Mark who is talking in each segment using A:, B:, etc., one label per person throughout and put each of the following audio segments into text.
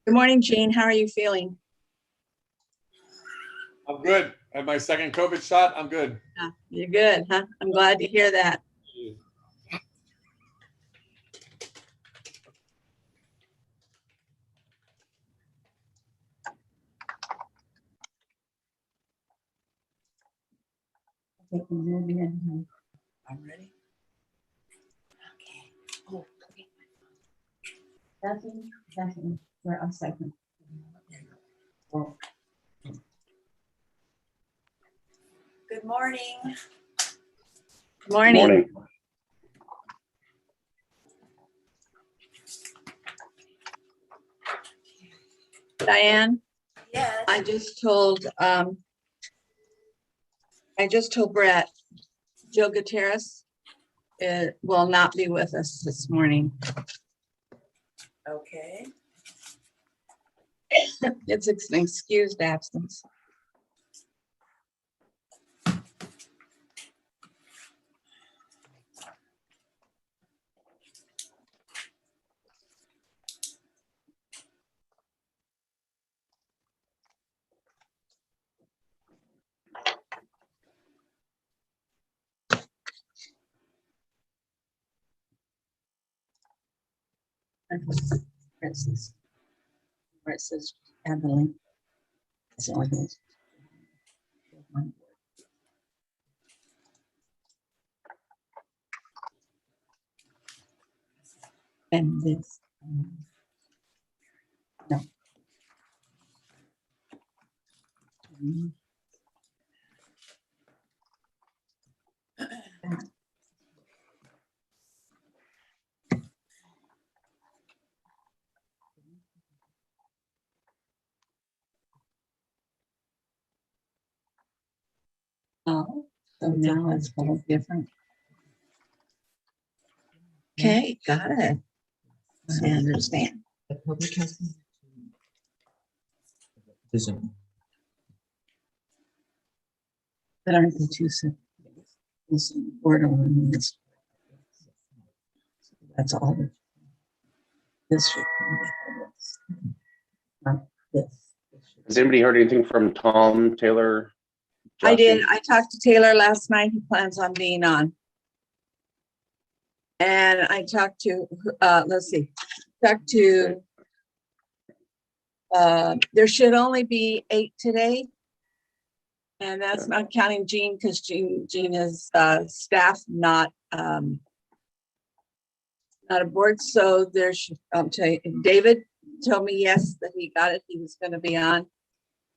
A: Good morning, Jean. How are you feeling?
B: I'm good. I had my second COVID shot. I'm good.
A: You're good, huh? I'm glad to hear that.
C: I'm ready. Okay. Oh, okay.
A: Nothing. We're on second.
C: Well, good morning.
A: Morning. Diane,
C: Yes.
A: I just told Brett, Joe Gutierrez will not be with us this morning.
C: Okay.
A: It's an excused absence. Where it says add the link. That's the only thing. And this. No. Oh, so now it's all different. Okay, got it. I understand.
D: The public has Zoom.
A: But aren't the two separate? This board on this. That's all. This should come before this. Not this.
E: Has anybody heard anything from Tom, Taylor?
A: I did.
E: Joshy?
A: I talked to Taylor last night. He plans on being on. And I talked to, there should only be 8 today. And that's not counting Jean, because Jean is staff, not aboard. So there's, I'll tell you, David told me yes, that he got it. He was going to be on.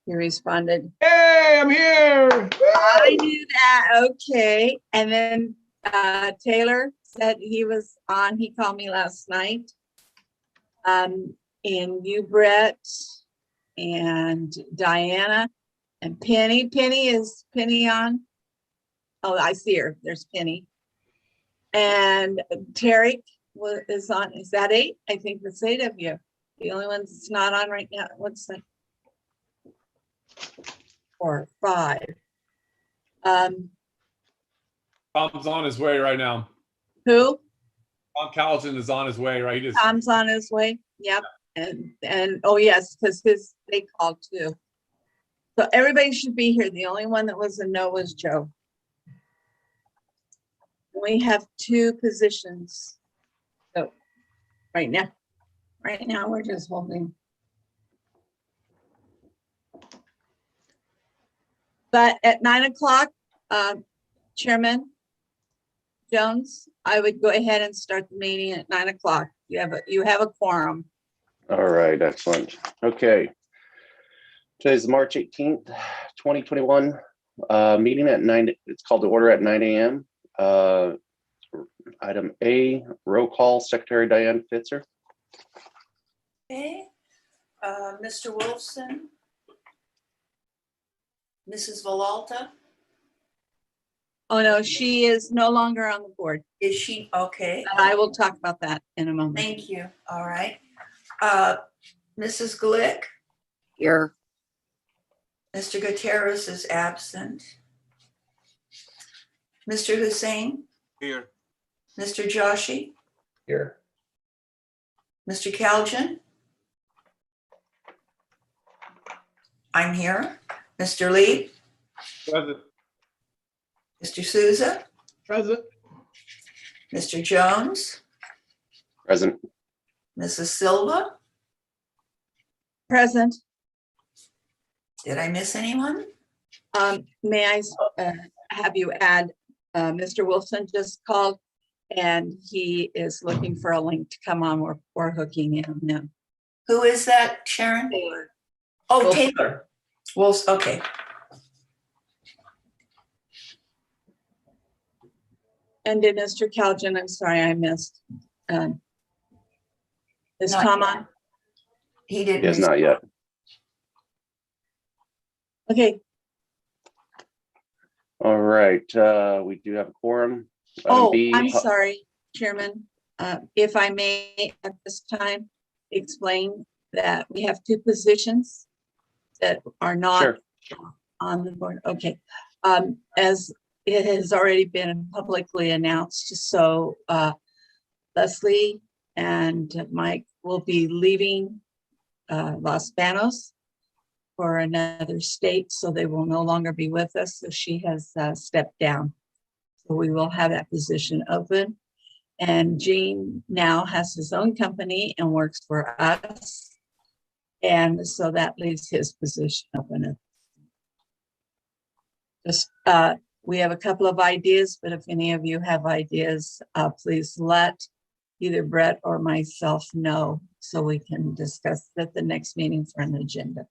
A: He responded,
B: Hey, I'm here.
A: I knew that. Okay. And then Taylor said he was on. He called me last night. And you, Brett, and Diana, and Penny. Is Penny on? Oh, I see her. There's Penny. And Tarek is on. Is that 8? I think that's 8 of you. The only one that's not on right now. What's that? 4, 5.
B: Tom's on his way right now.
A: Who?
B: Tom Calhoun is on his way, right?
A: Tom's on his way. Yep. And oh yes, because they called too. So everybody should be here. The only one that was a no was Joe. We have 2 positions. So right now we're just holding. But at 9 o'clock, Chairman Jones, I would go ahead and start the meeting at 9 o'clock. You have a quorum.
E: All right, excellent. Okay. Today's March 18th, 2021. Meeting at 9. It's called to order at 9 a.m. Item A, roll call, Secretary Diane Fitzer.
C: Okay. Mr. Wolfson. Mrs. Villalta.
A: Oh, no, she is no longer on the board.
C: Is she? Okay.
A: And I will talk about that in a moment.
C: Thank you. All right. Mrs. Glick.
A: Here.
C: Mr. Gutierrez is absent. Mr. Hussein.
B: Here.
C: Mr. Joshi.
D: Here.
C: Mr. Calhoun. I'm here. Mr. Lee,
B: Present.
C: Mr. Souza,
B: Present.
C: Mr. Jones,
E: Present.
C: Mrs. Silva.
A: Present.
C: Did I miss anyone?
A: May I have you add, Mr. Wilson just called and he is looking for a link to come on. We're hooking in now.
C: Who is that, Sharon?
A: Taylor.
C: Oh,
A: Wilson.
C: Taylor. Well, okay.
A: And did Mr. Calgin, I'm sorry, I missed. Is
C: Not
A: Tom
C: yet.
A: on?
C: He didn't.
E: Yes, not yet.
A: Okay.
E: All right, we do have a quorum. Item
A: Oh,
E: B,
A: I'm sorry, Chairman. If I may at this time explain that we have two positions that are not
E: Sure.
A: on the board. Okay. As it has already been publicly announced, so Leslie and Mike will be leaving Los Banos for another state, so they will no longer be with us. So she has stepped down. So we will have that position open. And Gene now has his own company and works for us. And so that leaves his position open. Just, we have a couple of ideas, but if any of you have ideas, please let either Brett or myself know so we can discuss it at the next meeting for an agenda.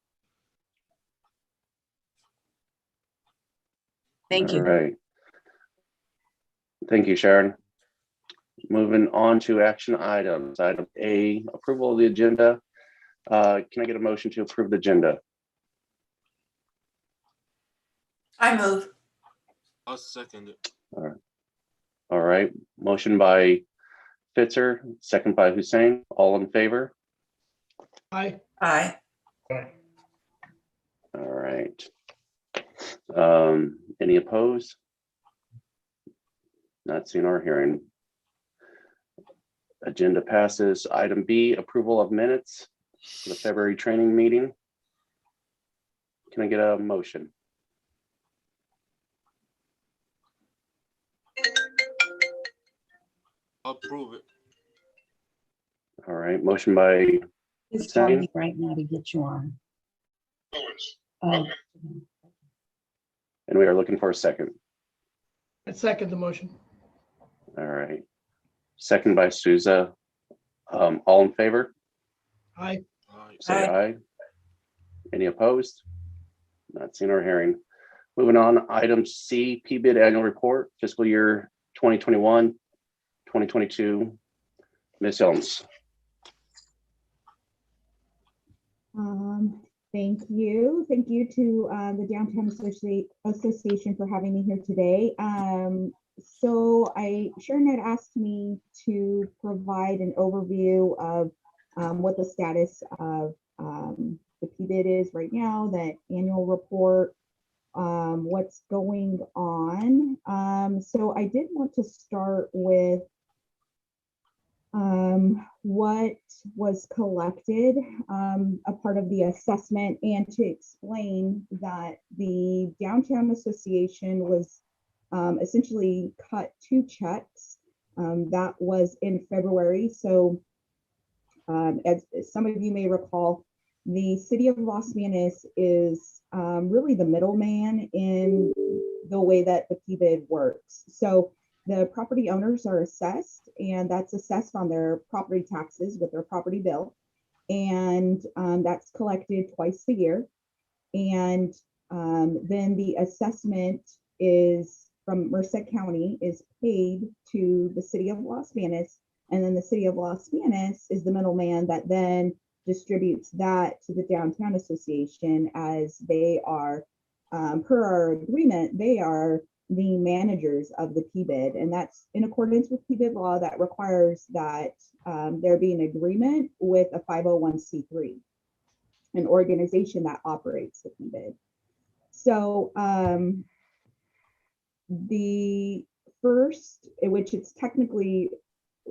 A: Thank you.
E: All right. Thank you, Sharon. Moving on to action items. Item A, approval of the agenda. Can I get a motion to approve the agenda?
C: I move.
D: I'll second it.
E: All right, motion by Fitzer, second by Hussein. All in favor?
B: Aye.
C: Aye.
E: All right. Any opposed? Not seen or hearing. Agenda passes. Item B, approval of minutes for the February training meeting. Can I get a motion?
D: I'll prove it.
E: All right, motion by,
A: He's calling me right now to get you on.
E: and we are looking for a second.
F: I second the motion.
E: All right. Second by Souza. All in favor?
F: Aye.
D: Aye.
E: Say aye. Any opposed? Not seen or hearing. Moving on, item C, PBID annual report, fiscal year 2021, 2022. Ms. Helms.
G: Thank you. Thank you to the Downtown Association for having me here today. So Sharon had asked me to provide an overview of what the status of the PBID is right now, the annual report, what's going on. So I did want to start with what was collected, a part of the assessment, and to explain that the Downtown Association was essentially cut 2 checks. That was in February. So as some of you may recall, the city of Los Banos is really the middleman in the way that the PBID works. So the property owners are assessed, and that's assessed on their property taxes with their property bill. And that's collected twice a year. And then the assessment is from Merced County is paid to the city of Los Banos. And then the city of Los Banos is the middleman that then distributes that to the Downtown Association, as they are, per our agreement, they are the managers of the PBID, and that's in accordance with PBID law that requires that there be an agreement with a 501c3, an organization that operates the PBID. So the first, which it's technically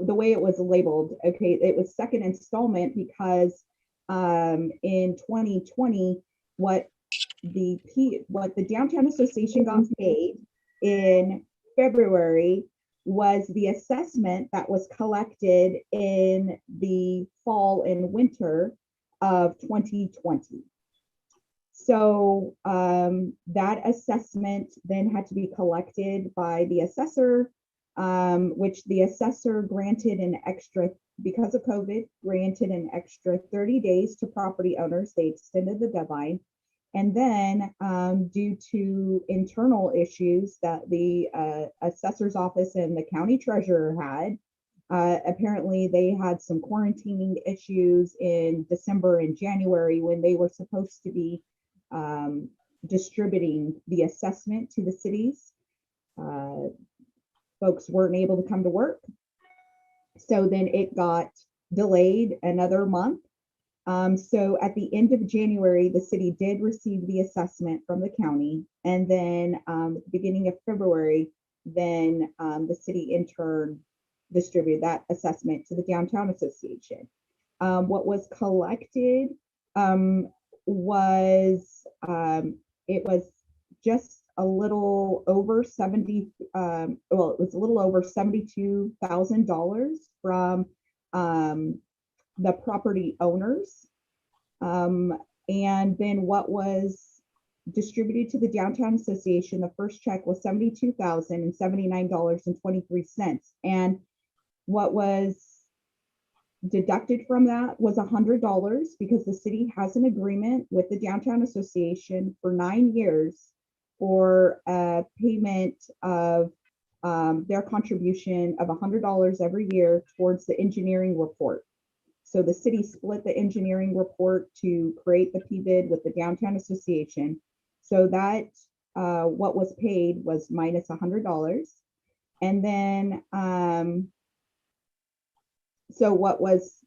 G: the way it was labeled, okay, it was second installment because in 2020, what what the Downtown Association got paid in February was the assessment that was collected in the fall and winter of 2020. So that assessment then had to be collected by the assessor, which the assessor granted an extra, because of COVID, granted an extra 30 days to property owners. They extended the deadline. And then due to internal issues that the assessor's office and the county treasurer had, apparently they had some quarantining issues in December and January when they were supposed to be distributing the assessment to the cities. Folks weren't able to come to work. So then it got delayed another month. So at the end of January, the city did receive the assessment from the county. And then at the beginning of February, then the city in turn distributed that assessment to the Downtown Association. What was collected was, it was just a little over 70, well, it was a little over $72,000 from the property owners. And then what was distributed to the Downtown Association, the first check was $72,079.23. And what was deducted from that was $100 because the city has an agreement with the Downtown Association for 9 years for a payment of their contribution of $100 every year towards the engineering report. So the city split the engineering report to create the PBID with the Downtown Association. So that what was paid was minus $100. And then, so what was,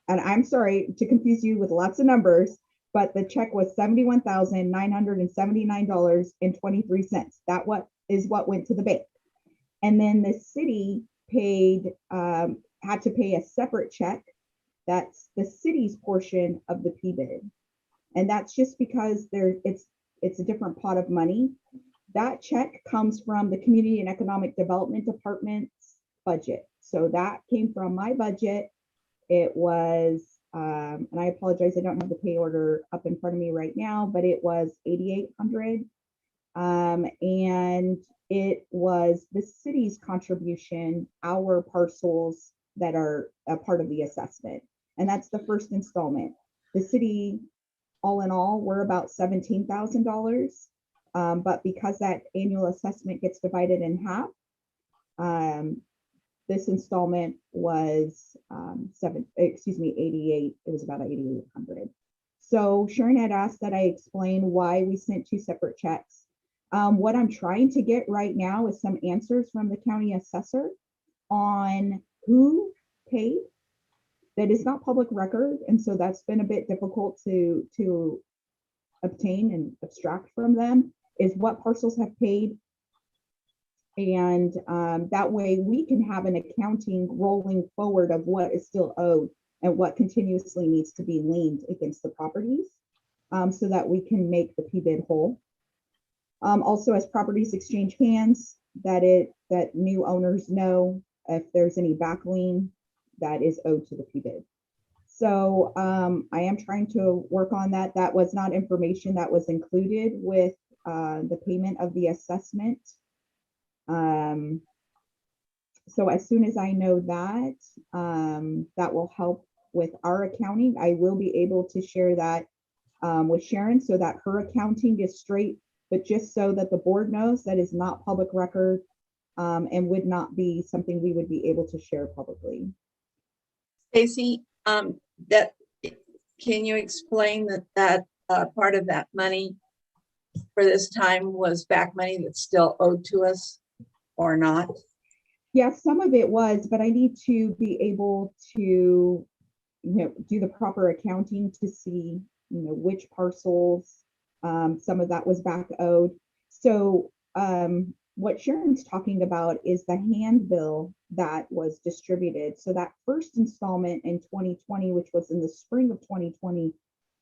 G: and I'm sorry to confuse you with lots of numbers, but the check was $71,979.23. That is what went to the bank. And then the city paid, had to pay a separate check. That's the city's portion of the PBID. And that's just because it's a different pot of money. That check comes from the Community and Economic Development Department's budget. So that came from my budget. It was, and I apologize, I don't have the pay order up in front of me right now, but it was $8,800. And it was the city's contribution, our parcels that are a part of the assessment. And that's the first installment. The city, all in all, we're about $17,000. But because that annual assessment gets divided in half, this installment was 88. It was about 8,800. So Sharon had asked that I explain why we sent two separate checks. What I'm trying to get right now is some answers from the county assessor on who paid. That is not public record, and so that's been a bit difficult to obtain and abstract from them, is what parcels have paid. And that way we can have an accounting rolling forward of what is still owed and what continuously needs to be liened against the properties, so that we can make the PBID whole. Also, as properties exchange hands, that new owners know if there's any back lien that is owed to the PBID. So I am trying to work on that. That was not information that was included with the payment of the assessment. So as soon as I know that, that will help with our accounting. I will be able to share that with Sharon so that her accounting is straight, but just so that the board knows that is not public record and would not be something we would be able to share publicly.
A: Stacy, that, can you explain that part of that money for this time was back money that's still owed to us or not?
G: Yeah, some of it was, but I need to be able to, do the proper accounting to see, which parcels, some of that was back owed. So what Sharon's talking about is the handbill that was distributed. So that first installment in 2020, which was in the spring of 2020,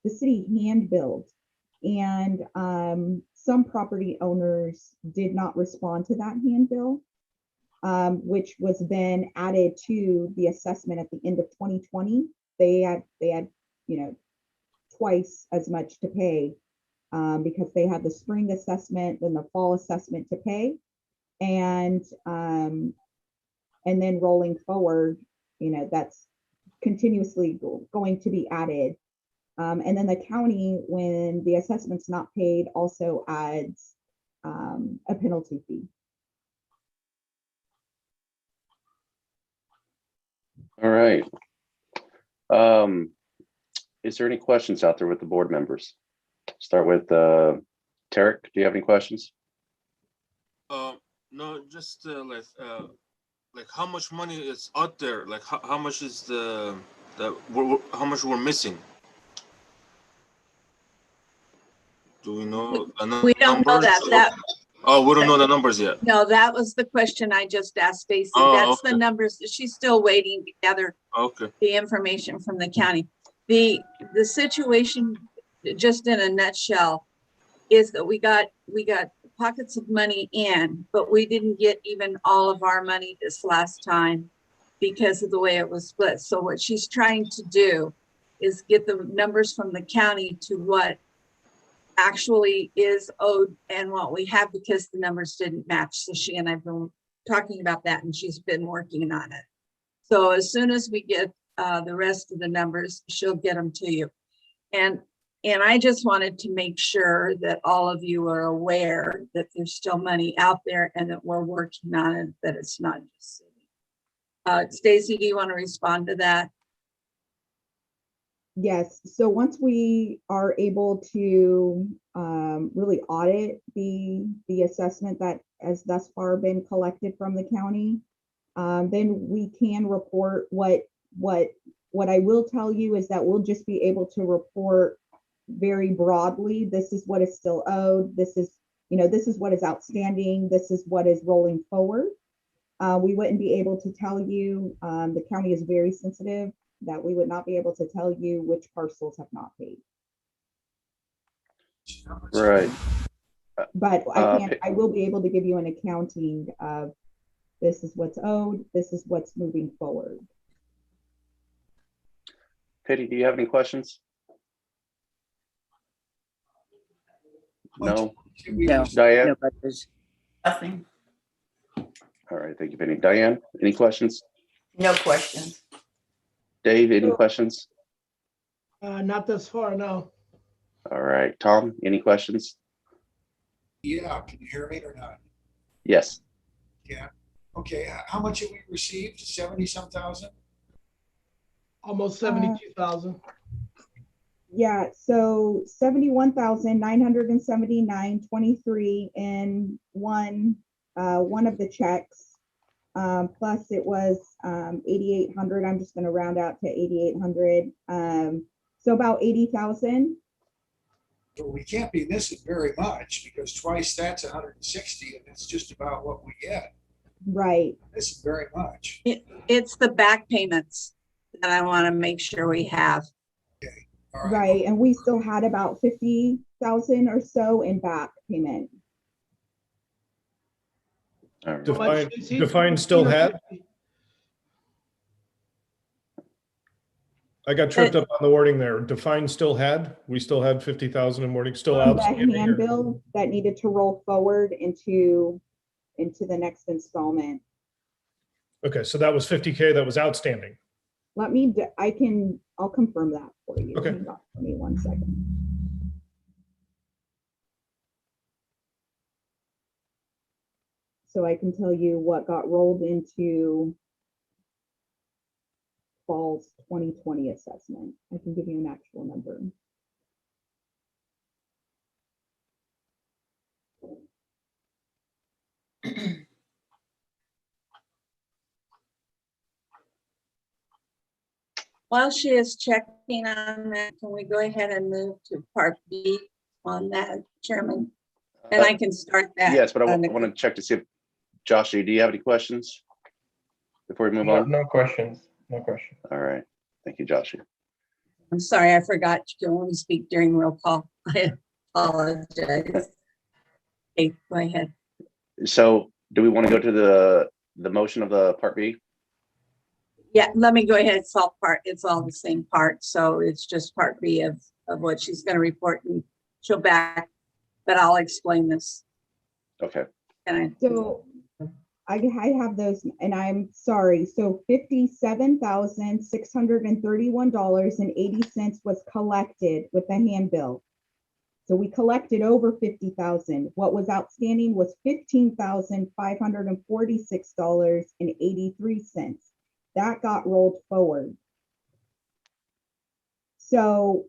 G: the city hand billed And some property owners did not respond to that handbill, which was then added to the assessment at the end of 2020. They had, twice as much to pay because they had the spring assessment and the fall assessment to pay. And then rolling forward, that's continuously going to be added. And then the county, when the assessment's not paid, also adds a penalty fee.
E: All right. Is there any questions out there with the board members? Start with Tarek. Do you have any questions?
D: No, just like how much money is out there? Like how much is how much we're missing? Do we know?
A: We don't know that.
D: Oh, we don't know the numbers yet.
A: No, that was the question I just asked Stacy.
D: Oh,
A: That's the
D: okay.
A: numbers. She's still waiting to gather
D: Okay.
A: the information from the county. The situation, just in a nutshell, is that we got pockets of money in, but we didn't get even all of our money this last time because of the way it was split. So what she's trying to do is get the numbers from the county to what actually is owed and what we have, because the numbers didn't match. So she and I've been talking about that, and she's been working on it. So as soon as we get the rest of the numbers, she'll get them to you. And I just wanted to make sure that all of you are aware that there's still money out there and that we're working on it, that it's not just sitting. Stacy, do you want to respond to that?
G: Yes. So once we are able to really audit the assessment that has thus far been collected from the county, then we can report what I will tell you is that we'll just be able to report very broadly. This is what is still owed. This is what is outstanding. This is what is rolling forward. We wouldn't be able to tell you, the county is very sensitive, that we would not be able to tell you which parcels have not paid.
E: Right.
G: But I will be able to give you an accounting of this is what's owed, this is what's moving forward.
E: Pitty, do you have any questions? No.
C: No.
E: Diane?
C: No questions. Nothing.
E: All right, thank you, Penny. Diane, any questions?
C: No questions.
E: Dave, any questions?
F: Not thus far, no.
E: All right, Tom, any questions?
H: Yeah, can you hear me or not?
E: Yes.
H: Yeah. Okay, how much have we received? 70-some thousand?
F: Almost 72,000.
G: Yeah, so 71,979.23 in one of the checks. Plus it was 8,800. I'm just going to round out to 8,800. So about 80,000.
H: So we can't be missing very much because twice that's 160 and it's just about what we get.
G: Right.
H: This is very much.
A: It's the back payments that I want to make sure we have.
H: Okay. All right.
G: Right. And we still had about 50,000 or so in back payment.
E: All right.
F: How much,
B: Define still had? I got tripped up on the wording there. Define still had? We still had 50,000 in wording still
G: The
B: outstanding.
G: handbill that needed to roll forward into the next installment.
B: Okay, so that was 50K that was outstanding.
G: I'll confirm that for you.
B: Okay.
G: Hang on for me 1 second. So I can tell you what got rolled into fall's 2020 assessment. I can give you an actual number.
A: While she is checking on that, can we go ahead and move to part B on that, Chairman? And I can start that.
E: Yes, but I want to check to see if, Josh, do you have any questions before we move on?
I: No questions. No questions.
E: All right. Thank you, Josh.
A: I'm sorry, I forgot you can only speak during roll call. apologize. Okay, go ahead.
E: So do we want to go to the motion of the Part B?
A: Yeah, let me go ahead. It's all the same part. So it's just Part B of what she's going to report, and she'll back, but I'll explain this.
E: Okay.
A: And
G: So I have those, and I'm sorry. So $57,631.80 was collected with the handbill. So we collected over 50,000. What was outstanding was $15,546.83. That got rolled forward. So,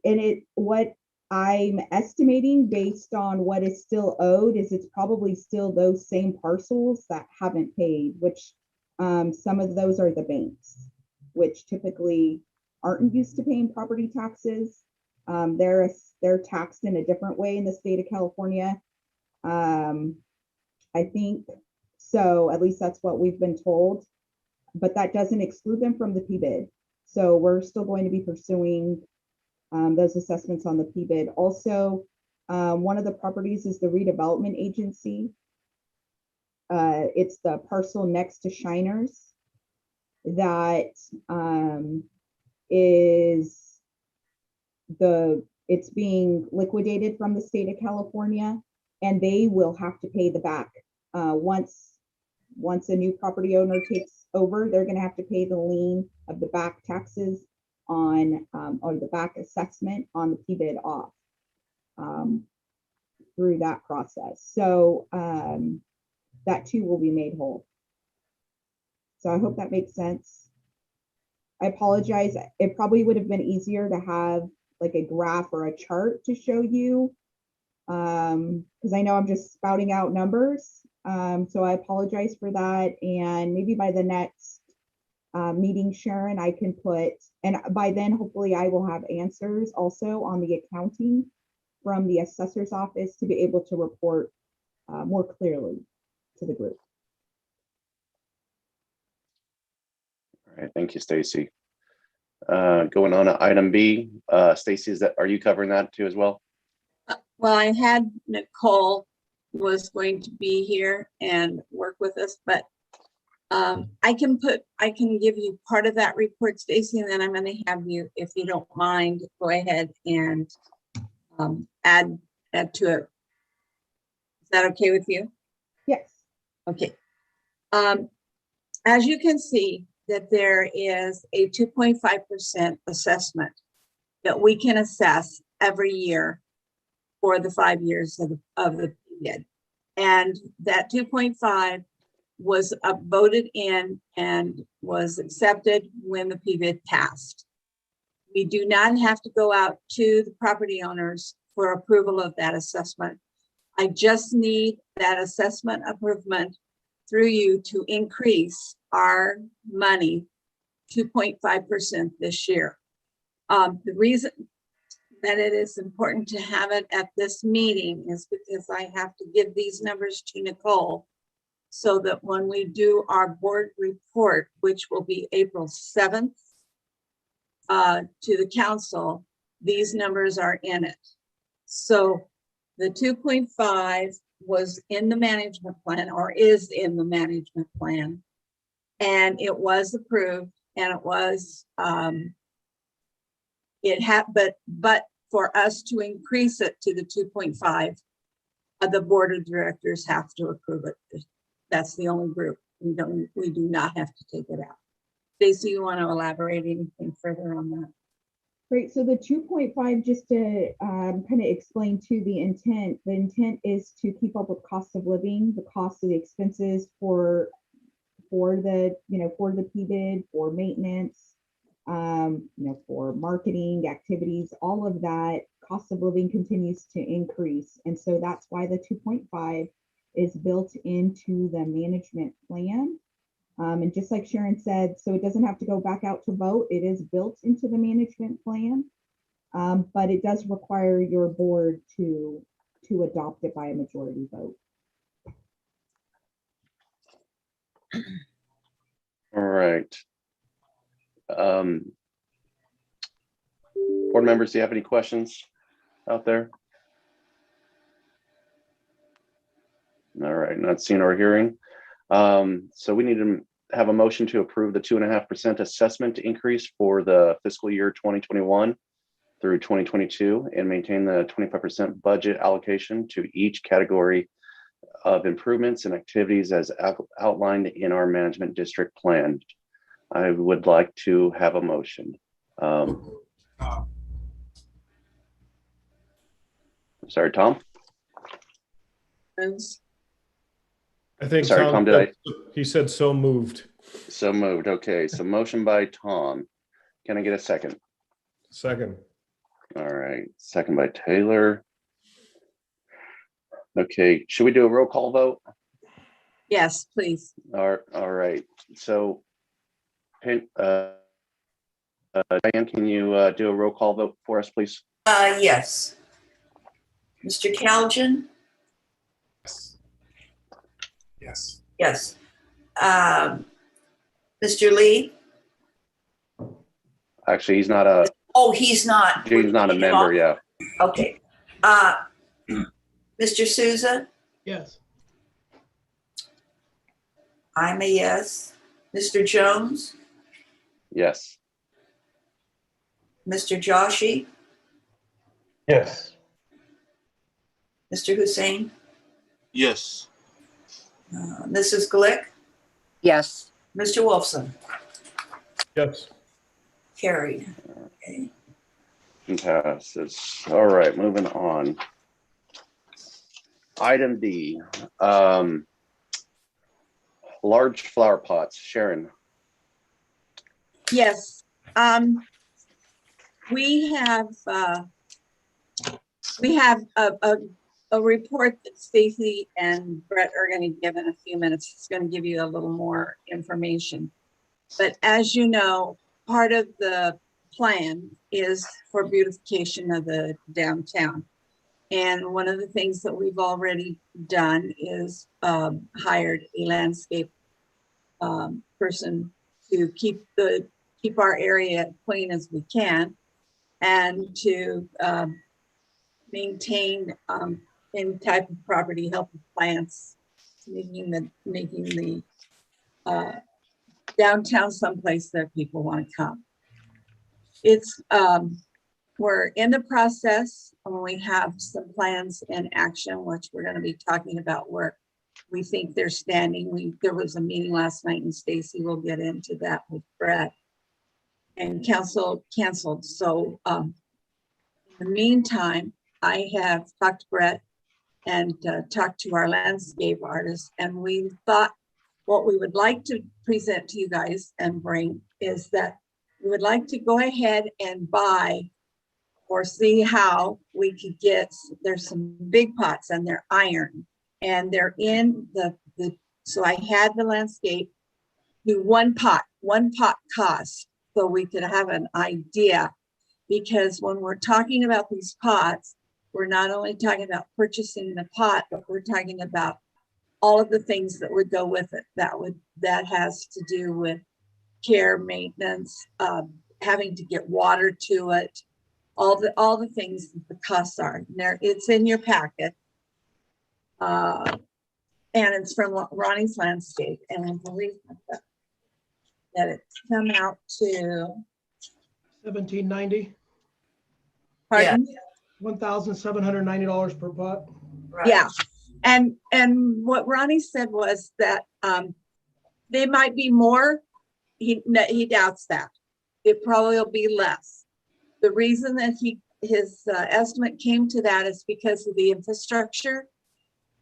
G: what I'm estimating based on what is still owed is it's probably still those same parcels that haven't paid, which some of those are the banks, which typically aren't used to paying property taxes. They're taxed in a different way in the state of California. I think so, at least that's what we've been told, but that doesn't exclude them from the PBID. So we're still going to be pursuing those assessments on the PBID. Also, one of the properties is the redevelopment agency. It's the parcel next to Shiners that it's being liquidated from the state of California, and they will have to pay the back. Once a new property owner takes over, they're going to have to pay the lien of the back taxes on or the back assessment on the PBID off through that process. So that too will be made whole. So I hope that makes sense. I apologize. It probably would have been easier to have like a graph or a chart to show you, because I know I'm just spouting out numbers. So I apologize for that. And maybe by the next meeting, Sharon, I can put, and by then, hopefully I will have answers also on the accounting from the assessor's office to be able to report more clearly to the group.
E: All right. Thank you, Stacy. Going on to item B, Stacy, are you covering that too as well?
A: well, I had Nicole was going to be here and work with us, but I can give you part of that report, Stacy, and then I'm going to have you, if you don't mind, go ahead and add to it. Is that okay with you?
G: Yes.
A: Okay. As you can see, that there is a 2.5% assessment that we can assess every year for the 5 years of the period. And that 2.5 was voted in and was accepted when the PBID passed. We do not have to go out to the property owners for approval of that assessment. I just need that assessment improvement through you to increase our money 2.5% this year. The reason that it is important to have it at this meeting is because I have to give these numbers to Nicole so that when we do our board report, which will be April 7th, to the council, these numbers are in it. So the 2.5 was in the management plan, or is in the management plan, and it was approved, and it was but for us to increase it to the 2.5, the board of directors have to approve it. That's the only group. We do not have to take it out. Stacy, you want to elaborate anything further on that?
G: Great. So the 2.5, just to kind of explain to the intent is to keep up with cost of living, the cost of the expenses for the PBID, for maintenance, for marketing activities, all of that cost of living continues to increase. And so that's why the 2.5 is built into the management plan. And just like Sharon said, so it doesn't have to go back out to vote. It is built into the management plan, but it does require your board to adopt it by a majority vote.
E: All right. Board members, do you have any questions out there? All right, not seen or hearing. So we need to have a motion to approve the 2.5% assessment increase for the fiscal year 2021 through 2022 and maintain the 25% budget allocation to each category of improvements and activities as outlined in our management district plan. I would like to have a motion. Sorry, Tom.
B: I think
E: Sorry, Tom, did
B: he said so moved.
E: So moved. Okay, so motion by Tom. Can I get a second?
B: Second.
E: All right, second by Taylor. Okay, should we do a roll call vote?
A: Yes, please.
E: All right, so Diane, can you do a roll call vote for us, please?
C: Yes. Mr. Calgen?
H: Yes.
C: Yes. Mr. Lee?
E: Actually, he's not a
C: He's not.
E: member, yeah.
C: Okay. Mr. Souza?
F: Yes.
C: I'm a yes. Mr. Jones?
E: Yes.
C: Mr. Joshi?
I: Yes.
C: Mr. Hussein?
D: Yes.
C: Mrs. Glick?
J: Yes.
C: Mr. Wolfson?
B: Yes.
C: Carried. Okay.
E: Passes. All right, moving on. Item D, large flower pots. Sharon.
A: Yes, we have a report that Stacy and Brett are going to give in a few minutes. It's going to give you a little more information. But as you know, part of the plan is for beautification of the downtown. And one of the things that we've already done is hired a landscape person to keep our area clean as we can, and to maintain any type of property, help with plants, making the downtown someplace that people want to come. It's we're in the process, and we have some plans in action, which we're going to be talking about where we think they're standing. There was a meeting last night, and Stacy will get into that with Brett. And council canceled. So in the meantime, I have talked to Brett and talked to our landscape artist, and we thought what we would like to present to you guys and bring is that we would like to go ahead and buy or see how we could get, there's some big pots and they're iron, and they're in so I had the landscape do one pot cost, so we could have an idea. Because when we're talking about these pots, we're not only talking about purchasing the pot, but we're talking about all of the things that would go with it. That has to do with care, maintenance, having to get water to it, all the things that the costs are. There, it's in your packet. And it's from Ronnie's Landscape, and I believe that it's come out to
F: $17.90,
A: pardon?
F: $1,790 per pot.
C: Right.
A: Yeah, and what Ronnie said was that they might be more. He doubts that. It probably will be less. The reason that his estimate came to that is because of the infrastructure.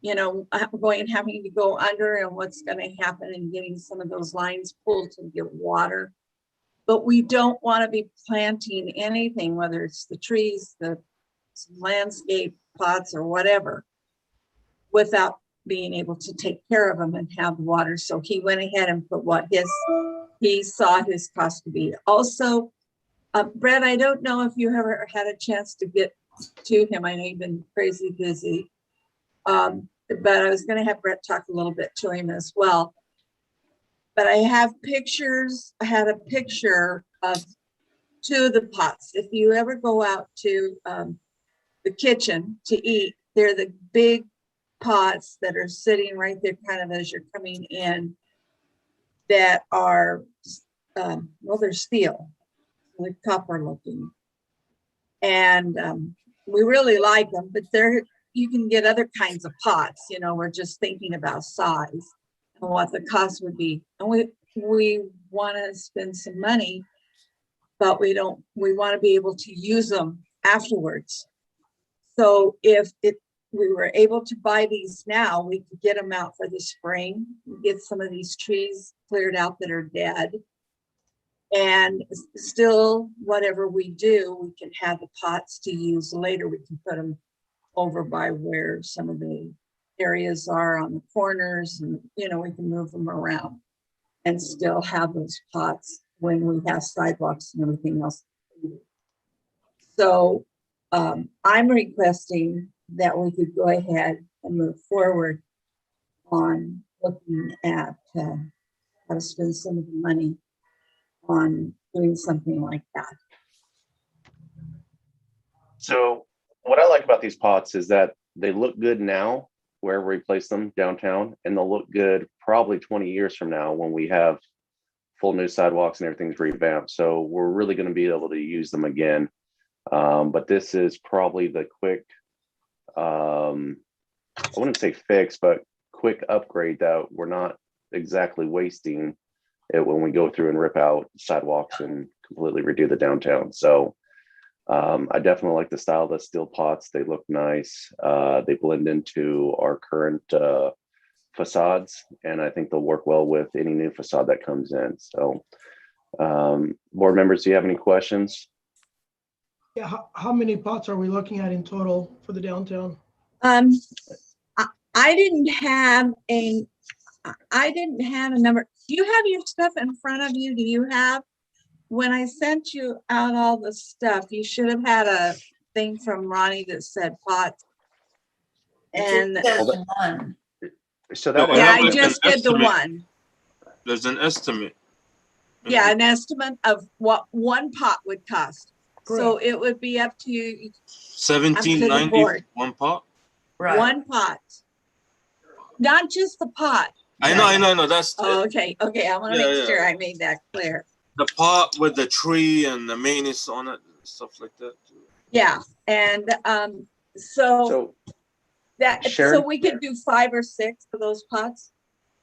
A: You know, having to go under, and what's going to happen in getting some of those lines pulled to get water. But we don't want to be planting anything, whether it's the trees, the landscape pots or whatever, without being able to take care of them and have water. So he went ahead and put what he saw his cost to be. Also, Brett, I don't know if you ever had a chance to get to him. I know you've been crazy busy. But I was going to have Brett talk a little bit to him as well. But I have pictures. I had a picture of two of the pots. If you ever go out to the kitchen to eat, they're the big pots that are sitting right there kind of as you're coming in that are, well, they're steel, like copper looking. And we really like them, but you can get other kinds of pots, you know, we're just thinking about size and what the cost would be. And we want to spend some money, but we want to be able to use them afterwards. So if we were able to buy these now, we could get them out for the spring, get some of these trees cleared out that are dead. And still, whatever we do, we can have the pots to use later. We can put them over by where some of the areas are on the corners, and you know, we can move them around and still have those pots when we have sidewalks and everything else. So I'm requesting that we could go ahead and move forward on looking at how to spend some of the money on doing something like that.
E: So what I like about these pots is that they look good now, wherever we place them downtown, and they'll look good probably 20 years from now when we have full new sidewalks and everything's revamped. So we're really going to be able to use them again. But this is probably the quick, I wouldn't say fix, but quick upgrade that we're not exactly wasting it when we go through and rip out sidewalks and completely redo the downtown. So I definitely like the style of the steel pots. They look nice. They blend into our current facades, and I think they'll work well with any new facade that comes in. So board members, do you have any questions?
F: Yeah, how many pots are we looking at in total for the downtown?
A: I didn't have a number. Do you have your stuff in front of you? Do you have, when I sent you out all the stuff, you should have had a thing from Ronnie that said pots. And
C: There's one.
E: So that
D: No,
E: way,
A: yeah,
D: have
A: I
D: like
A: just
D: an
A: did the
D: estimate.
A: one.
D: There's an estimate.
A: Yeah, an estimate of what one pot would cost. So
F: Correct.
A: it would be up to you,
D: 1790
A: board.
D: one pot.
C: Right.
A: one pot, not just the pot.
D: I know. That's
A: Oh, okay, I want to
D: Yeah,
A: make
D: yeah.
A: sure I made that clear.
D: the pot with the tree and the manis on it, stuff like that.
A: Yeah, and so that, so
E: Sharon?
A: we could do 5 or 6 of those pots.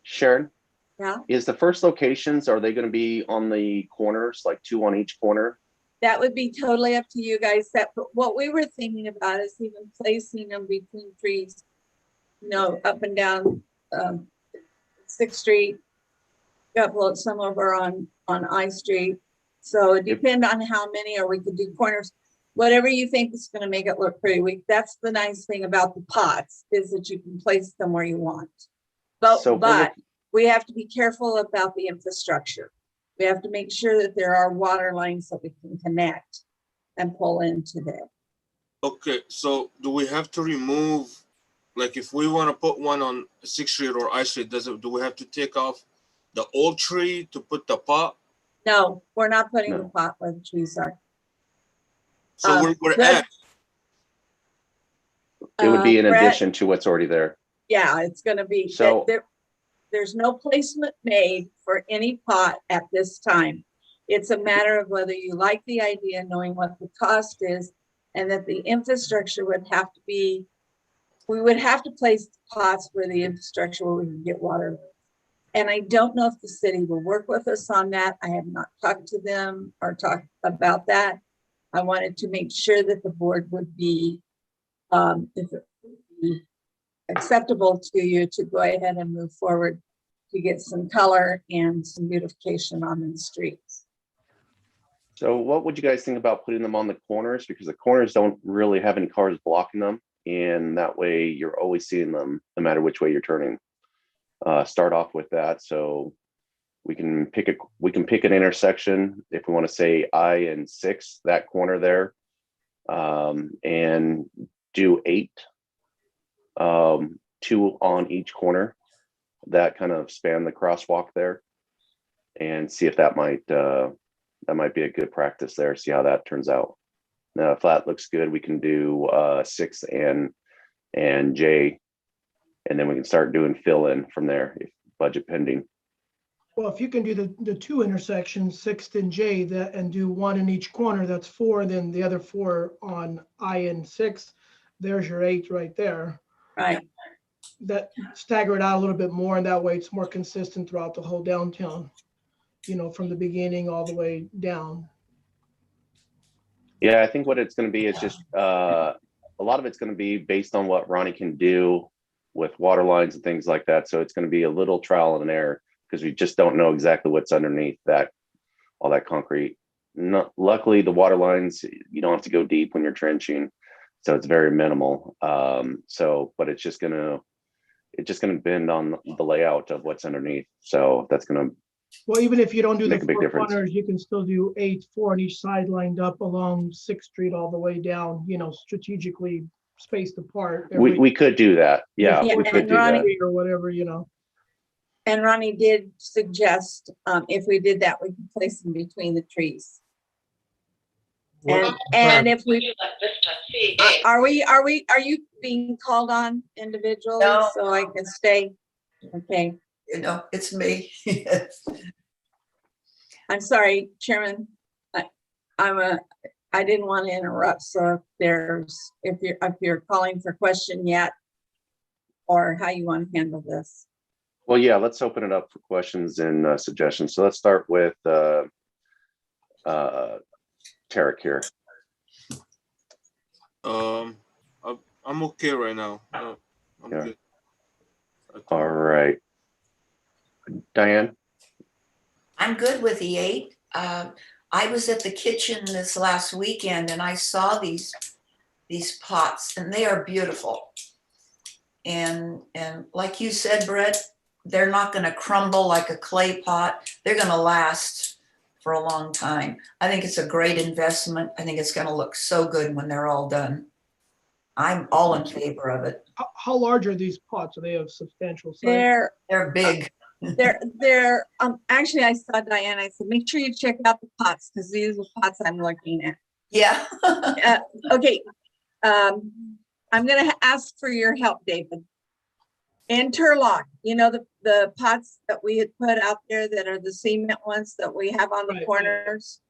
E: Sharon,
A: Yeah,
E: is the first locations, are they going to be on the corners, like 2 on each corner?
A: that would be totally up to you guys. That, what we were thinking about is even placing them between trees, you know, up and down 6th Street, couple some over on I Street. So it depends on how many, or we could do corners, whatever you think is going to make it look pretty. That's the nice thing about the pots, is that you can place them where you want. But we have to be careful about the infrastructure. We have to make sure that there are water lines that we can connect and pull into there.
D: Okay, so do we have to remove, like if we want to put one on 6th Street or I Street, do we have to take off the old tree to put the pot?
A: No, we're not putting the
E: No.
A: pot where the trees are.
D: So we're
A: the-
D: at,
E: It would be in
A: Brett,
E: addition to what's already there.
A: yeah, it's going to be,
E: So-
A: there's no placement made for any pot at this time. It's a matter of whether you like the idea, knowing what the cost is, and that the infrastructure would have to be, we would have to place pots where the infrastructure where we can get water. And I don't know if the city will work with us on that. I have not talked to them or talked about that. I wanted to make sure that the board would be, if it would be acceptable to you, to go ahead and move forward to get some color and some beautification on the streets.
E: So what would you guys think about putting them on the corners? Because the corners don't really have any cars blocking them. And that way you're always seeing them no matter which way you're turning. Start off with that. So we can pick an intersection, if we want to say I and 6, that corner there, and do 8, 2 on each corner, that kind of span the crosswalk there, and see if that might be a good practice there. See how that turns out. Now, if that looks good, we can do 6 and J And then we can start doing fill in from there, if budget pending.
F: Well, if you can do the two intersections, 6th and J, that, and do one in each corner, that's 4, and then the other 4 on I and 6th, there's your 8 right there.
A: Right.
F: That stagger it out a little bit more, and that way it's more consistent throughout the whole downtown, you know, from the beginning all the way down.
E: Yeah, I think what it's going to be is just a lot of it's going to be based on what Ronnie can do with water lines and things like that. So it's going to be a little trial and error because we just don't know exactly what's underneath that, all that concrete. Luckily, the water lines, you don't have to go deep when you're trenching, so it's very minimal. But it's just gonna bend on the layout of what's underneath. So that's gonna
F: Well, even if you don't do
E: make
F: the
E: a big
F: 4
E: difference.
F: corners, you can still do 8, 4 on each side lined up along 6th Street all the way down, you know, strategically spaced apart.
E: We could do that. Yeah,
A: Yeah,
E: we could
A: and
E: do that.
F: Or whatever, you know.
A: And Ronnie did suggest, if we did that, we could place them between the trees. And if we, are you being called on individually?
C: No.
A: So I can stay? Okay,
C: You know, it's me.
A: I'm sorry, Chairman. I didn't want to interrupt, so if you're calling for question yet, or how you want to handle this.
E: Well, yeah, let's open it up for questions and suggestions. So let's start with Tarek here.
D: I'm okay right now. I'm
E: Yeah.
D: good.
E: All right. Diane?
C: I'm good with the 8. I was at the kitchen this last weekend and I saw these pots and they are beautiful. And like you said, Brett, they're not going to crumble like a clay pot. They're going to last for a long time. I think it's a great investment. I think it's going to look so good when they're all done. I'm all in favor of it.
F: How large are these pots? Are they of substantial size?
C: They're big.
A: They're actually, I saw Diane, I said, make sure you check out the pots, because these are pots I'm looking at.
C: Yeah.
A: Okay, I'm gonna ask for your help, David. Interlock, you know, the pots that we had put out there that are the cement ones that we have on the
F: Right.
A: corners.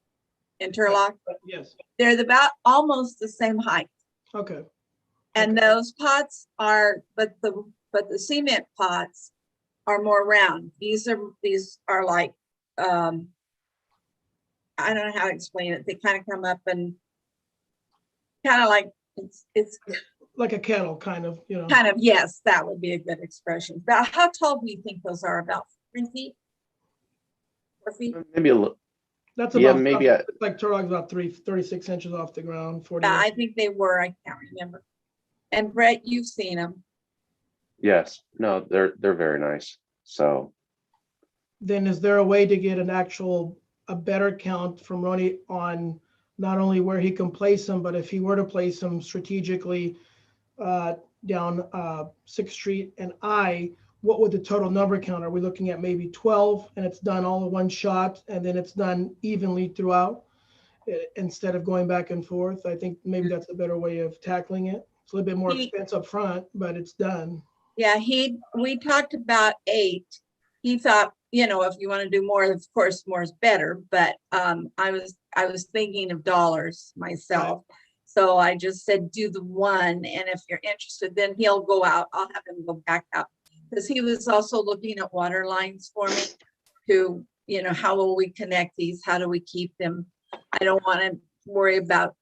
A: Interlock,
F: Yes.
A: they're about almost the same height.
F: Okay.
A: And
F: Okay.
A: those pots are, but the cement pots are more round. These are like, I don't know how to explain it. They kind of come up and kind of like, it's
F: Like a kettle, kind of, you know.
A: kind of, yes, that would be a good expression. About how tall do you think those are? About 3 feet? 4 feet?
E: Maybe a little.
F: That's
E: Yeah,
F: about,
E: maybe
F: like Turlock's about 36 inches off the ground, 40.
A: I think they were, I can't remember. And Brett, you've seen them.
E: Yes. No, they're very nice. So
F: Then is there a way to get a better count from Ronnie on not only where he can place them, but if he were to place them strategically down 6th Street and what would the total number count? Are we looking at maybe 12 and it's done all in one shot and then it's done evenly throughout instead of going back and forth? I think maybe that's a better way of tackling it. It's a little bit more expense up front, but it's done.
A: Yeah, we talked about 8. He thought, you know, if you want to do more, of course, more is better. But I was thinking of dollars myself. So I just said, do the 1. And if you're interested, then he'll go out. I'll have him go back out. Because he was also looking at water lines for me to, you know, how will we connect these? How do we keep them? I don't want to worry about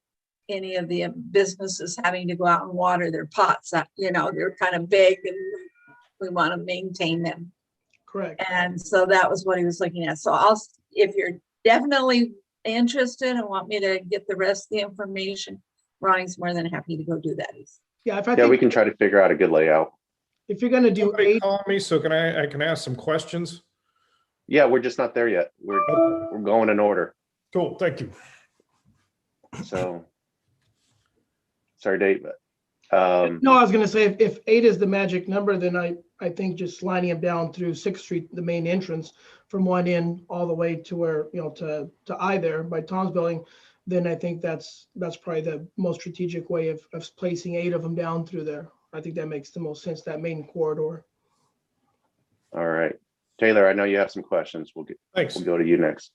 A: any of the businesses having to go out and water their pots. You know, they're kind of big and we want to maintain them.
F: Correct.
A: And so that was what he was looking at. So if you're definitely interested and want me to get the rest of the information, Ronnie's more than happy to go do that.
F: Yeah,
E: we can try to figure out a good layout.
F: if you're gonna do
B: Somebody
F: 8,
B: call me, so I can ask some questions?
E: Yeah, we're just not there yet. We're going in order.
B: Cool, thank you.
E: So sorry, Dave.
F: no, I was gonna say if 8 is the magic number, then I think just lining them down through 6th Street, the main entrance, from one end all the way to where, you know, to I there by Tom's building, then I think that's probably the most strategic way of placing 8 of them down through there. I think that makes the most sense, that main corridor.
E: All right. Taylor, I know you have some questions.
B: Thanks.
E: We'll go to you next.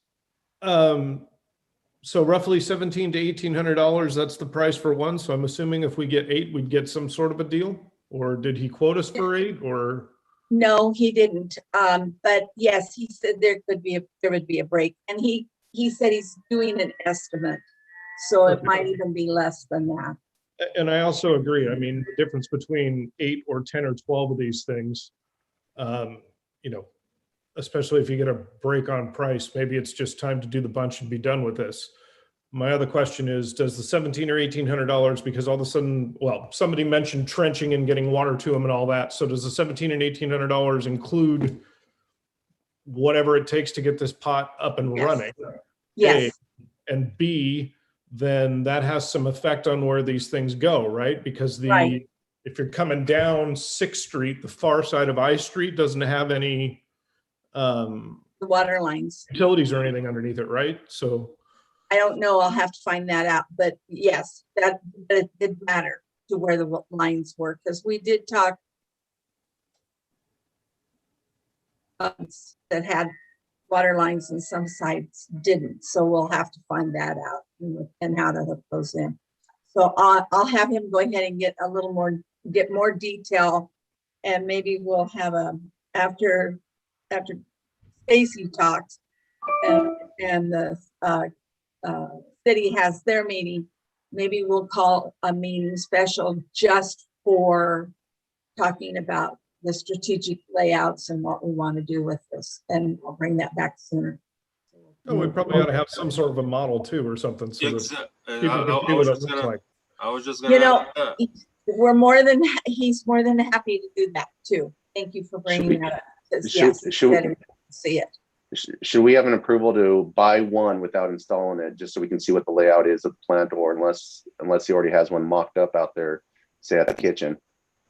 B: So roughly $1,700 to $1,800, that's the price for one. So I'm assuming if we get 8, we'd get some sort of a deal? Or did he quote us for 8 or?
A: No, he didn't. But yes, he said there would be a break, and he said he's doing an estimate. So it might even be less than that.
B: And I also agree. I mean, the difference between 8 or 10 or 12 of these things, you know, especially if you get a break on price, maybe it's just time to do the bunch and be done with this. My other question is, does the $1,700 or $1,800, because all of a sudden, well, somebody mentioned trenching and getting water to them and all that. So does the $1,700 and $1,800 include whatever it takes to get this pot up and
A: Yes.
B: running?
A: Yes,
B: A, and B, then that has some effect on where these things go, right? Because
A: Right.
B: if you're coming down 6th Street, the far side of I Street doesn't have any
A: the water lines.
B: utilities or anything underneath it, right? So
A: I don't know. I'll have to find that out. But yes, that it did matter to where the lines were, because we did talk that had water lines and some sites didn't. So we'll have to find that out and how to hook those in. So I'll have him go ahead and get more detail, and maybe we'll have after Stacy talks and the city has their meeting, maybe we'll call a meeting special just for talking about the strategic layouts and what we want to do with this, and I'll bring that back sooner.
B: oh, we probably ought to have some sort of a model too or something so that people can see what it looks like.
D: I was just gonna.
A: You know, he's more than happy to do that too. Thank you for bringing that up. 'Cause yes, he said he would see it.
E: Should we have an approval to buy one without installing it, just so we can see what the layout is of the plant, or unless he already has one mocked up out there, say at the kitchen?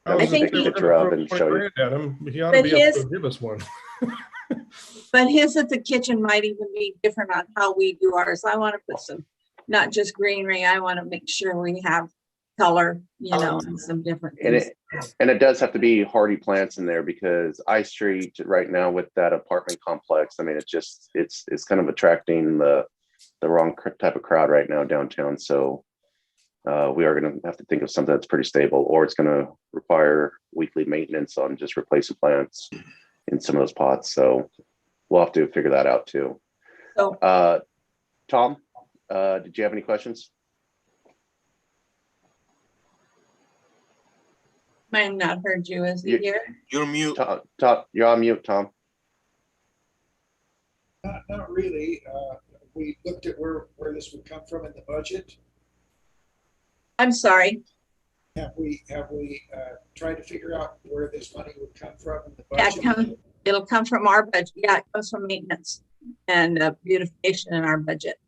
E: That we can take a picture of and show you.
B: At him. He ought to be able to give us one.
A: But his at the kitchen might even be different on how we do ours. I want to put some, not just greenery. I want to make sure we have color, you know, and some different things.
E: And it does have to be hardy plants in there, because I Street right now with that apartment complex, I mean, it's kind of attracting the wrong type of crowd right now downtown. So we are going to have to think of something that's pretty stable, or it's going to require weekly maintenance on just replacing plants in some of those pots. So we'll have to figure that out too.
A: So,
E: Tom, did you have any questions?
A: I have not heard you. Is he here?
D: You're mute.
E: Tom, you're on mute, Tom.
H: Not really. We looked at where this would come from in the budget.
A: I'm sorry.
H: Have we tried to figure out where this money would come from in the budget?
A: It'll come from our budget. Yeah, it comes from maintenance and beautification in our budget.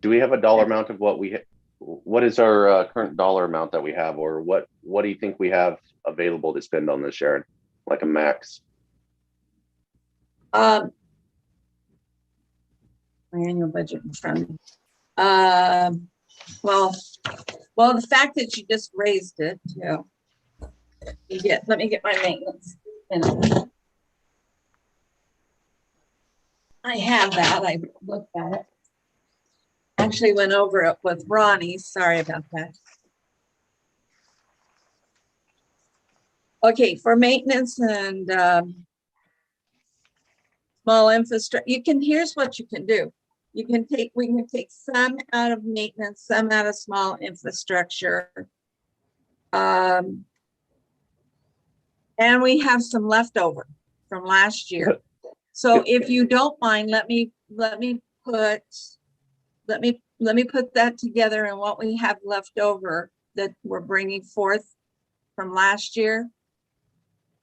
E: Do we have a dollar amount of what is our current dollar amount that we have, or what do you think we have available to spend on this, Sharon? Like a max?
A: My annual budget in front of me. Well, the fact that you just raised it, too. Let me get my maintenance. I have that. I looked at it. Actually went over it with Ronnie. Sorry about that. Okay, for maintenance and small infrastructure, here's what you can do. We can take some out of maintenance, some out of small infrastructure. And we have some leftover from last year. So if you don't mind, let me put that together, and what we have left over that we're bringing forth from last year.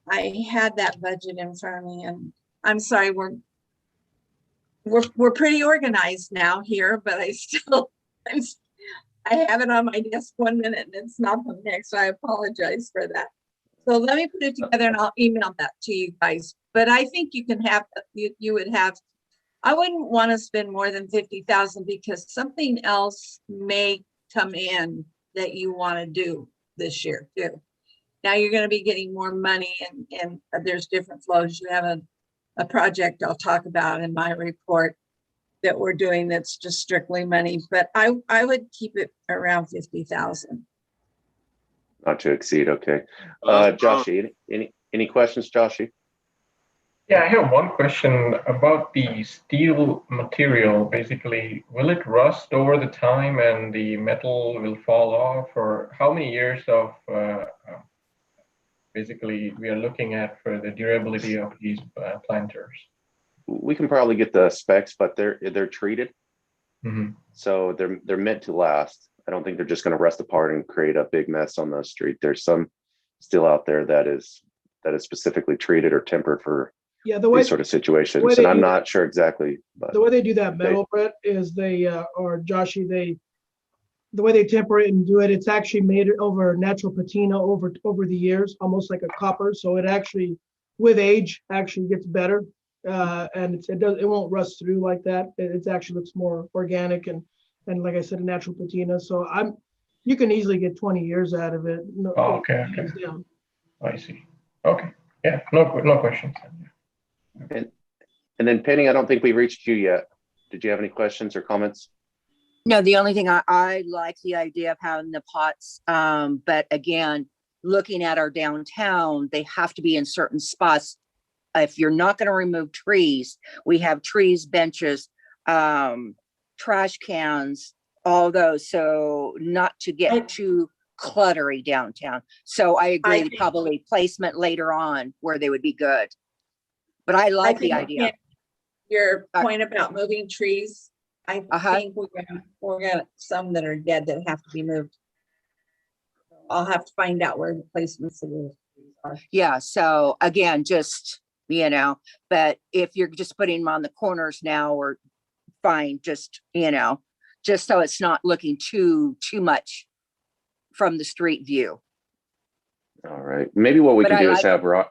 A: I had that budget in front of me, and I'm sorry, we're pretty organized now here, but I have it on my desk 1 minute and it's not the next. So I apologize for that. So let me put it together and I'll email that to you guys. But I think you can have, you would have, I wouldn't want to spend more than 50,000 because something else may come in that you want to do this year too. Now you're going to be getting more money and there's different flows. You have a project I'll talk about in my report that we're doing that's just strictly money, but I would keep it around 50,000.
E: Not to exceed, okay.
D: Uh,
E: Joshy, any questions, Joshy?
I: Yeah, I have one question about the steel material. Basically, will it rust over the time and the metal will fall off, or how many years of basically we are looking at for the durability of these planters?
E: We can probably get the specs, but they're treated,
I: Mhm.
E: so they're meant to last. I don't think they're just going to rust apart and create a big mess on the street. There's some steel out there that is specifically treated or tempered for
F: Yeah, the way
E: these sort of situations,
F: way
E: and
F: they
E: I'm
F: do
E: not sure exactly, but
F: the way they do that metal, Brett, is or Joshy, the way they temper it and do it, it's actually made it over natural patina over the years, almost like a copper. So it actually, with age, actually gets better, and it won't rust through like that. It actually looks more organic and like I said, a natural patina. So you can easily get 20 years out of it. No,
I: Oh, okay.
F: hands down.
I: I see. Okay. Yeah, no questions.
E: and then Penny, I don't think we reached you yet. Did you have any questions or comments?
J: No, the only thing I like the idea of having the pots, but again, looking at our downtown, they have to be in certain spots. If you're not going to remove trees, we have trees, benches, trash cans, all those. So not to get too cluttery downtown. So I agree,
A: think-
J: probably placement later on where they would be good. But I like the idea.
A: Your point about moving trees, I think we're gonna some that are dead that have to be moved. I'll have to find out where the placements of those trees are.
J: Yeah. So again, just, but if you're just putting them on the corners now, or fine, just so it's not looking too much from the street view.
E: All right, maybe what we
J: But
E: can
J: I
E: do is
J: like
E: have Ron.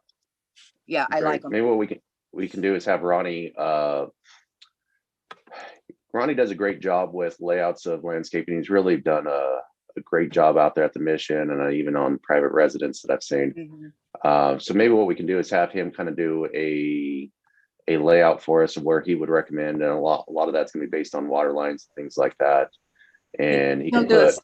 J: Yeah, I like them.
E: Maybe what we can do is have Ronnie. Ronnie does a great job with layouts of landscaping. He's really done a great job out there at the Mission and even on private residents that I've seen.
J: Mm-hmm.
E: So maybe what we can do is have him kind of do a layout for us of where he would recommend, and a lot of that's going to be based on water lines, things like that. And he can put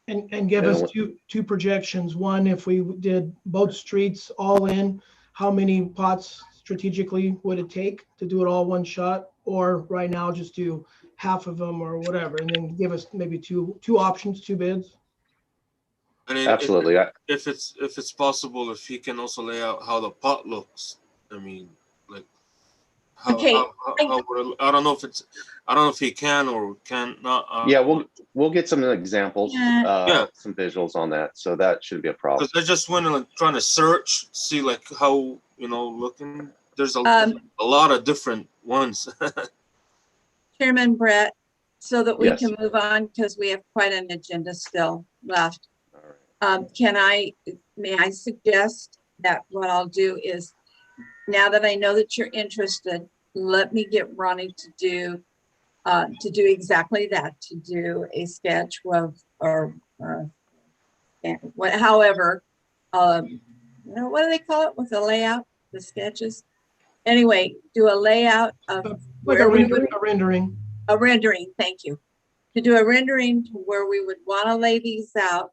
F: and give us two projections. One, if we did both streets all in, how many pots strategically would it take to do it all one shot? Or right now just do half of them or whatever, and then give us maybe two options, two bids.
D: And
E: absolutely.
D: If it's possible, if he can also lay out how the pot looks. I mean, like how I don't know if he can or can not.
E: Yeah, we'll get some examples, some visuals on that, so that shouldn't be a problem.
D: Because I just went and trying to search, see like how looking. There's a lot of different ones.
A: Chairman Brett, so that we
E: Yes.
A: can move on because we have quite an agenda still left.
E: All right.
A: May I suggest that what I'll do is, now that I know that you're interested, let me get Ronnie to do exactly that, to do a sketch of, however, what do they call it with the layout, the sketches? Anyway, do a layout of
F: Like a rendering.
A: A rendering, thank you. To do a rendering to where we would want to lay these out,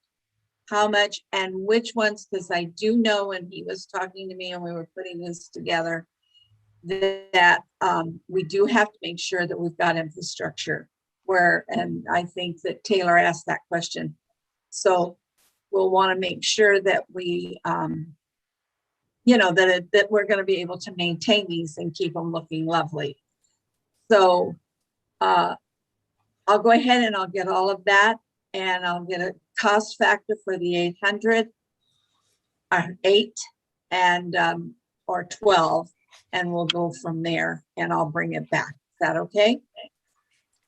A: how much and which ones, because I do know when he was talking to me and we were putting this together, that we do have to make sure that we've got infrastructure and I think that Taylor asked that question. So we'll want to make sure that we, that we're going to be able to maintain these and keep them looking lovely. So I'll go ahead and I'll get all of that, and I'll get a cost factor for the 800, 8 and or 12, and we'll go from there, and I'll bring it back. Is that okay?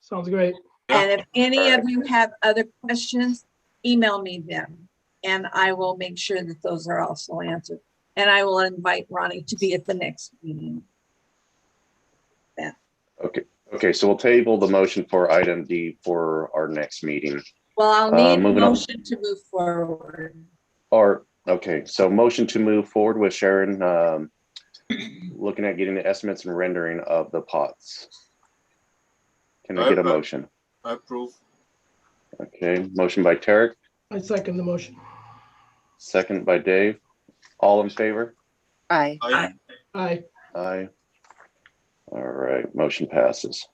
F: Sounds great.
A: And if any of you have other questions, email me them, and I will make sure that those are also answered. And I will invite Ronnie to be at the next meeting.
E: Okay, Okay, so we'll table the motion for item D for our next meeting.
A: Well, I'll need a
E: moving on.
A: motion to move forward.
E: Or, okay, so motion to move forward with Sharon, looking at getting the estimates and rendering of the pots. Can I get a motion?
D: I approve.
E: Okay, motion by Tarek,
F: I second the motion.
E: second by Dave. All in favor?
J: Aye.
D: I,
F: Aye.
E: Aye. All right, motion passes.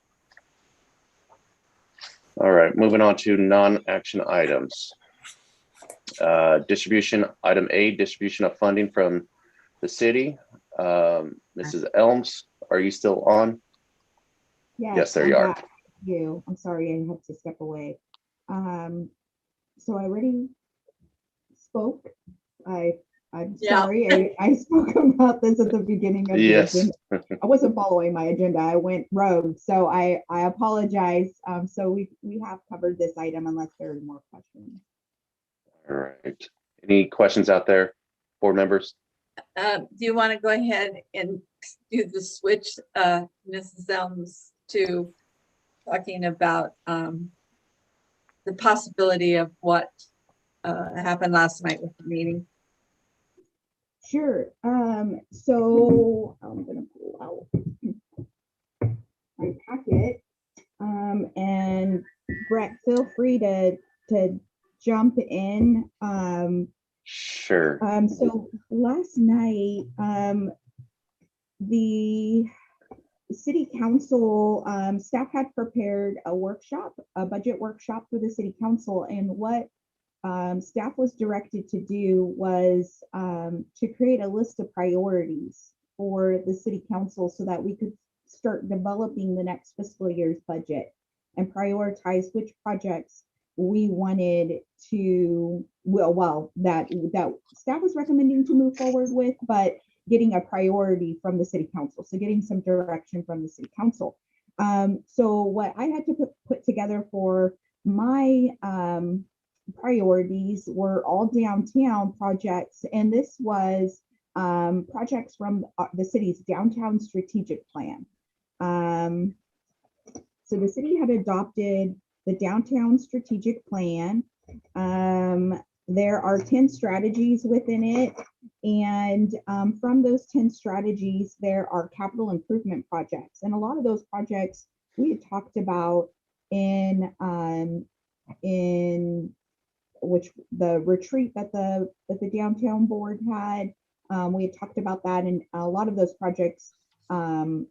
E: All right, moving on to non-action items. Distribution, item A, distribution of funding from the city. Mrs. Elms, are you still on? Yes, there you are.
G: back. I'm sorry, I had to step away. So I already spoke. I'm
A: Yeah.
G: sorry, I spoke about this at the beginning of the
E: Yes.
G: agenda. I wasn't following my agenda. I went rogue, so I apologize. So we have covered this item unless there are more questions.
E: All right. Any questions out there, board members?
A: Do you want to go ahead and do the switch, Mrs. Elms, to talking about the possibility of what happened last night with the meeting?
G: Sure. So I'm gonna pull out my packet. And Brett, feel free to jump in.
E: Sure.
G: So last night, the city council staff had prepared a workshop, a budget workshop for the city council, and what staff was directed to do was to create a list of priorities for the city council so that we could start developing the next fiscal year's budget and prioritize which projects we wanted to, that staff was recommending to move forward with, but getting a priority from the city council. So getting some direction from the city council. So what I had to put together for my priorities were all downtown projects, and this was projects from the city's downtown strategic plan. So the city had adopted the downtown strategic plan. There are 10 strategies within it, and from those 10 strategies, there are capital improvement projects, and a lot of those projects we had talked about in which the retreat that the downtown board had. We had talked about that, and a lot of those projects are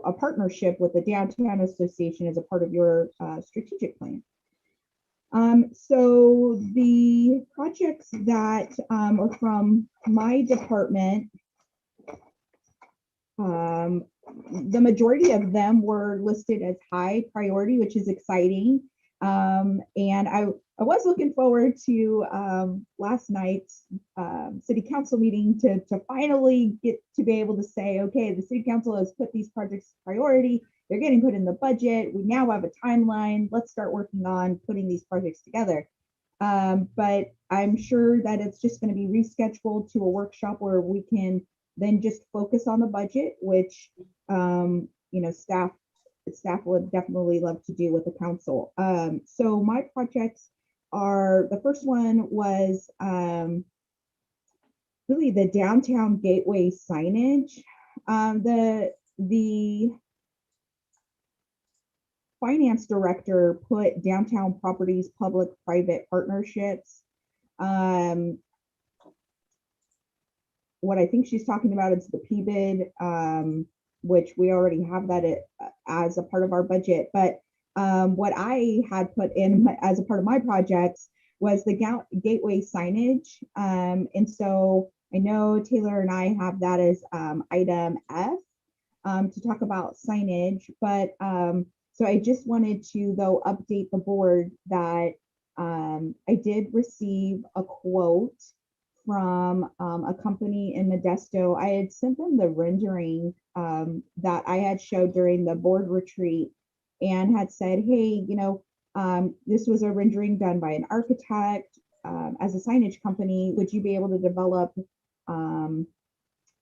G: a partnership with the Downtown Association as a part of your strategic plan. So the projects that are from my department, the majority of them were listed as high priority, which is exciting. And I was looking forward to last night's city council meeting to finally get to be able to say, okay, the city council has put these projects as priority. They're getting put in the budget. We now have a timeline. Let's start working on putting these projects together. But I'm sure that it's just going to be rescheduled to a workshop where we can then just focus on the budget, which staff would definitely love to do with the council. So my projects are, the first one was really the downtown gateway signage. The finance director put downtown properties, public-private partnerships. What I think she's talking about is the PBID, which we already have that as a part of our budget. But what I had put in as a part of my projects was the gateway signage. And so I know Taylor and I have that as item F to talk about signage. But so I just wanted to, though, update the board that I did receive a quote from a company in Modesto. I had sent them the rendering that I had showed during the board retreat and had said, hey, this was a rendering done by an architect as a signage company. Would you be able to develop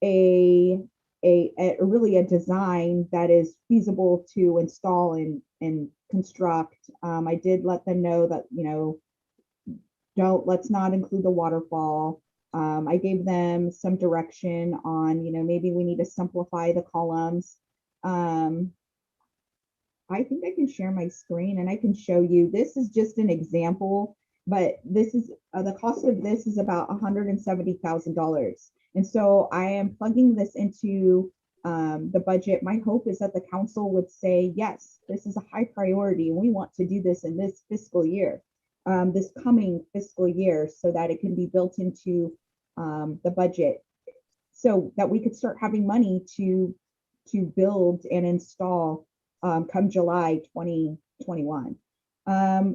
G: a really a design that is feasible to install and construct. I did let them know that, let's not include the waterfall. I gave them some direction on, maybe we need to simplify the columns. I think I can share my screen and I can show you. This is just an example, but this is the cost of this is about $170,000. And so I am plugging this into the budget. My hope is that the council would say, yes, this is a high priority and we want to do this in this fiscal year, this coming fiscal year, so that it can be built into the budget so that we could start having money to build and install come July 2021.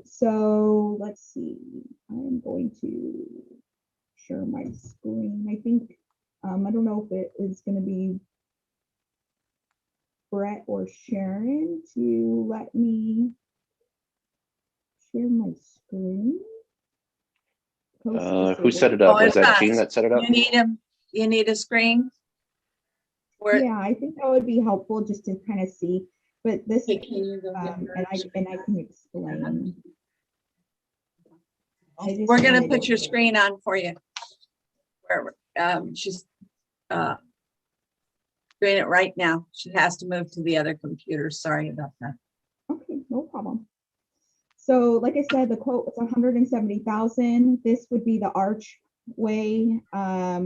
G: So let's see, I'm going to share my screen. I think, I don't know if it is going to be Brett or Sharon to let me share my screen.
E: Who set it up?
A: Oh,
E: Was that
A: it's
E: Jean
A: us.
E: that set it up?
A: You need a screen?
G: Yeah, I think that would be helpful just to kind of see, but this,
A: Hey, can you go get
G: and
A: her
G: I can explain.
A: We're gonna put your screen on for you. Where she's doing it right now. She has to move to the other computer. Sorry about that.
G: Okay, no problem. So like I said, the quote was 170,000. This would be the archway.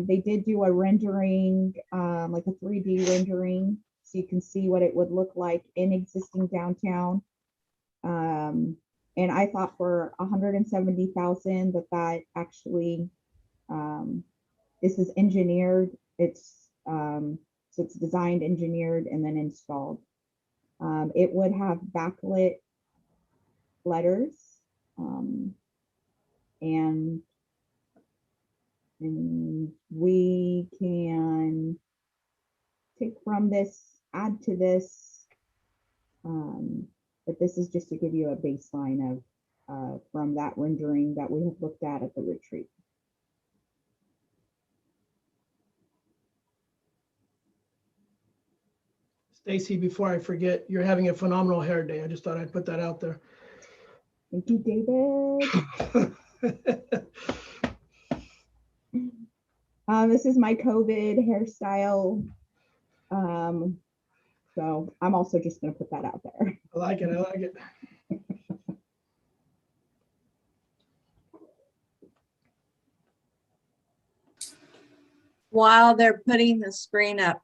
G: They did do a rendering, like a 3D rendering, so you can see what it would look like in existing downtown. And I thought for 170,000 that actually, this is engineered. It's so it's designed, engineered, and then installed. It would have backlit letters, and we can take from this, add to this, but this is just to give you a baseline of from that rendering that we have looked at the retreat.
F: Stacy, before I forget, you're having a phenomenal hair day. I just thought I'd put that out there.
G: Thank you, David. This is my COVID hairstyle. So I'm also just going to put that out there.
F: I like it. I like it.
A: While they're putting the screen up,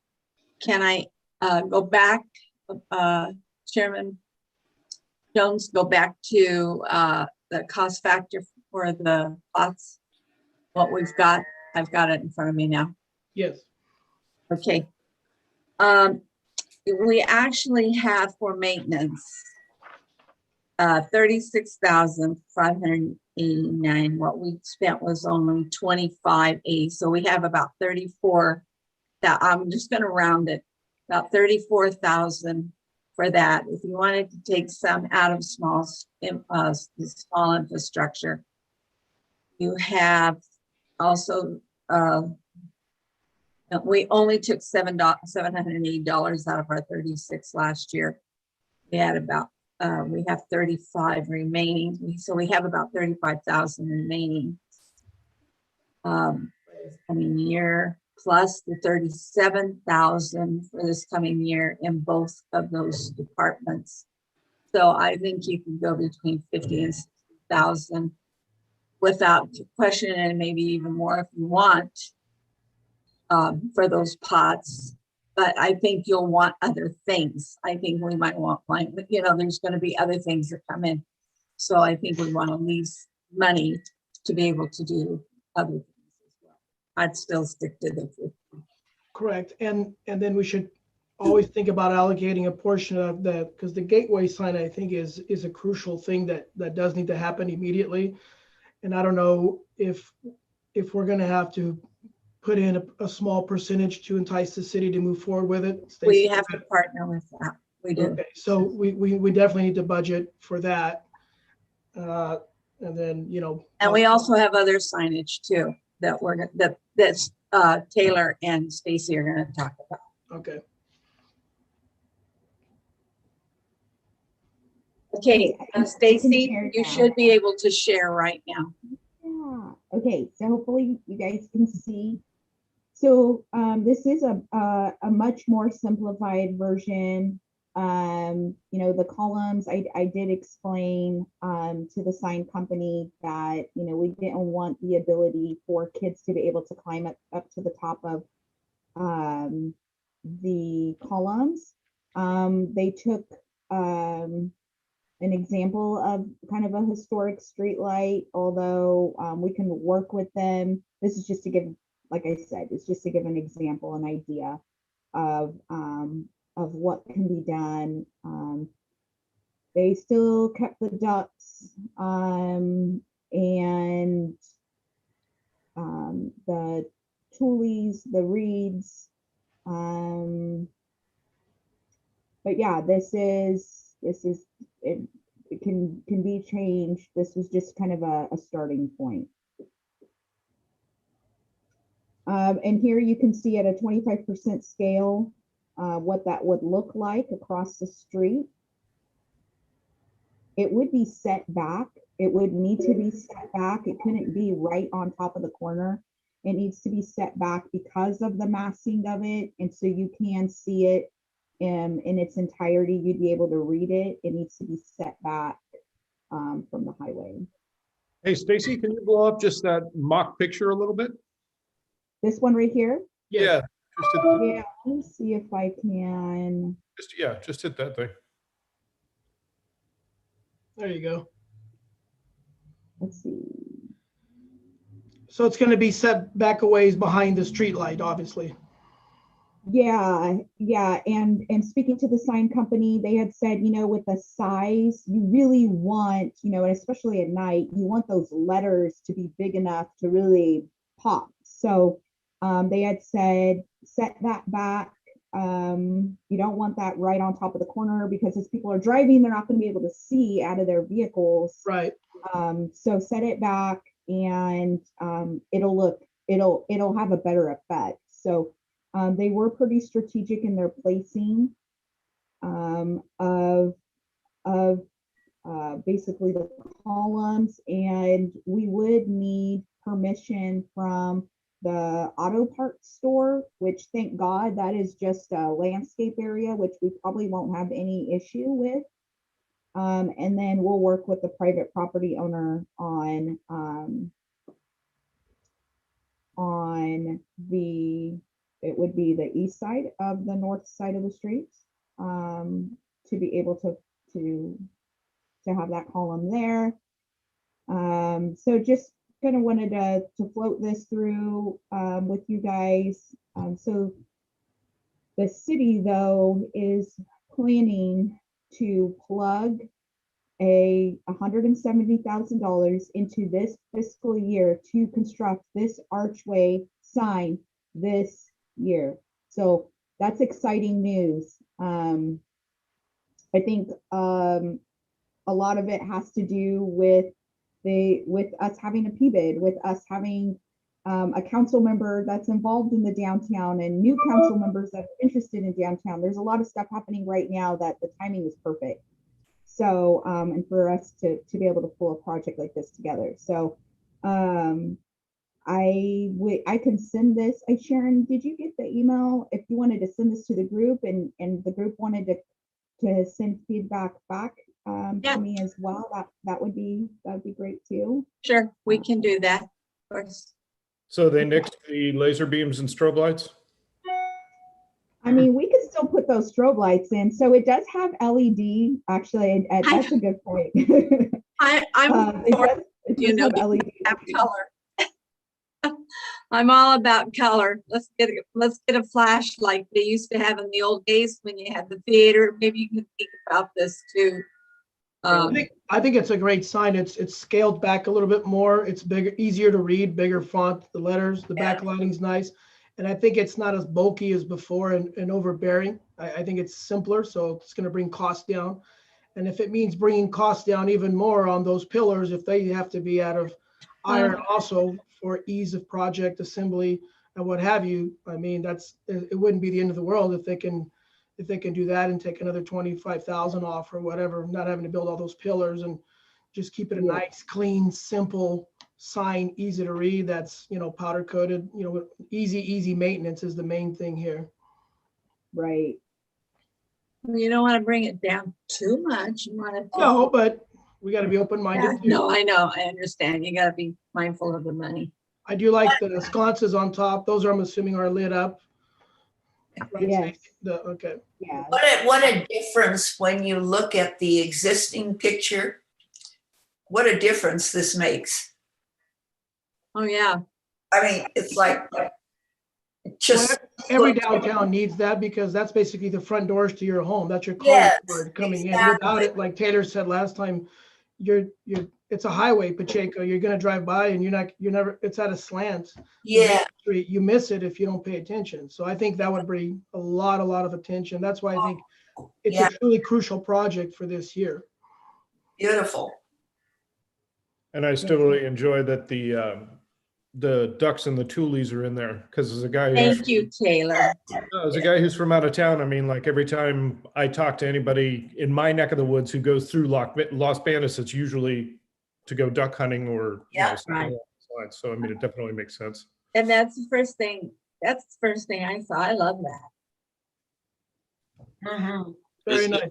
A: can I go back, Chairman Jones, go back to the cost factor for the plots? What we've got, I've got it in front of me now.
F: Yes.
A: Okay. We actually have for maintenance 36,589. What we spent was only 25.80. So we have about 34. That I'm just going to round it, about 34,000 for that. If you wanted to take some out of small infrastructure, you have also. We only took $780 out of our 36 last year. We had about we have 35 remaining, so we have about 35,000 remaining this coming year, plus the 37,000 for this coming year in both of those departments. So I think you can go between 50 and 60,000 without question, and maybe even more if you want. For those pots, but I think you'll want other things. I think we might want, there's going to be other things that come in. So I think we want to leave money to be able to do other things as well. I'd still stick to the 50.
F: Correct. And then we should always think about allocating a portion of that, because the gateway sign, I think, is a crucial thing that does need to happen immediately. And I don't know if we're going to have to put in a small percentage to entice the city to move forward with it.
A: We have to partner with that. We do. Okay,
F: so we definitely need to budget for that. And then,
A: and we also have other signage too that that's Taylor and Stacy are going to talk about.
F: Okay.
A: Okay,
G: I can
A: Stacy,
G: share
A: you
G: now.
A: should be able to share right now.
G: Yeah. Okay. So hopefully you guys can see. So this is a much more simplified version. You know, the columns, I did explain to the sign company that, you know, we didn't want the ability for kids to be able to climb up to the top of the columns. They took an example of kind of a historic street light, although we can work with them. This is just to give, like I said, it's just to give an example, an idea of what can be done. They still kept the ducks and the tulies, the reeds. But yeah, this is it can be changed. This was just kind of a starting point. And here you can see at a 25% scale what that would look like across the street. It would be set back. It would need to be set back. It couldn't be right on top of the corner. It needs to be set back because of the massing of it. And so you can see it in its entirety. You'd be able to read it. It needs to be set back from the highway.
B: Hey, Stacy, can you blow up just that mock picture a little bit?
G: This one right here?
B: Yeah. Just hit,
G: Yeah, let me see if I can.
B: just hit that thing.
F: There you go.
G: Let's see.
F: So it's going to be set back a ways behind the street light, obviously.
G: Yeah, and speaking to the sign company, they had said, you know, with the size, you really want, you know, and especially at night, you want those letters to be big enough to really pop. So they had said, set that back. You don't want that right on top of the corner because as people are driving, they're not going to be able to see out of their vehicles.
F: Right.
G: So set it back and it'll have a better effect. So they were pretty strategic in their placing of basically the columns, and we would need permission from the auto parts store, which thank God that is just a landscape area, which we probably won't have any issue with. And then we'll work with the private property owner on the, it would be the east side of the north side of the street, to be able to have that column there. So just kind of wanted to float this through with you guys. So the city though is planning to plug a $170,000 into this fiscal year to construct this archway sign this year. So that's exciting news. I think a lot of it has to do with us having a PBID, with us having a council member that's involved in the downtown and new council members that are interested in downtown. There's a lot of stuff happening right now that the timing is perfect. So, and for us to be able to pull a project like this together. So, I can send this. Sharon, did you get the email? If you wanted to send this to the group and the group wanted to send feedback back
A: Yeah.
G: to me as well, that would be great too.
A: Sure, we can do that. Of course.
B: So they nixed the laser beams and strobe lights?
G: I mean, we could still put those strobe lights in. So it does have LED, actually, and that's a good point.
A: I'm for, you know,
G: LED.
A: have color. I'm all about color. Let's get a flashlight they used to have in the old days when you had the theater. Maybe you can think about this too.
F: I think it's a great sign. It's scaled back a little bit more. It's bigger, easier to read, bigger font, the letters, the backlighting's nice. And I think it's not as bulky as before and overbearing. I think it's simpler, so it's going to bring costs down. And if it means bringing costs down even more on those pillars, if they have to be out of iron also for ease of project assembly, and what have you. I mean, it wouldn't be the end of the world if they can do that and take another 25,000 off or whatever, not having to build all those pillars and just keep it a nice, clean, simple sign, easy to read. That's, powder coated, easy maintenance is the main thing here.
G: Right.
A: You don't want to bring it down too much. You want to.
F: No, but we got to be open-minded too.
A: No, I know. I understand. You got to be mindful of the money.
F: I do like the sconces on top. Those I'm assuming are lit up. Right?
G: Yes.
F: Okay.
G: Yeah.
C: What a difference when you look at the existing picture. What a difference this makes.
A: Oh, yeah.
C: I mean, it's like just
F: Every downtown needs that because that's basically the front doors to your home. That's your
C: Yes,
F: calling card coming in.
C: exactly.
F: Without it, like Taylor said last time, it's a highway, Pacheco. You're gonna drive by and it's at a slant.
C: yeah,
F: Street. You miss it if you don't pay attention. So I think that would bring a lot of attention. That's why I think it's
C: Yeah.
F: a truly crucial project for this year.
C: beautiful.
B: And I still really enjoy that the ducks and the tulies are in there, because as a guy
A: Thank you, Taylor.
B: who's from out of town, I mean, like every time I talk to anybody in my neck of the woods who goes through Las Banas, it's usually to go duck hunting or
C: Yeah,
B: something
A: right.
B: along those lines. So I mean, it definitely makes sense.
A: And that's the first thing. That's the first thing I saw. I love that.
C: Mhm.
F: Very
D: Is it-
F: nice.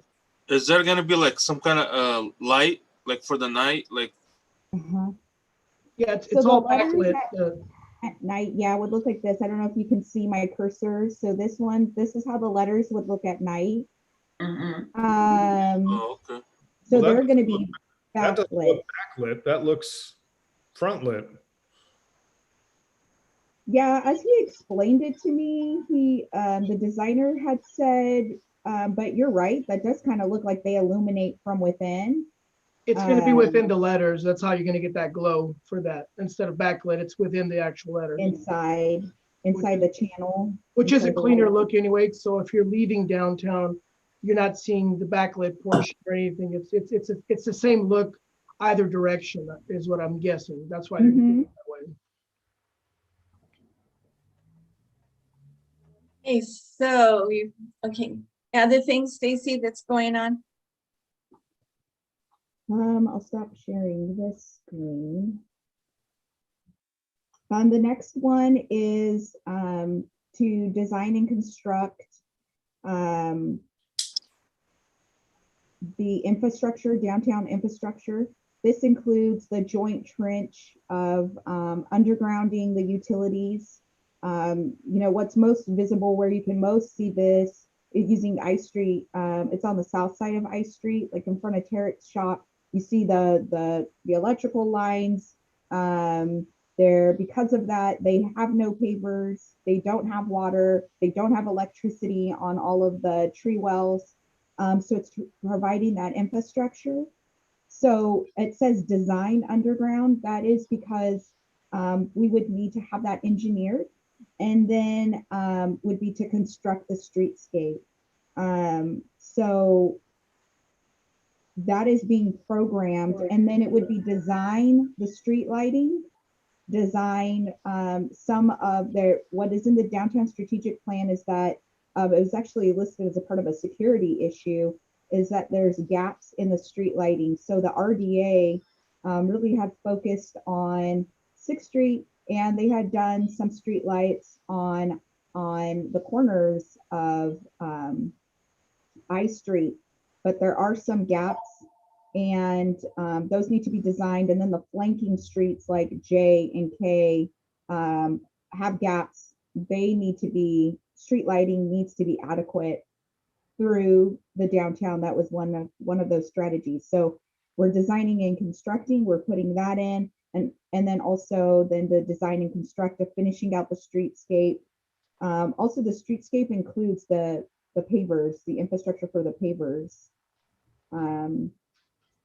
D: Is there gonna be like some kind of light, like for the night, like?
G: Uh-huh.
F: Yeah, it's
G: So the
F: all
G: letters
F: backlit.
G: At night, yeah, would look like this. I don't know if you can see my cursor. So this is how the letters would look at night.
C: Mhm.
D: Oh, okay.
G: So
B: Well, that
G: they're going to be
B: That doesn't
G: backlit.
B: look backlit. That looks front lit.
G: Yeah, as he explained it to me, the designer had said, but you're right, that does kind of look like they illuminate from within.
F: It's going to be within the letters. That's how you're going to get that glow for that. Instead of backlit, it's within the actual letters.
G: inside the channel.
F: Which is a
G: inside the
F: cleaner
G: letter.
F: look anyway. So if you're leaving downtown, you're not seeing the backlit portion or anything. It's the same look either direction is what I'm guessing. That's why they're doing it that way.
A: Okay, so okay. Other things, Stacy, that's going on?
G: I'll stop sharing this screen. The next one is to design and construct the infrastructure, downtown infrastructure. This includes the joint trench of undergrounding the utilities. What's most visible, where you can most see this, is using I Street. It's on the south side of I Street, like in front of Tarek's shop. You see the electrical lines. There, because of that, they have no pavers. They don't have water. They don't have electricity on all of the tree wells. So it's providing that infrastructure. So it says design underground. That is because we would need to have that engineered, and then would be to construct the streetscape. So that is being programmed, and then it would be design the street lighting, design some of what is in the downtown strategic plan is that it was actually listed as a part of a security issue, is that there's gaps in the street lighting. So the RDA really had focused on 6th Street, and they had done some street lights on the corners of I Street, but there are some gaps, and those need to be designed. And then the flanking streets like J and K have gaps. They need to be, street lighting needs to be adequate through the downtown. That was one of those strategies. So we're designing and constructing, we're putting that in, and then also the design and construct of finishing out the streetscape. Also the streetscape includes the pavers, the infrastructure for the pavers.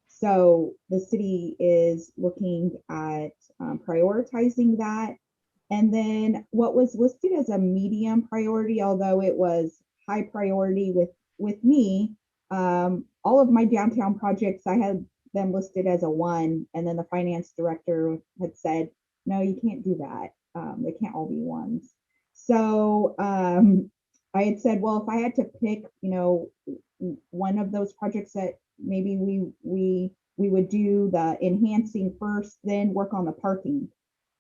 G: So the city is looking at prioritizing that. And then what was listed as a medium priority, although it was high priority with me, all of my downtown projects, I had them listed as a 1, and then the finance director had said, no, you can't do that. They can't all be 1s. So I had said, well, if I had to pick, one of those projects that maybe we would do the enhancing first, then work on the parking.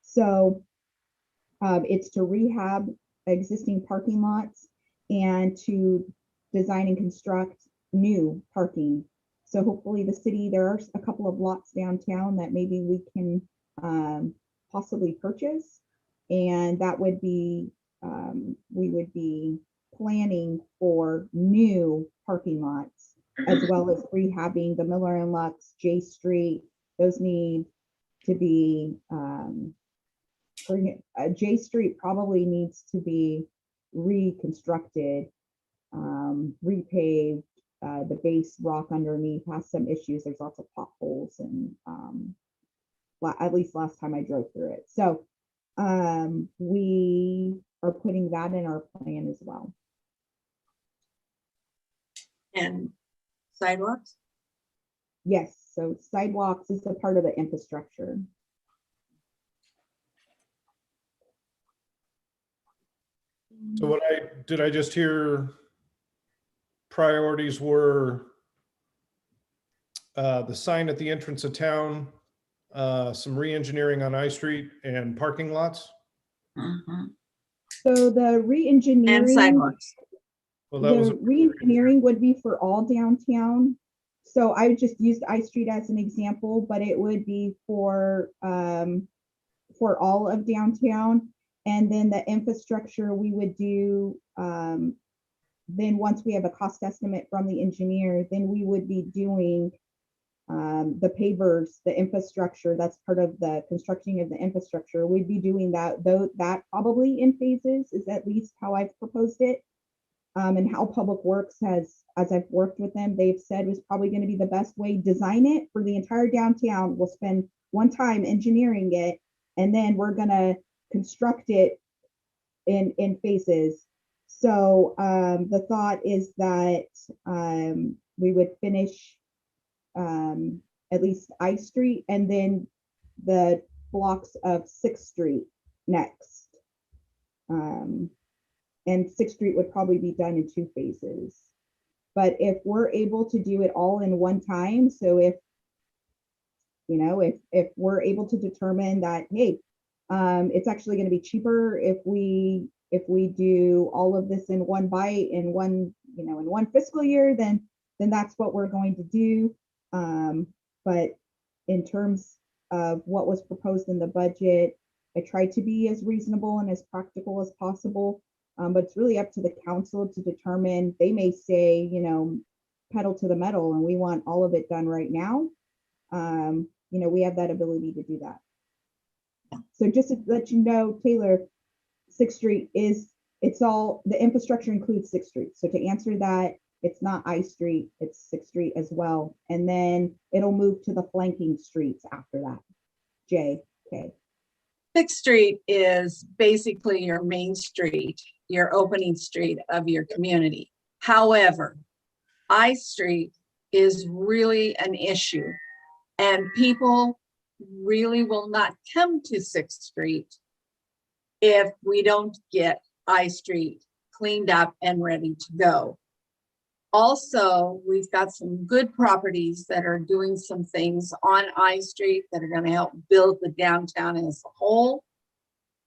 G: So it's to rehab existing parking lots and to design and construct new parking. So hopefully the city, there are a couple of lots downtown that maybe we can possibly purchase. And that would be, we would be planning for new parking lots, as well as rehabbing the Miller and Lux, J Street. Those need to be, J Street probably needs to be reconstructed, repaved. The base rock underneath has some issues. There's lots of potholes, and at least last time I drove through it. So we are putting that in our plan as well.
A: And sidewalks?
G: Yes, so sidewalks is a part of the infrastructure.
B: So did I just hear priorities were the sign at the entrance of town, some re-engineering on I Street, and parking lots?
C: Mhm.
G: So the
A: And
G: re-engineering,
A: sidewalks.
B: Well, that was,
G: the re-engineering would be for all downtown. So I would just use I Street as an example, but it would be for all of downtown. And then the infrastructure we would do, then once we have a cost estimate from the engineer, then we would be doing the pavers, the infrastructure. That's part of the constructing of the infrastructure. We'd be doing that, though, that probably in phases is at least how I've proposed it. And how Public Works has, as I've worked with them, they've said was probably going to be the best way. Design it for the entire downtown. We'll spend one time engineering it, and then we're going to construct it in phases. So the thought is that we would finish at least I Street, and then the blocks of 6th Street next. And 6th Street would probably be done in 2 phases. But if we're able to do it all in one time, so if we're able to determine that, hey, it's actually going to be cheaper if we do all of this in one bite in one fiscal year, then that's what we're going to do. But in terms of what was proposed in the budget, I tried to be as reasonable and as practical as possible. But it's really up to the council to determine. They may say, pedal to the metal, and we want all of it done right now. We have that ability to do that. So just to let you know, Taylor, 6th Street it's all, the infrastructure includes 6th Street. So to answer that, it's not I Street, it's 6th Street as well. And then it'll move to the flanking streets after that. JK.
A: 6th Street is basically your main street, your opening street of your community. However, I Street is really an issue, and people really will not come to 6th Street if we don't get I Street cleaned up and ready to go. Also, we've got some good properties that are doing some things on I Street that are going to help build the downtown as a whole.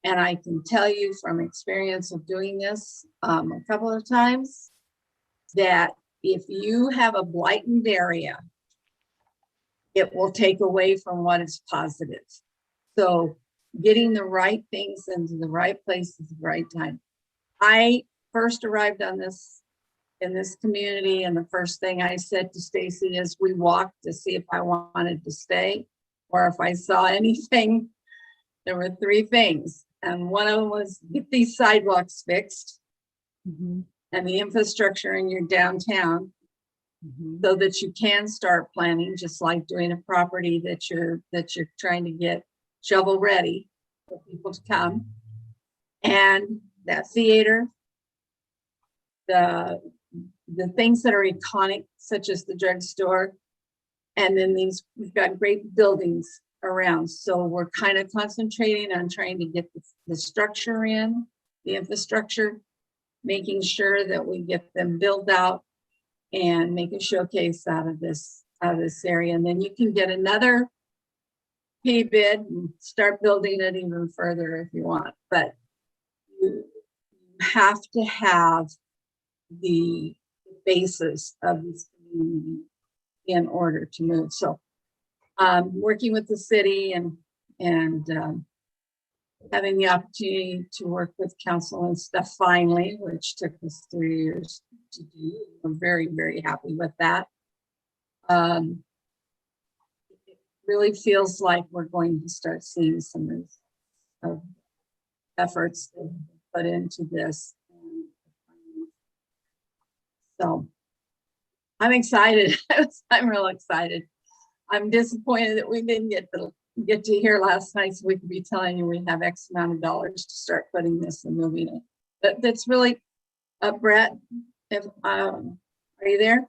A: And I can tell you from experience of doing this a couple of times, that if you have a blighted area, it will take away from what is positive. So getting the right things into the right place at the right time. I first arrived on this in this community, and the first thing I said to Stacy is we walked to see if I wanted to stay or if I saw anything. There were 3 things, and one of them was get these sidewalks fixed and the infrastructure in your downtown so that you can start planning, just like doing a property that you're trying to get shovel ready for people to come. And that theater, the things that are iconic, such as the drugstore, and then we've got great buildings around. So we're kind of concentrating on trying to get the structure in, the infrastructure, making sure that we get them built out and make a showcase out of this area. And then you can get another pay bid and start building it even further if you want. But you have to have the basis of this community in order to move. So working with the city and having the opportunity to work with council and stuff finally, which took us 3 years to do. I'm very, very happy with that. It really feels like we're going to start seeing some of efforts that put into this. So I'm excited. I'm real excited. I'm disappointed that we didn't get to hear last night, so we could be telling you we have X amount of dollars to start putting this and moving it. But that's really, Brett, if are you there?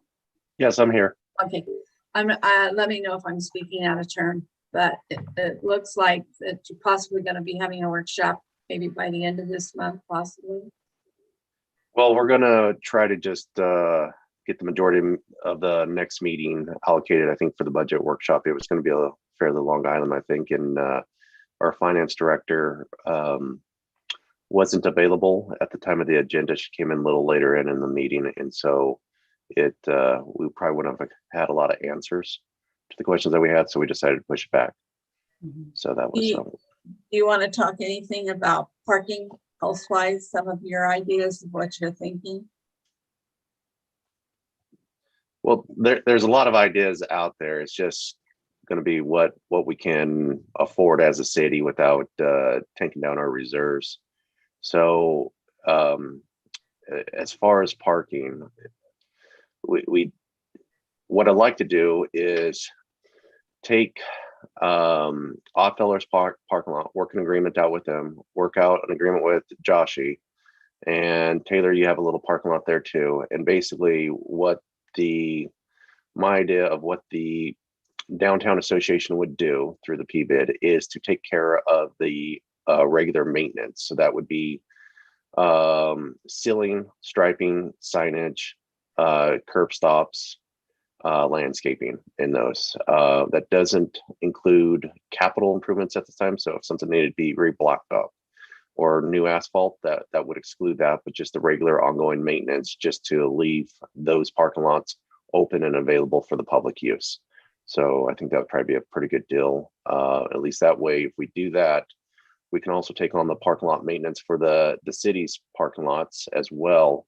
E: Yes, I'm here.
A: Okay, let me know if I'm speaking out of turn, but it looks like that you're possibly going to be having a workshop maybe by the end of this month, possibly.
E: Well, we're gonna try to just get the majority of the next meeting allocated, I think, for the budget workshop. It was going to be a fairly long item, I think, and our finance director wasn't available at the time of the agenda. She came in a little later in the meeting, and so we probably wouldn't have had a lot of answers to the questions that we had, so we decided to push it back. So that was
A: Do you want to talk anything about parking elsewise, some of your ideas of what you're thinking?
E: well, there's a lot of ideas out there. It's just going to be what we can afford as a city without taking down our reserves. So as far as parking, what I'd like to do is take Oddfellows parking lot, work an agreement out with them, work out an agreement with Joshi, and Taylor, you have a little parking lot there too. And basically my idea of what the downtown association would do through the PBID is to take care of the regular maintenance. So that would be sealing, striping, signage, curb stops, landscaping in those. That doesn't include capital improvements at the time. So if something needed to be re-blocked up or new asphalt, that would exclude that, but just the regular ongoing maintenance, just to leave those parking lots open and available for the public use. So I think that would probably be a pretty good deal. At least that way, if we do that, we can also take on the parking lot maintenance for the city's parking lots as well.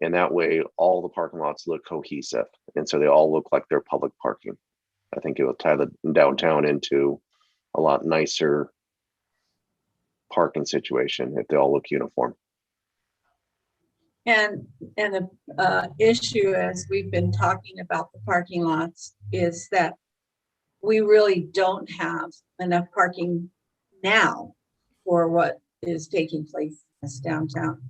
E: And that way, all the parking lots look cohesive. And so they all look like they're public parking. I think it will tie the downtown into a lot nicer parking situation if they all look uniform.
A: And the issue, as we've been talking about the parking lots, is that we really don't have enough parking now for what is taking place in this downtown.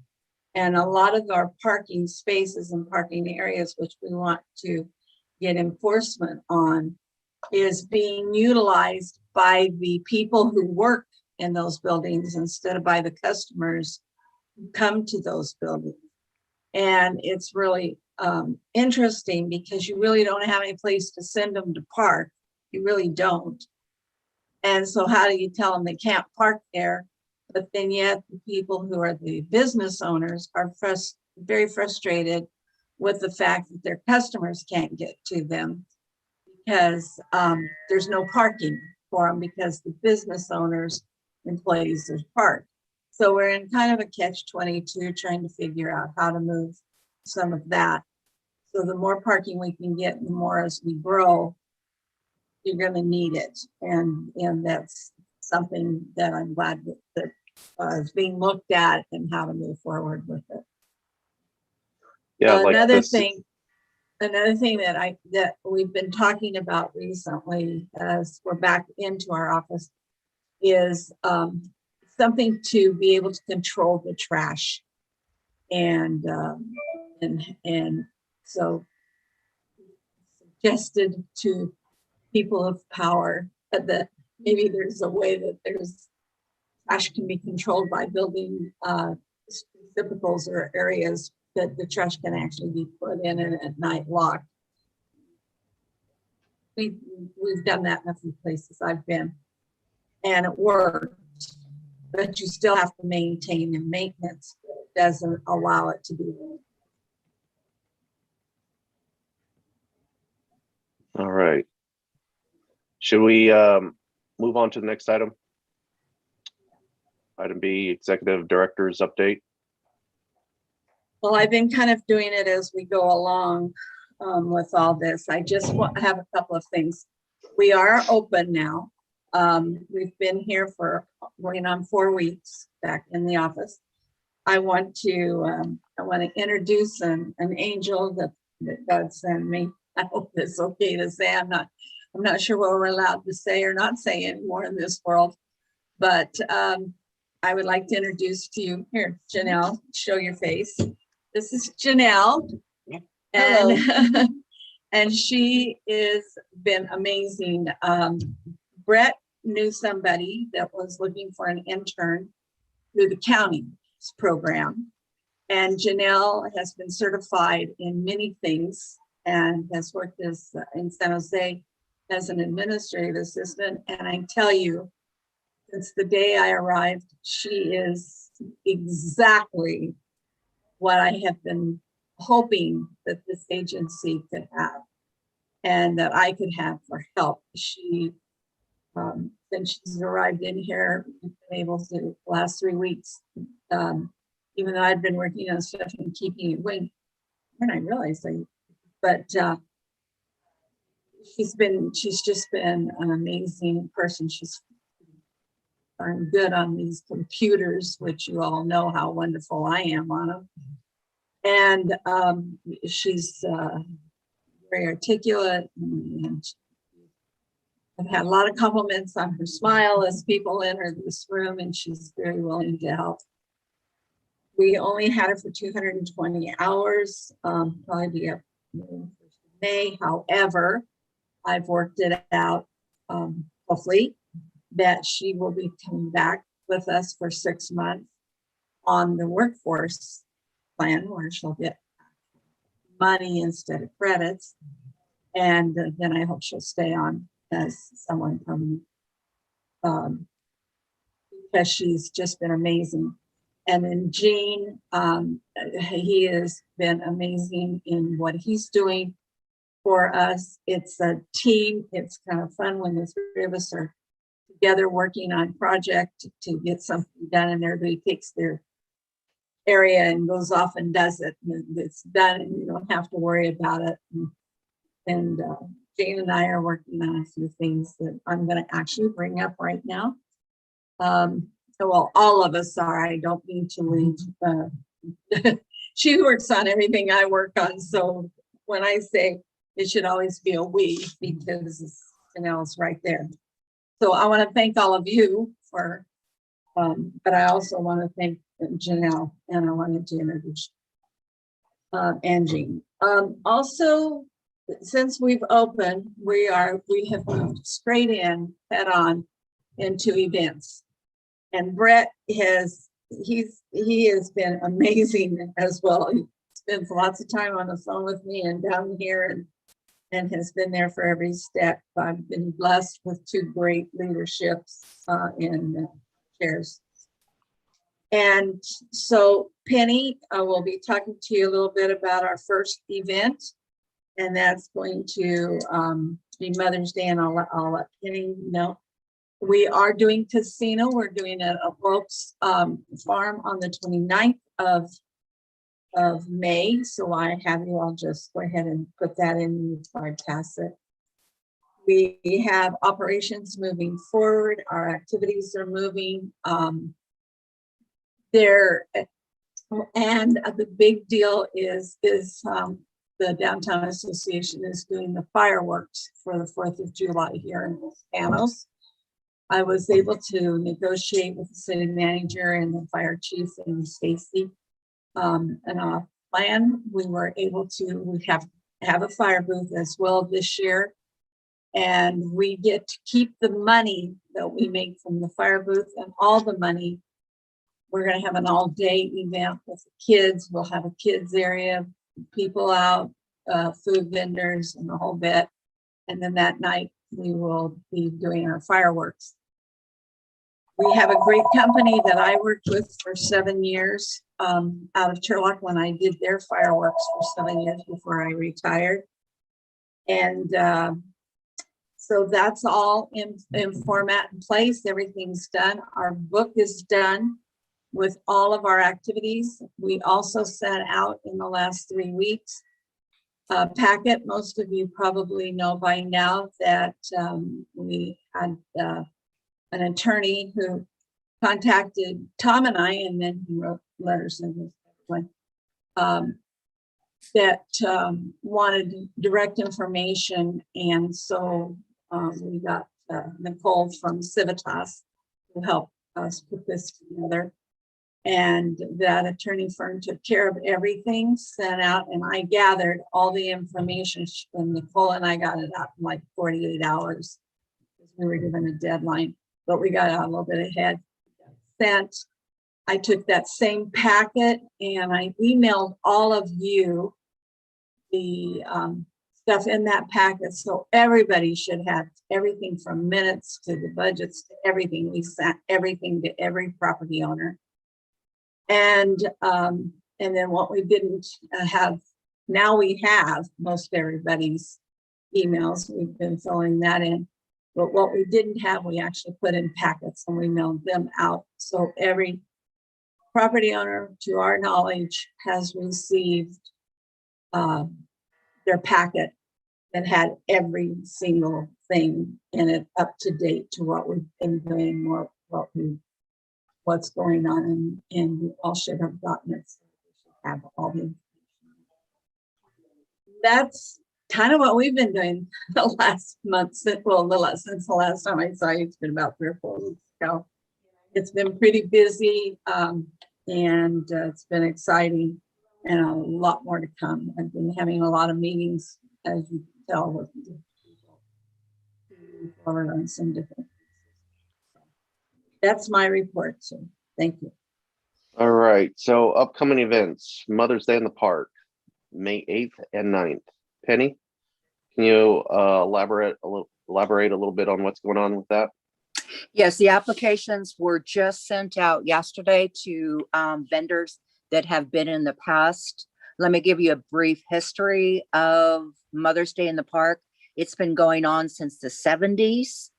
A: And a lot of our parking spaces and parking areas, which we want to get enforcement on, is being utilized by the people who work in those buildings instead of by the customers who come to those buildings. And it's really interesting because you really don't have any place to send them to park. You really don't. And so how do you tell them they can't park there? But then yet the people who are the business owners are very frustrated with the fact that their customers can't get to them because there's no parking for them because the business owners' employees are parked. So we're in kind of a catch-22 trying to figure out how to move some of that. So the more parking we can get, the more as we grow, you're going to need it. And that's something that I'm glad that is being looked at and how to move forward with it.
E: Yeah,
A: Another thing that we've been talking about recently as we're back into our office is something to be able to control the trash. And so suggested to people of power that maybe there's a way that trash can be controlled by building receptacles or areas that the trash can actually be put in and at night locked. We've done that in a few places I've been, and it worked. But you still have to maintain, and maintenance doesn't allow it to be.
E: All right. Should we move on to the next item? Item B, Executive Director's update.
A: Well, I've been kind of doing it as we go along with all this. I just have a couple of things. We are open now. We've been here for going on 4 weeks back in the office. I want to introduce an angel that God sent me. I hope it's okay to say. I'm not sure what we're allowed to say or not say anymore in this world, but I would like to introduce to you here, Janelle. Show your face. This is Janelle, and and she has been amazing. Brett knew somebody that was looking for an intern through the county's program, and Janelle has been certified in many things and has worked as in San Jose as an administrative assistant. And I tell you, since the day I arrived, she is exactly what I have been hoping that this agency could have and that I could have for help. She, since she's arrived in here, we've been able to, the last 3 weeks, even though I'd been working on stuff and keeping it when I realized but she's just been an amazing person. She's darn good on these computers, which you all know how wonderful I am on them. And she's very articulate, and I've had a lot of compliments on her smile as people enter this room, and she's very willing to help. We only had her for 220 hours, probably be up in May. However, I've worked it out, hopefully, that she will be coming back with us for 6 months on the workforce plan, where she'll get money instead of credits. And then I hope she'll stay on as someone permanent, because she's just been amazing. And then Gene, he has been amazing in what he's doing for us. It's a team. It's kind of fun when the 3 of us are together working on project to get something done, and everybody takes their area and goes off and does it. And it's done, and you don't have to worry about it. And Jane and I are working on a few things that I'm going to actually bring up right now. Well, all of us are. I don't mean to leave. She works on everything I work on. So when I say it should always be a we, because Janelle's right there. So I want to thank all of you for, but I also want to thank Janelle, and I wanted to introduce Angie. Also, since we've opened, we have moved straight in head on into events. And Brett he has been amazing as well. He spends lots of time on the phone with me and down here, and has been there for every step. I've been blessed with 2 great leaderships in chairs. And so Penny, I will be talking to you a little bit about our first event, and that's going to be Mother's Day, and I'll let Penny know. We are doing casino. We're doing it at Oaks Farm on the 29th of May. So I have you all just go ahead and put that in before I pass it. We have operations moving forward. Our activities are moving. There, and the big deal is the Downtown Association is doing the fireworks for the 4th of July here in Los Panos. I was able to negotiate with the city manager and the fire chief and Stacy and a plan. We were able to, we have a fire booth as well this year, and we get to keep the money that we make from the fire booth, and all the money we're gonna have an all-day event with the kids. We'll have a kids area, people out, food vendors and the whole bit. And then that night we will be doing our fireworks. We have a great company that I worked with for 7 years out of Turlock when I did their fireworks for 7 years before I retired. And so that's all in format and place. Everything's done. Our book is done with all of our activities. We also sent out in the last 3 weeks a packet. Most of you probably know by now that we had an attorney who contacted Tom and I, and then he wrote letters in this one, that wanted direct information. And so we got Nicole from Civitas to help us put this together. And that attorney firm took care of everything, sent out, and I gathered all the information. And Nicole and I got it out in like 48 hours because we were given a deadline, but we got out a little bit ahead. Sent. I took that same packet and I emailed all of you the stuff in that packet. So everybody should have everything from minutes to the budgets to everything. We sent everything to every property owner. And then what we didn't have, now we have most everybody's emails. We've been filling that in. But what we didn't have, we actually put in packets and we mailed them out. So every property owner, to our knowledge, has received their packet that had every single thing in it up to date to what we've been doing, what's going on, and we all should have gotten it. So we should have all the information. That's kind of what we've been doing the last month, since the last time I saw you. It's been about 3 or 4 weeks ago. It's been pretty busy, and it's been exciting, and a lot more to come. I've been having a lot of meetings, as you can tell, with people to move forward on some different. That's my report. So thank you.
E: All right, so upcoming events, Mother's Day in the Park, May 8th and 9th. Penny, can you elaborate a little bit on what's going on with that?
J: Yes, the applications were just sent out yesterday to vendors that have been in the past. Let me give you a brief history of Mother's Day in the Park. It's been going on since the 70s.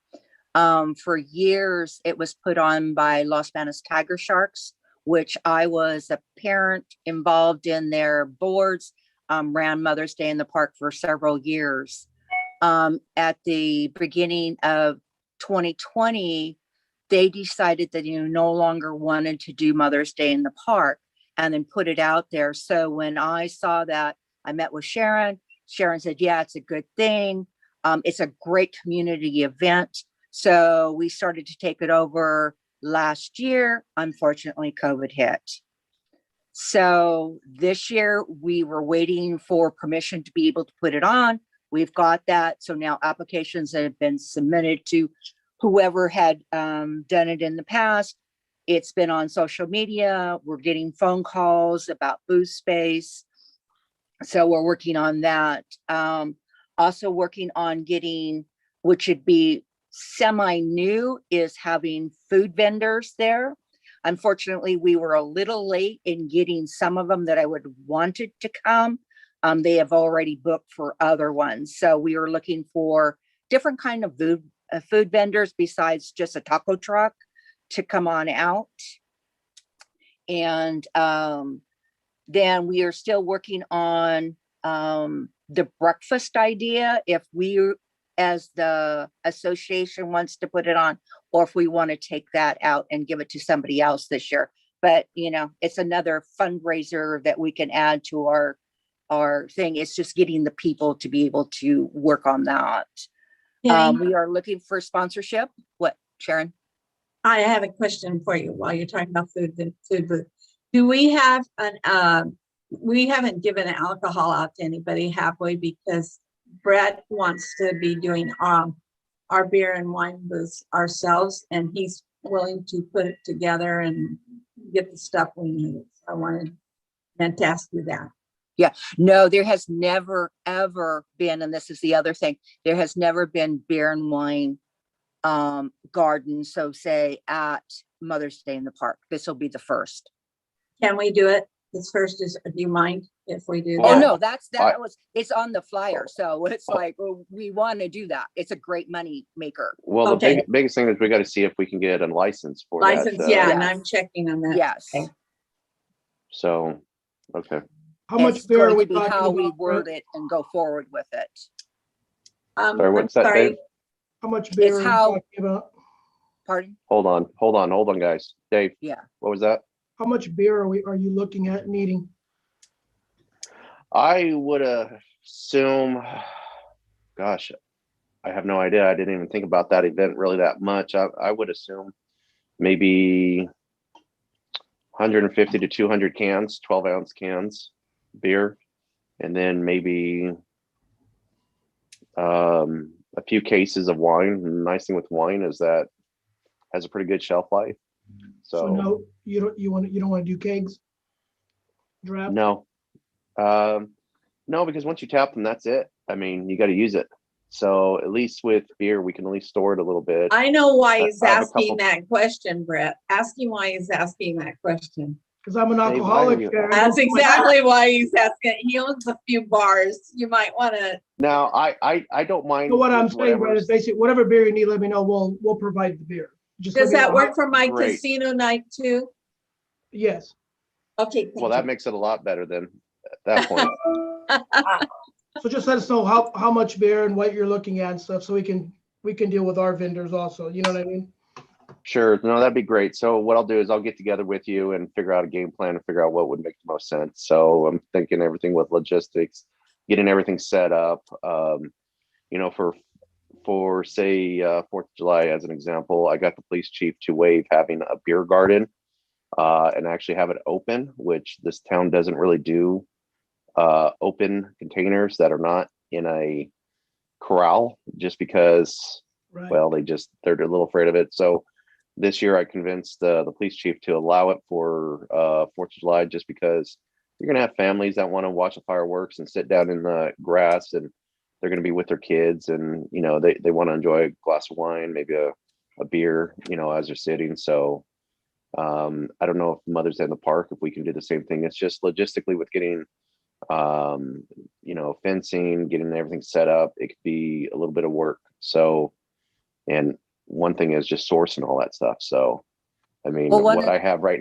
J: For years, it was put on by Los Banos Tiger Sharks, which I was a parent involved in their boards, ran Mother's Day in the Park for several years. At the beginning of 2020, they decided that you no longer wanted to do Mother's Day in the Park and then put it out there. So when I saw that, I met with Sharon. Sharon said, yeah, it's a good thing. It's a great community event. So we started to take it over last year. Unfortunately, COVID hit. So this year we were waiting for permission to be able to put it on. We've got that. So now applications have been submitted to whoever had done it in the past. It's been on social media. We're getting phone calls about booth space. So we're working on that. Also working on getting, which would be semi-new, is having food vendors there. Unfortunately, we were a little late in getting some of them that I would wanted to come. They have already booked for other ones. So we were looking for different kind of food vendors besides just a taco truck to come on out. And then we are still working on the breakfast idea, if we as the association wants to put it on, or if we want to take that out and give it to somebody else this year. But you know, it's another fundraiser that we can add to our thing. It's just getting the people to be able to work on that. We are looking for sponsorship. What, Sharon?
A: I have a question for you while you're talking about food booth. Do we have we haven't given alcohol out to anybody, have we? Because Brett wants to be doing our beer and wine booths ourselves, and he's willing to put it together and get the stuff we need. I meant to ask you that.
J: No, there has never, ever been, and this is the other thing, there has never been beer and wine garden, so say at Mother's Day in the park. This will be the first.
A: Can we do it? This first is, do you mind if we do
J: Oh,
A: that?
J: no, it's on the flyer. So it's like, well, we want to do that. It's a great money maker.
E: Well,
A: Okay.
E: the biggest thing is we got to see if we can get a license for
A: License,
E: that.
A: yeah, and
J: Yes.
A: I'm checking on that.
J: Yes.
A: Okay.
E: So, okay.
F: How much
J: It's
F: beer are
J: going
F: we
J: to be
F: talking
J: how we
F: about,
J: word
F: Brett?
J: it and go forward with it.
E: Sorry,
A: I'm
E: what's that,
A: sorry.
E: Dave?
F: How much beer are we
J: how-
F: talking about?
J: Pardon?
E: Hold on, guys. Dave,
J: Yeah.
E: what was that?
F: How much beer are you looking at needing?
E: I would assume, gosh, I have no idea. I didn't even think about that event really that much. I would assume maybe 150 to 200 cans, 12-ounce cans beer, and then maybe a few cases of wine. And the nice thing with wine is that has a pretty good shelf life.
F: So no, you don't want to do kegs? Draft?
E: No, no, because once you tap them, that's it. I mean, you got to use it. So at least with beer, we can at least store it a little bit.
A: I know why he's
E: I have a
A: asking
E: couple-
A: that question, Brett. Ask him why he's asking that question.
F: Because I'm an
E: Dave, why are
F: alcoholic.
E: you-
F: Sharon.
A: That's exactly why he's asking. He owns a few bars. You might want to.
E: Now, I don't mind.
F: So what I'm
E: with
F: saying, Brett,
E: whatever-
F: is basically whatever beer you need, let me know. We'll provide the beer. Just let
A: Does
F: me
A: that
F: know
A: work
F: how-
A: for my
E: Great.
A: casino night too?
F: Yes.
A: Okay.
E: Well, that makes it a lot better then at that point.
F: So just let us know how much beer and what you're looking at and stuff, so we can deal with our vendors also. You know what I mean?
E: Sure. No, that'd be great. So what I'll do is I'll get together with you and figure out a game plan and figure out what would make the most sense. So I'm thinking everything with logistics, getting everything set up. You know, for say 4th of July as an example, I got the police chief to waive having a beer garden and actually have it open, which this town doesn't really do. Open containers that are not in a corral, just because,
F: Right.
E: well, they're a little afraid of it. So this year I convinced the police chief to allow it for 4th of July, just because you're going to have families that want to watch the fireworks and sit down in the grass, and they're going to be with their kids, and you know they want to enjoy a glass of wine, maybe a beer, you know, as they're sitting. So I don't know if Mother's Day in the park, if we can do the same thing. It's just logistically with getting you know, fencing, getting everything set up, it could be a little bit of work. So, and one thing is just sourcing all that stuff. So, I mean,
J: Well,
E: what I have right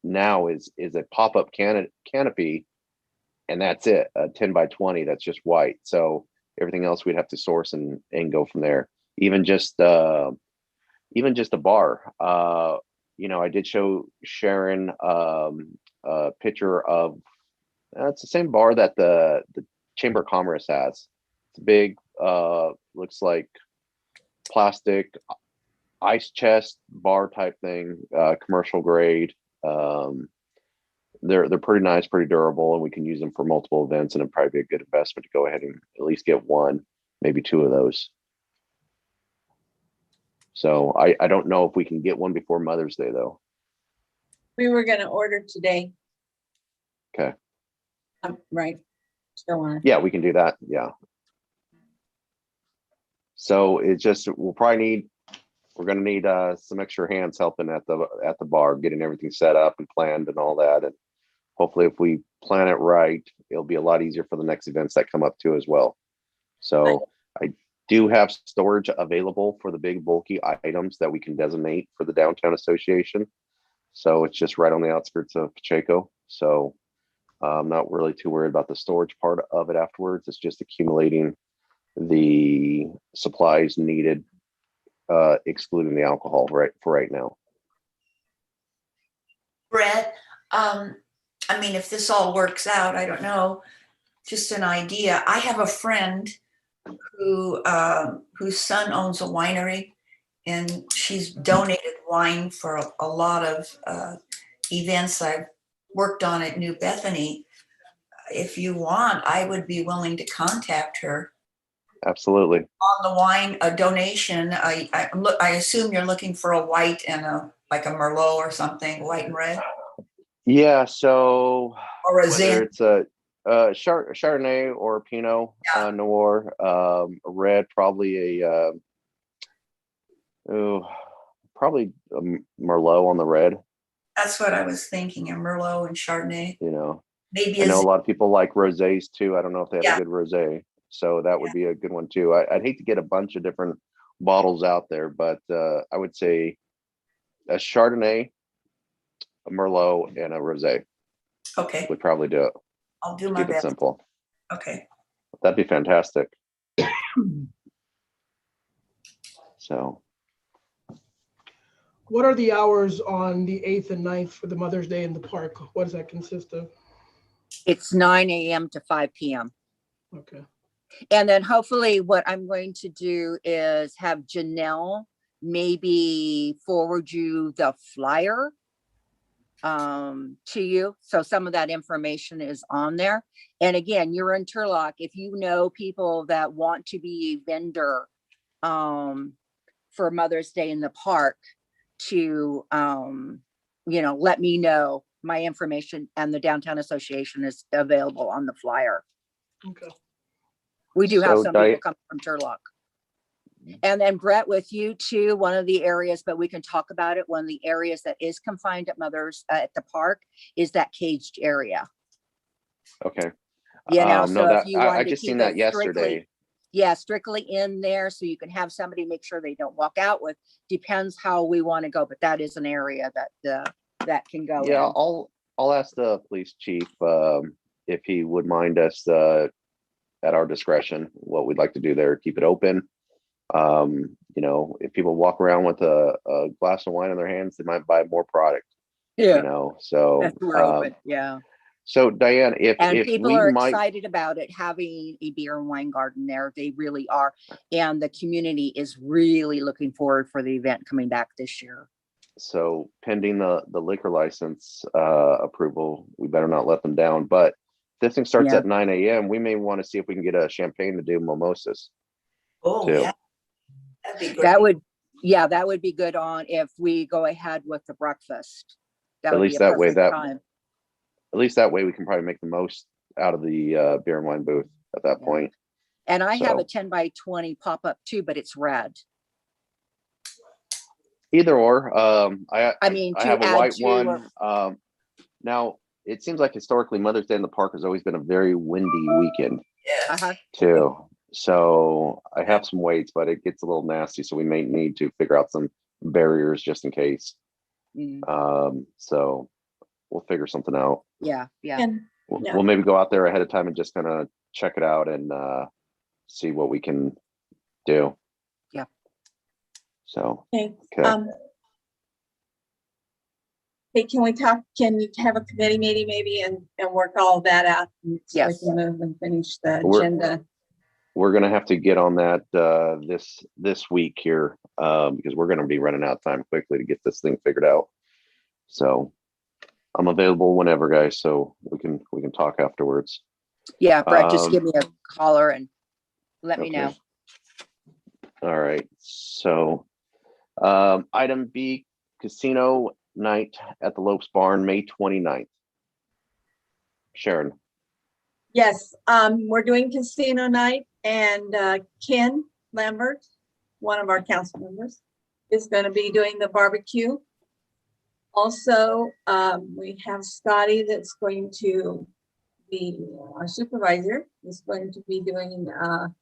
E: now is a pop-up canopy, and that's it, a 10 by 20 that's just white. So everything else we'd have to source and go from there. Even just a bar. You know, I did show Sharon a picture of it's the same bar that the Chamber of Commerce has. It's a big, looks like plastic ice chest bar type thing, commercial grade. They're pretty nice, pretty durable, and we can use them for multiple events, and it'd probably be a good investment to go ahead and at least get one, maybe two of those. So I don't know if we can get one before Mother's Day though.
A: We were going to order today.
E: Okay.
A: Right. Still want.
E: Yeah, we can do that. Yeah. So it's just we're gonna need some extra hands helping at the bar, getting everything set up and planned and all that. And hopefully if we plan it right, it'll be a lot easier for the next events that come up too as well. So I do have storage available for the big bulky items that we can designate for the downtown association. So it's just right on the outskirts of Pacheco. So I'm not really too worried about the storage part of it afterwards. It's just accumulating the supplies needed, excluding the alcohol for right now.
C: Brett, I mean, if this all works out, I don't know, just an idea. I have a friend who whose son owns a winery, and she's donated wine for a lot of events I've worked on at New Bethany. If you want, I would be willing to contact her
E: Absolutely.
C: on the wine, a donation. I assume you're looking for a white and like a Merlot or something, white and red.
E: Yeah, so
C: Or a
E: whether
C: Zan?
E: it's a Chardonnay or Pinot
C: Yeah.
E: Noir, a red, probably probably a Merlot on the red.
C: That's what I was thinking, a Merlot and Chardonnay.
E: You know,
C: Maybe
E: I
C: a
E: know a
C: Zan.
E: lot of people like rosés too. I don't know if they have
C: Yeah.
E: a good rosé, so that would be a good one too. I'd hate to get a bunch of different bottles out there, but I would say a Chardonnay, a Merlot, and a rosé
C: Okay,
E: would probably do it.
C: I'll do my
E: Keep it
C: best.
E: simple.
C: Okay.
E: That'd be fantastic. So
F: What are the hours on the 8th and 9th for the Mother's Day in the park? What does that consist of?
J: It's 9 a.m. to 5 p.m.
F: Okay.
J: And then hopefully what I'm going to do is have Janelle maybe forward you the flyer to you. So some of that information is on there. And again, you're in Turlock. If you know people that want to be a vendor for Mother's Day in the park, to let me know. My information and the Downtown Association is available on the flyer.
F: Okay.
J: We do have
E: So
J: some people coming from Turlock. And then Brett, with you too, one of the areas, but we can talk about it. One of the areas that is confined at Mother's at the park is that caged area.
E: okay.
J: So
E: No,
J: if
E: that
J: you
E: I
J: wanted to
E: just
J: keep
E: seen that
J: it
E: yesterday.
J: strictly in there, so you can have somebody make sure they don't walk out with. Depends how we want to go, but that is an area that that can go
E: Yeah,
J: in.
E: I'll ask the police chief if he would mind us at our discretion what we'd like to do there. Keep it open. If people walk around with a glass of wine in their hands, they might buy more product. So
J: That's we're open. Yeah.
E: So Diane,
J: And
E: if
J: people
E: we
J: are
E: might,
J: excited about it, having a beer and wine garden there. They really are. And the community is really looking forward for the event coming back this year.
E: so pending the liquor license approval, we better not let them down. But this thing starts
J: Yeah.
E: at 9 a.m. We may want to see if we can get a champagne to do mimosas.
C: Oh,
E: too.
C: yeah. That'd be great.
J: That would be good on if we go ahead with the breakfast. That
E: At
J: would
E: least
J: be a
E: that way
J: perfect time.
E: At least that way we can probably make the most out of the beer and wine booth at that
J: Yeah.
E: point.
J: And I have
E: So-
J: a 10 by 20 pop-up too, but it's red.
E: Either or. I
J: mean, to
E: have a
J: add
E: white
J: to
E: one. Now it seems like historically Mother's Day in the park has always been a very windy weekend
C: Yes.
E: too. So I have some weights, but it gets a little nasty. So we may need to figure out some barriers just in case.
J: Mm,
E: So we'll figure something out.
J: yeah.
A: And
E: We'll maybe go out there ahead of time and just kind of check it out and see what we can do.
J: Yeah.
E: So
A: okay.
E: okay.
A: Hey, can you have a committee meeting maybe and work all that out? So
J: Yes.
A: we can move and finish the
E: We're-
A: agenda.
E: We're gonna have to get on that this week here because we're gonna be running out of time quickly to get this thing figured out. So I'm available whenever, guys. So we can talk afterwards.
J: Yeah, Brett, just give me a holler and let me
E: Okay.
J: know.
E: All right. So item B, casino night at the Lopes Barn, May 29th. Sharon.
A: Yes, we're doing casino night and Ken Lambert, one of our council members, is going to be doing the barbecue. Also, we have Scotty that's going to be our supervisor, is going to be doing the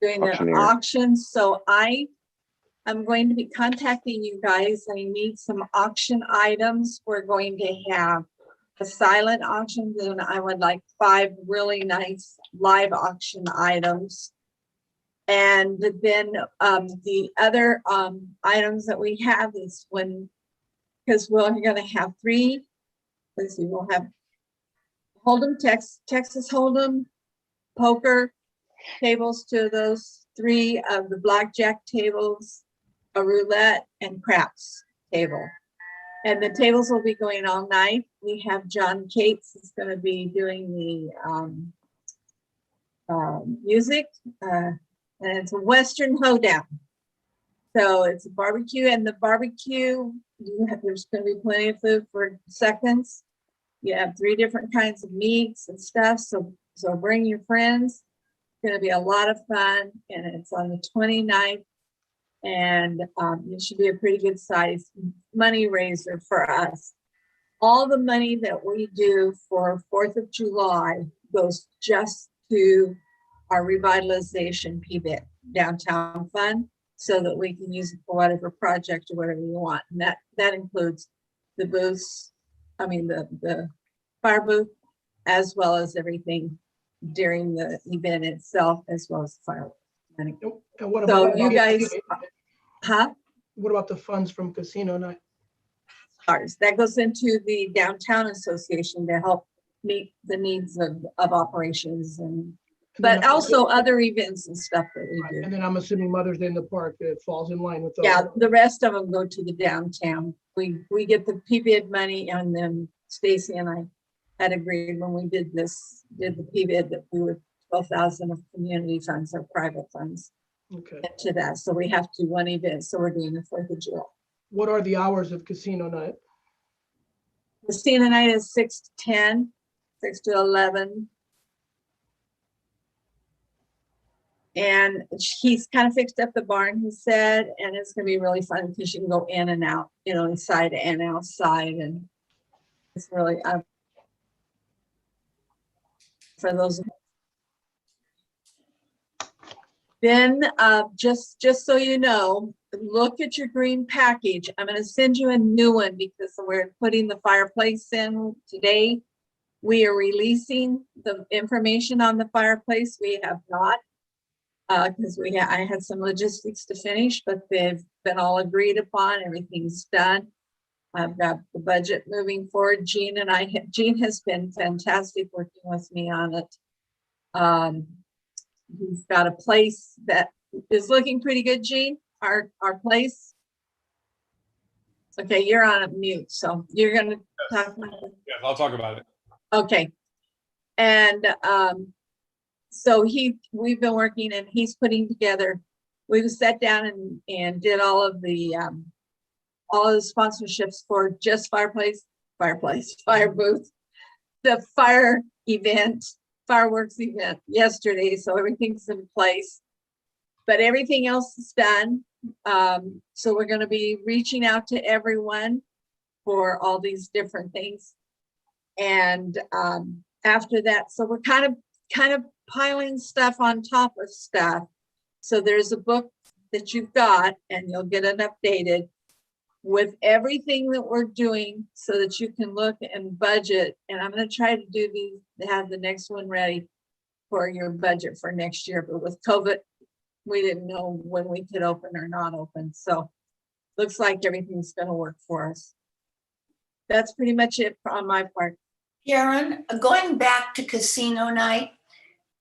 E: Auctioneer.
A: auctions. So I'm going to be contacting you guys. I need some auction items. We're going to have a silent auction, and I would like 5 really nice live auction items. And then the other items that we have is because we're going to have 3, let's see, we'll have Hold'em, Texas Hold'em, poker tables to those 3 of the blackjack tables, a roulette, and craps table. And the tables will be going all night. We have John Cates is going to be doing the music, and it's a Western hoedown. So it's a barbecue, and the barbecue, there's gonna be plenty of food for seconds. You have 3 different kinds of meats and stuff, so bring your friends. It's gonna be a lot of fun, and it's on the 29th. And it should be a pretty good size money raiser for us. All the money that we do for 4th of July goes just to our revitalization PBIT downtown fund, so that we can use it for whatever project or whatever you want. And that includes the booths, I mean, the fire booth, as well as everything during the event itself, as well as fire.
F: And what
A: So
F: about
A: you guys, huh?
F: what about the funds from casino night?
A: Ours, that goes into the downtown association to help meet the needs of operations and, but also other events and stuff that we do.
F: And then I'm assuming Mother's Day in the park, it falls in line with those.
A: Yeah, the rest of them go to the downtown. We get the PBID money, and then Stacy and I had agreed when we did the PBID that we would 12,000 of community funds or private funds
F: Okay.
A: to that. So we have to do one event. So we're doing the 4th of July.
F: What are the hours of casino night?
A: Casino night is 6 to 10, 6 to 11. And he's kind of fixed up the barn, he said, and it's gonna be really fun because you can go in and out, you know, inside and outside, and it's really for those. Then just so you know, look at your green package. I'm gonna send you a new one because we're putting the fireplace in today. We are releasing the information on the fireplace. We have not. Because I had some logistics to finish, but they've been all agreed upon. Everything's done. I've got the budget moving forward. Jean has been fantastic working with me on it. He's got a place that is looking pretty good, Jean. Our place. Okay, you're on a mute, so you're gonna talk about it.
K: Yeah, I'll talk about it.
A: Okay, and so we've been working, and he's putting together, we've sat down and did all of the sponsorships for just fireplace, fire booth, the fire event, fireworks event yesterday. So everything's in place, but everything else is done. So we're going to be reaching out to everyone for all these different things. And after that, so we're kind of piling stuff on top of stuff. So there's a book that you've got, and you'll get it updated with everything that we're doing so that you can look and budget. And I'm going to try to do have the next one ready for your budget for next year. But with COVID, we didn't know when we could open or not open. So looks like everything's going to work for us. That's pretty much it on my part.
C: Sharon, going back to casino night,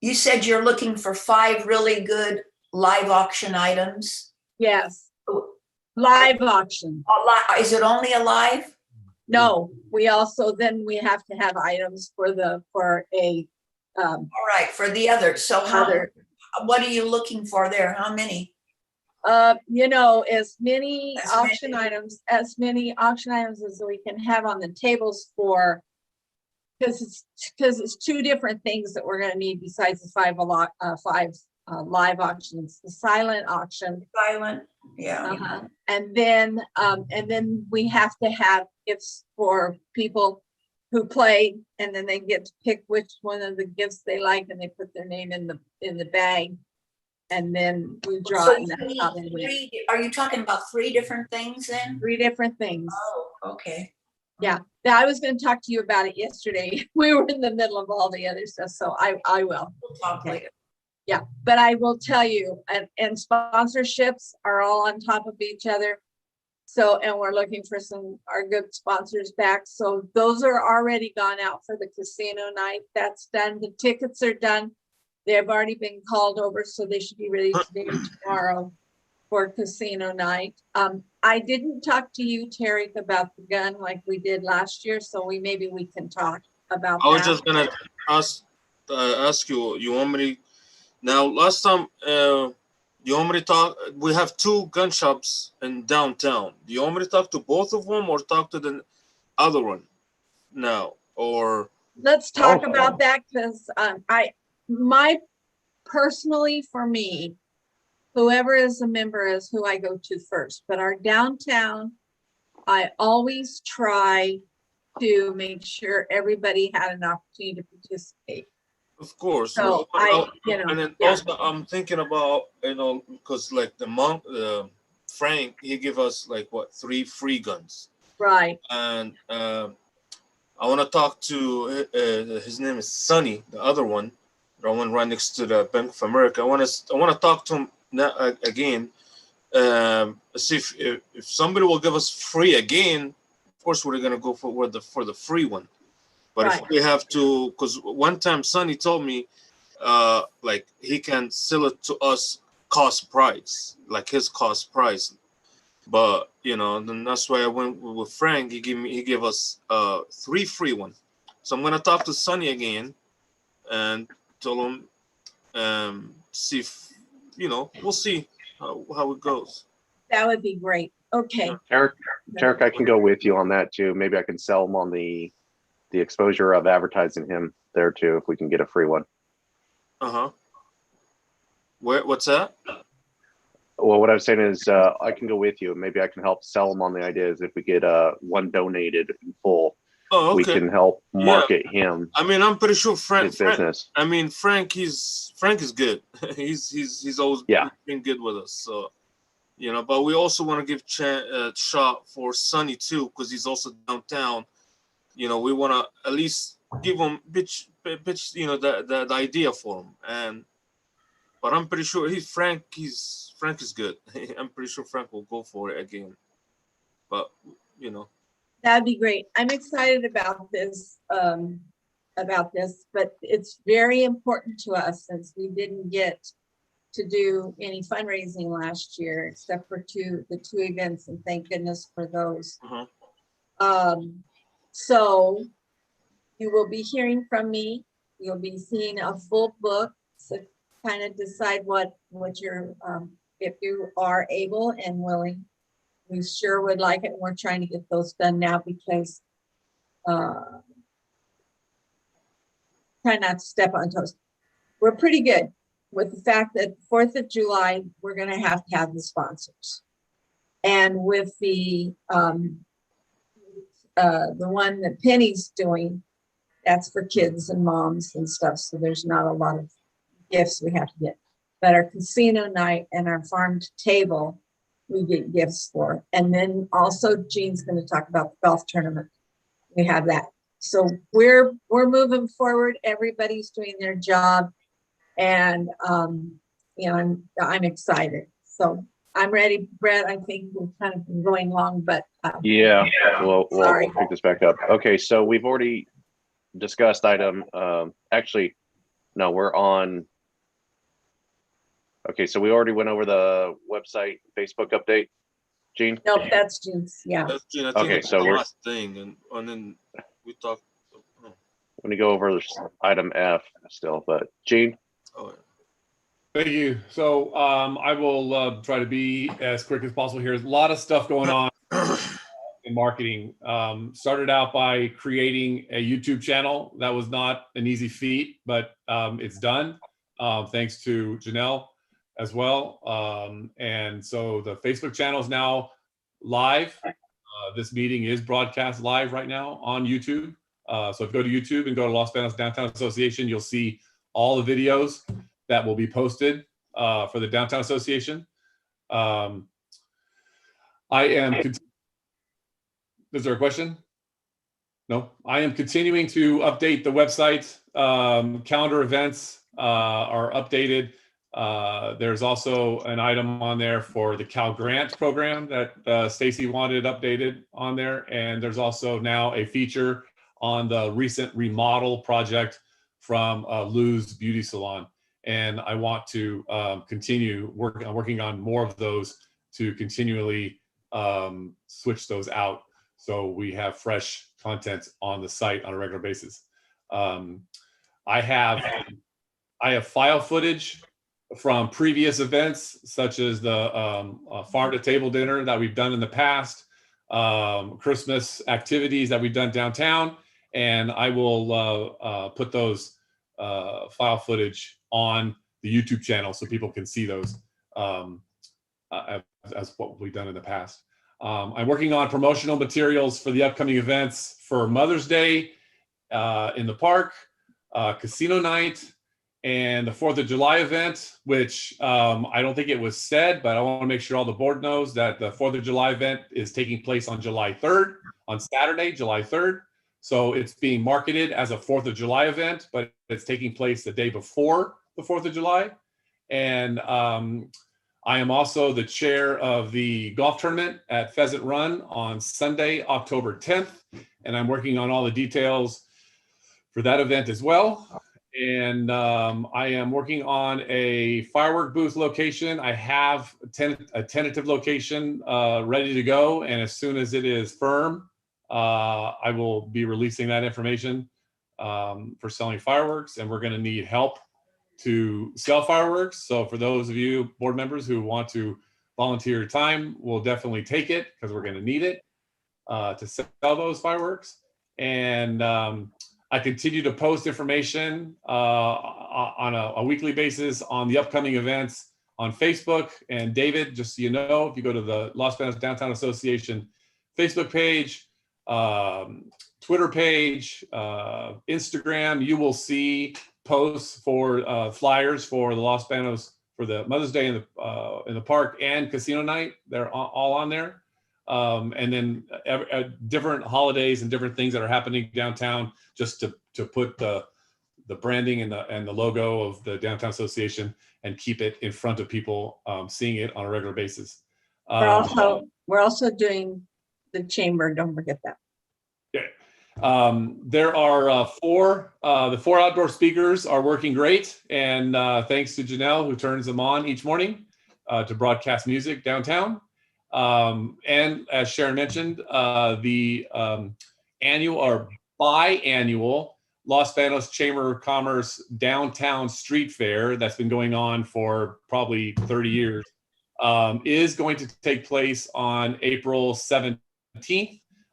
C: you said you're looking for 5 really good live auction items.
A: Yes, live auction.
C: Is it only a live?
A: No, we also, then we have to have items for a.
C: All right, for the others. So what are you looking for there? How many?
A: You know, as many auction items as we can have on the tables for, because it's 2 different things that we're going to need besides the 5 live auctions. The silent auction.
C: Silent, yeah.
A: And then we have to have gifts for people who play, and then they get to pick which one of the gifts they like, and they put their name in the bag, and then we draw it. And that's how they win.
C: Are you talking about 3 different things then?
A: 3 different things.
C: Oh, okay.
A: Yeah, I was going to talk to you about it yesterday. We were in the middle of all the other stuff, so I will.
C: We'll talk later.
A: Yeah, but I will tell you, and sponsorships are all on top of each other. So, and we're looking for our good sponsors back. So those are already gone out for the casino night. That's done. The tickets are done. They've already been called over, so they should be ready today or tomorrow for casino night. I didn't talk to you, Tarek, about the gun like we did last year, so maybe we can talk about that.
D: I was just gonna ask you. You want me to, now? Last time Do you want me to talk? We have 2 gun shops in downtown. Do you want me to talk to both of them or talk to the other one now? Or
A: Let's talk
E: Oh.
A: about that because personally for me, whoever is a member is who I go to first. But our downtown, I always try to make sure everybody had an opportunity to participate.
D: of course,
A: So
D: and then
A: yeah.
D: also I'm thinking about, because like the monk, Frank, he give us like what 3 free guns,
A: Right.
D: and I want to talk to his name is Sonny, the other one, the one right next to the Bank of America. I want to talk to him now, again. See if somebody will give us free again. Of course, we're gonna go for the free one. But
A: Right.
D: if we have to, because one time Sonny told me, like he can sell it to us cost price, like his cost price. But then that's why I went with Frank. He gave us 3 free one. So I'm gonna talk to Sonny again and tell him, see if we'll see how it goes.
A: That would be great. Okay.
E: Tarek, I can go with you on that too. Maybe I can sell him on the exposure of advertising him there too, if we can get a free one.
D: What's that?
E: Well, what I was saying is I can go with you. Maybe I can help sell them on the ideas. If we get one donated in full,
D: Oh, okay.
E: we can help market him.
D: I mean, I'm pretty sure
E: his business.
D: I mean, Frank is good. he's always been good with us. So, but we also want to give a shot for Sonny too, because he's also downtown. We want to at least give him bitch, the idea for him. But I'm pretty sure Frank is good. I'm pretty sure Frank will go for it again. But
A: That'd be great. I'm excited about this, but it's very important to us since we didn't get to do any fundraising last year, except for the 2 events, and thank goodness for those. So you will be hearing from me. You'll be seeing a full book. So kind of decide what you're, if you are able and willing. We sure would like it. And we're trying to get those done now because try not to step on toes. We're pretty good with the fact that 4th of July, we're going to have the sponsors. And with the one that Penny's doing, that's for kids and moms and stuff. So there's not a lot of gifts we have to get. But our casino night and our farm to table, we get gifts for. And then also Jean's going to talk about the golf tournament. We have that. So we're moving forward. Everybody's doing their job. And I'm excited. So I'm ready, Brett. I think we've kind of been going long, but
E: we'll pick this back up. Okay, so we've already discussed item. Actually, no, we're on. Okay, so we already went over the website Facebook update. Gene?
A: Nope, that's Jean's. Yeah.
D: That's Gene. I think
E: Okay,
D: that's
E: so
D: the
E: we're
D: last thing, and then we talked.
E: going to go over item F still, but Gene?
D: Oh, yeah.
K: Thank you. So I will try to be as quick as possible here. There's a lot of stuff going on in marketing. Started out by creating a YouTube channel. That was not an easy feat, but it's done. Thanks to Janelle as well. And so the Facebook channel is now live. This meeting is broadcast live right now on YouTube. So if you go to YouTube and go to Los Banos Downtown Association, you'll see all the videos that will be posted for the Downtown Association. Is there a question? No, I am continuing to update the website. Calendar events are updated. There's also an item on there for the Cal Grant program that Stacy wanted updated on there. And there's also now a feature on the recent remodel project from Lou's Beauty Salon. And I want to continue working on more of those to continually switch those out so we have fresh content on the site on a regular basis. I have file footage from previous events, such as the farm to table dinner that we've done in the past, Christmas activities that we've done downtown, and I will put those file footage on the YouTube channel so people can see those as what we've done in the past. I'm working on promotional materials for the upcoming events for Mother's Day in the park, casino night, and the 4th of July event, which I don't think it was said, but I want to make sure all the board knows that the 4th of July event is taking place on July 3rd, on Saturday, July 3rd. So it's being marketed as a 4th of July event, but it's taking place the day before the 4th of July. And I am also the chair of the golf tournament at Pheasant Run on Sunday, October 10th. And I'm working on all the details for that event as well. And I am working on a firework booth location. I have a tentative location ready to go. And as soon as it is firm, I will be releasing that information for selling fireworks. And we're going to need help to sell fireworks. So for those of you board members who want to volunteer your time, we'll definitely take it because we're going to need it to sell those fireworks. And I continue to post information on a weekly basis on the upcoming events on Facebook. And David, just so you know, if you go to the Los Banos Downtown Association Facebook page, Twitter page, Instagram, you will see posts for flyers for the Los Banos for the Mother's Day in the park and casino night. They're all on there. And then different holidays and different things that are happening downtown, just to put the branding and the logo of the Downtown Association and keep it in front of people seeing it on a regular basis.
A: We're also doing the chamber. Don't forget that.
K: Yeah. There are the four outdoor speakers are working great. And thanks to Janelle, who turns them on each morning to broadcast music downtown. And as Sharon mentioned, the annual or biannual Los Banos Chamber of Commerce Downtown Street Fair that's been going on for probably 30 years is going to take place on April 17th.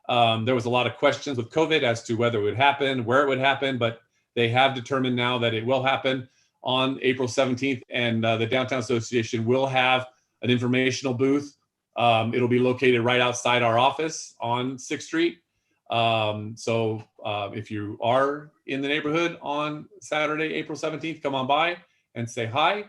K: There was a lot of questions with COVID as to whether it would happen, where it would happen, but they have determined now that it will happen on April 17th. And the Downtown Association will have an informational booth. It'll be located right outside our office on 6th Street. So if you are in the neighborhood on Saturday, April 17th, come on by and say hi.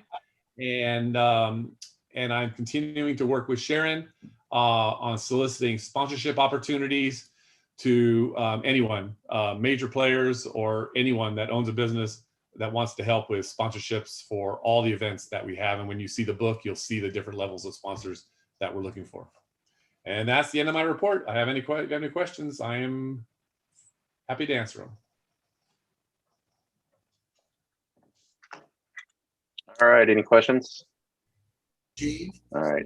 K: And I'm continuing to work with Sharon on soliciting sponsorship opportunities to anyone, major players or anyone that owns a business that wants to help with sponsorships for all the events that we have. And when you see the book, you'll see the different levels of sponsors that we're looking for. And that's the end of my report. I have any questions, I am happy to answer them.
E: All right, any questions?
H: Gene?
E: All right.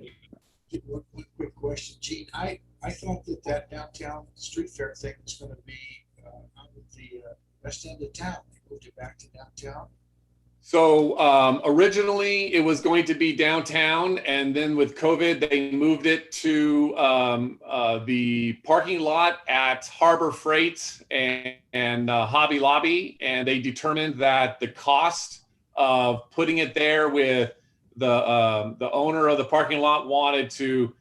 H: One quick question, Gene. I thought that downtown street fair thing was going to be out at the west end of town. They moved it back to downtown.
K: So originally it was going to be downtown, and then with COVID, they moved it to the parking lot at Harbor Freight and Hobby Lobby, and they determined that the cost of putting it there with the owner of the parking lot wanted to,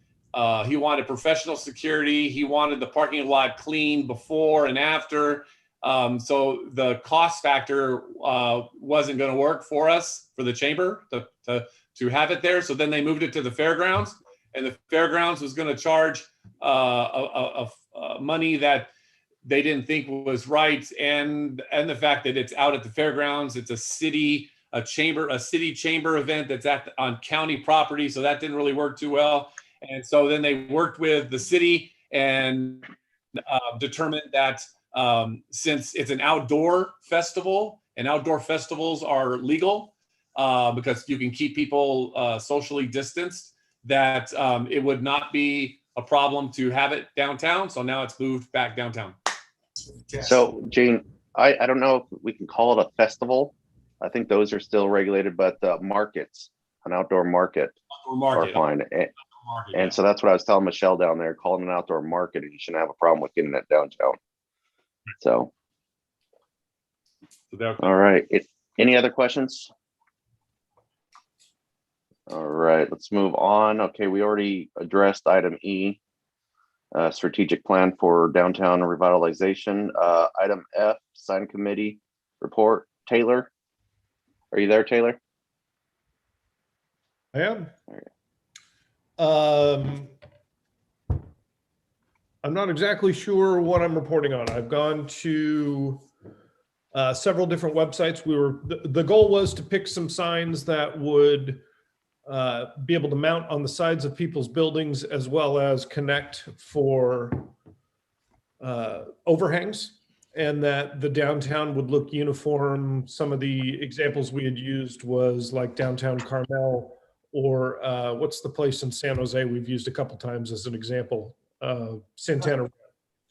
K: he wanted professional security, he wanted the parking lot clean before and after. So the cost factor wasn't going to work for us, for the chamber to have it there. So then they moved it to the fairgrounds, and the fairgrounds was going to charge money that they didn't think was right. And the fact that it's out at the fairgrounds, it's a city chamber event that's on county property. So that didn't really work too well. And so then they worked with the city and determined that since it's an outdoor festival and outdoor festivals are legal because you can keep people socially distanced, that it would not be a problem to have it downtown. So now it's moved back downtown.
E: So Gene, I don't know if we can call it a festival. I think those are still regulated, but the markets, an outdoor market,
K: Or market.
E: are fine.
K: Market, yeah.
E: And so that's what I was telling Michelle down there, calling an outdoor market, and you shouldn't have a problem with getting that downtown. So,
K: So they're-
E: all right. Any other questions? All right, let's move on. Okay, we already addressed item E, strategic plan for downtown revitalization. Item F, sign committee report. Taylor, are you there, Taylor?
B: I am. I'm not exactly sure what I'm reporting on. I've gone to several different websites. The goal was to pick some signs that would be able to mount on the sides of people's buildings, as well as connect for overhangs, and that the downtown would look uniform. Some of the examples we had used was like downtown Carmel, or what's the place in San Jose we've used a couple times as an example, Santana.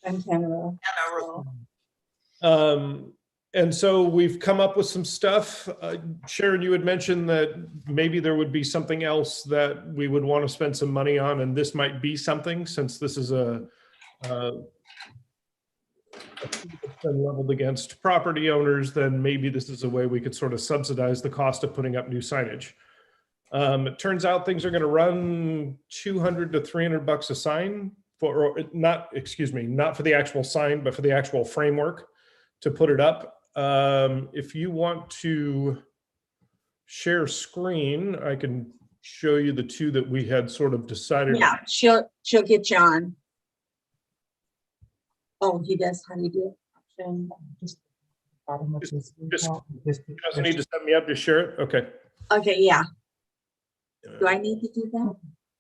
A: Santana Row.
B: And so we've come up with some stuff. Sharon, you had mentioned that maybe there would be something else that we would want to spend some money on, and this might be something, since this is a been leveled against property owners, then maybe this is a way we could sort of subsidize the cost of putting up new signage. It turns out things are going to run $200 to $300 a sign for, or not, excuse me, not for the actual sign, but for the actual framework to put it up. If you want to share screen, I can show you the two that we had sort of decided.
A: Yeah, she'll get you on. Oh, he does. How do you do it?
B: Just doesn't need to set me up to share it. Okay.
A: Okay, yeah. Do I need to do that?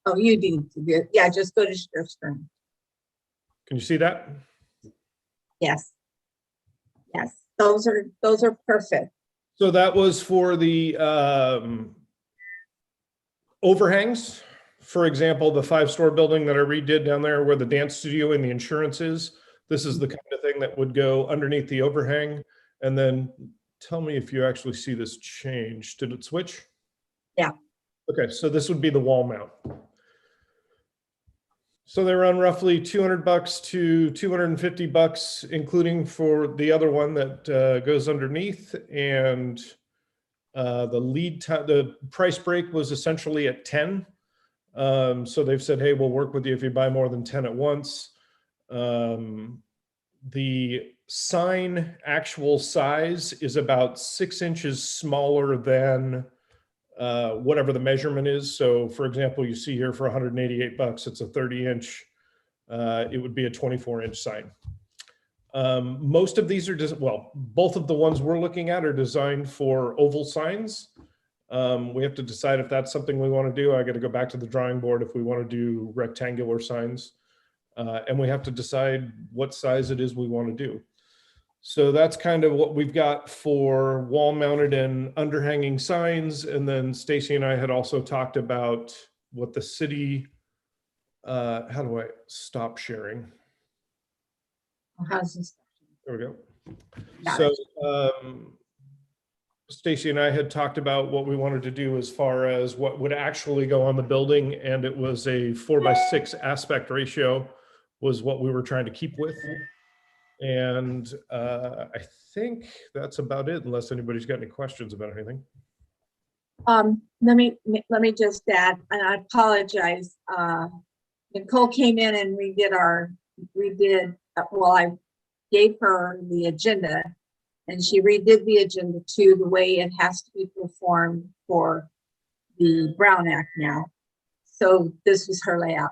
A: Oh, you need to do it. Yeah, just go to share screen.
B: Can you see that?
A: Yes. Yes, those are perfect.
B: So that was for the overhangs. For example, the 5-store building that I redid down there where the dance studio and the insurance is. This is the kind of thing that would go underneath the overhang. And then tell me if you actually see this change. Did it switch?
A: Yeah.
B: Okay, so this would be the wall mount. So they run roughly $200 to $250, including for the other one that goes underneath. And the lead time, the price break was essentially at 10. So they've said, hey, we'll work with you if you buy more than 10 at once. The sign actual size is about 6 inches smaller than whatever the measurement is. So for example, you see here for $188, it's a 30-inch. It would be a 24-inch sign. Most of these are just, well, both of the ones we're looking at are designed for oval signs. We have to decide if that's something we want to do. I got to go back to the drawing board if we want to do rectangular signs. And we have to decide what size it is we want to do. So that's kind of what we've got for wall mounted and underhanging signs. And then Stacy and I had also talked about what the city, how do I stop sharing?
A: How's this?
B: There we go.
A: Got
B: So Stacy and I had talked about what we wanted to do as far as what would actually go on the building. And it was a 4:6 aspect ratio was what we were trying to keep with. And I think that's about it, unless anybody's got any questions about anything.
A: Let me just add, and I apologize. Nicole came in and well, I gave her the agenda and she redid the agenda to the way it has to be performed for the Brown Act now. So this was her layout.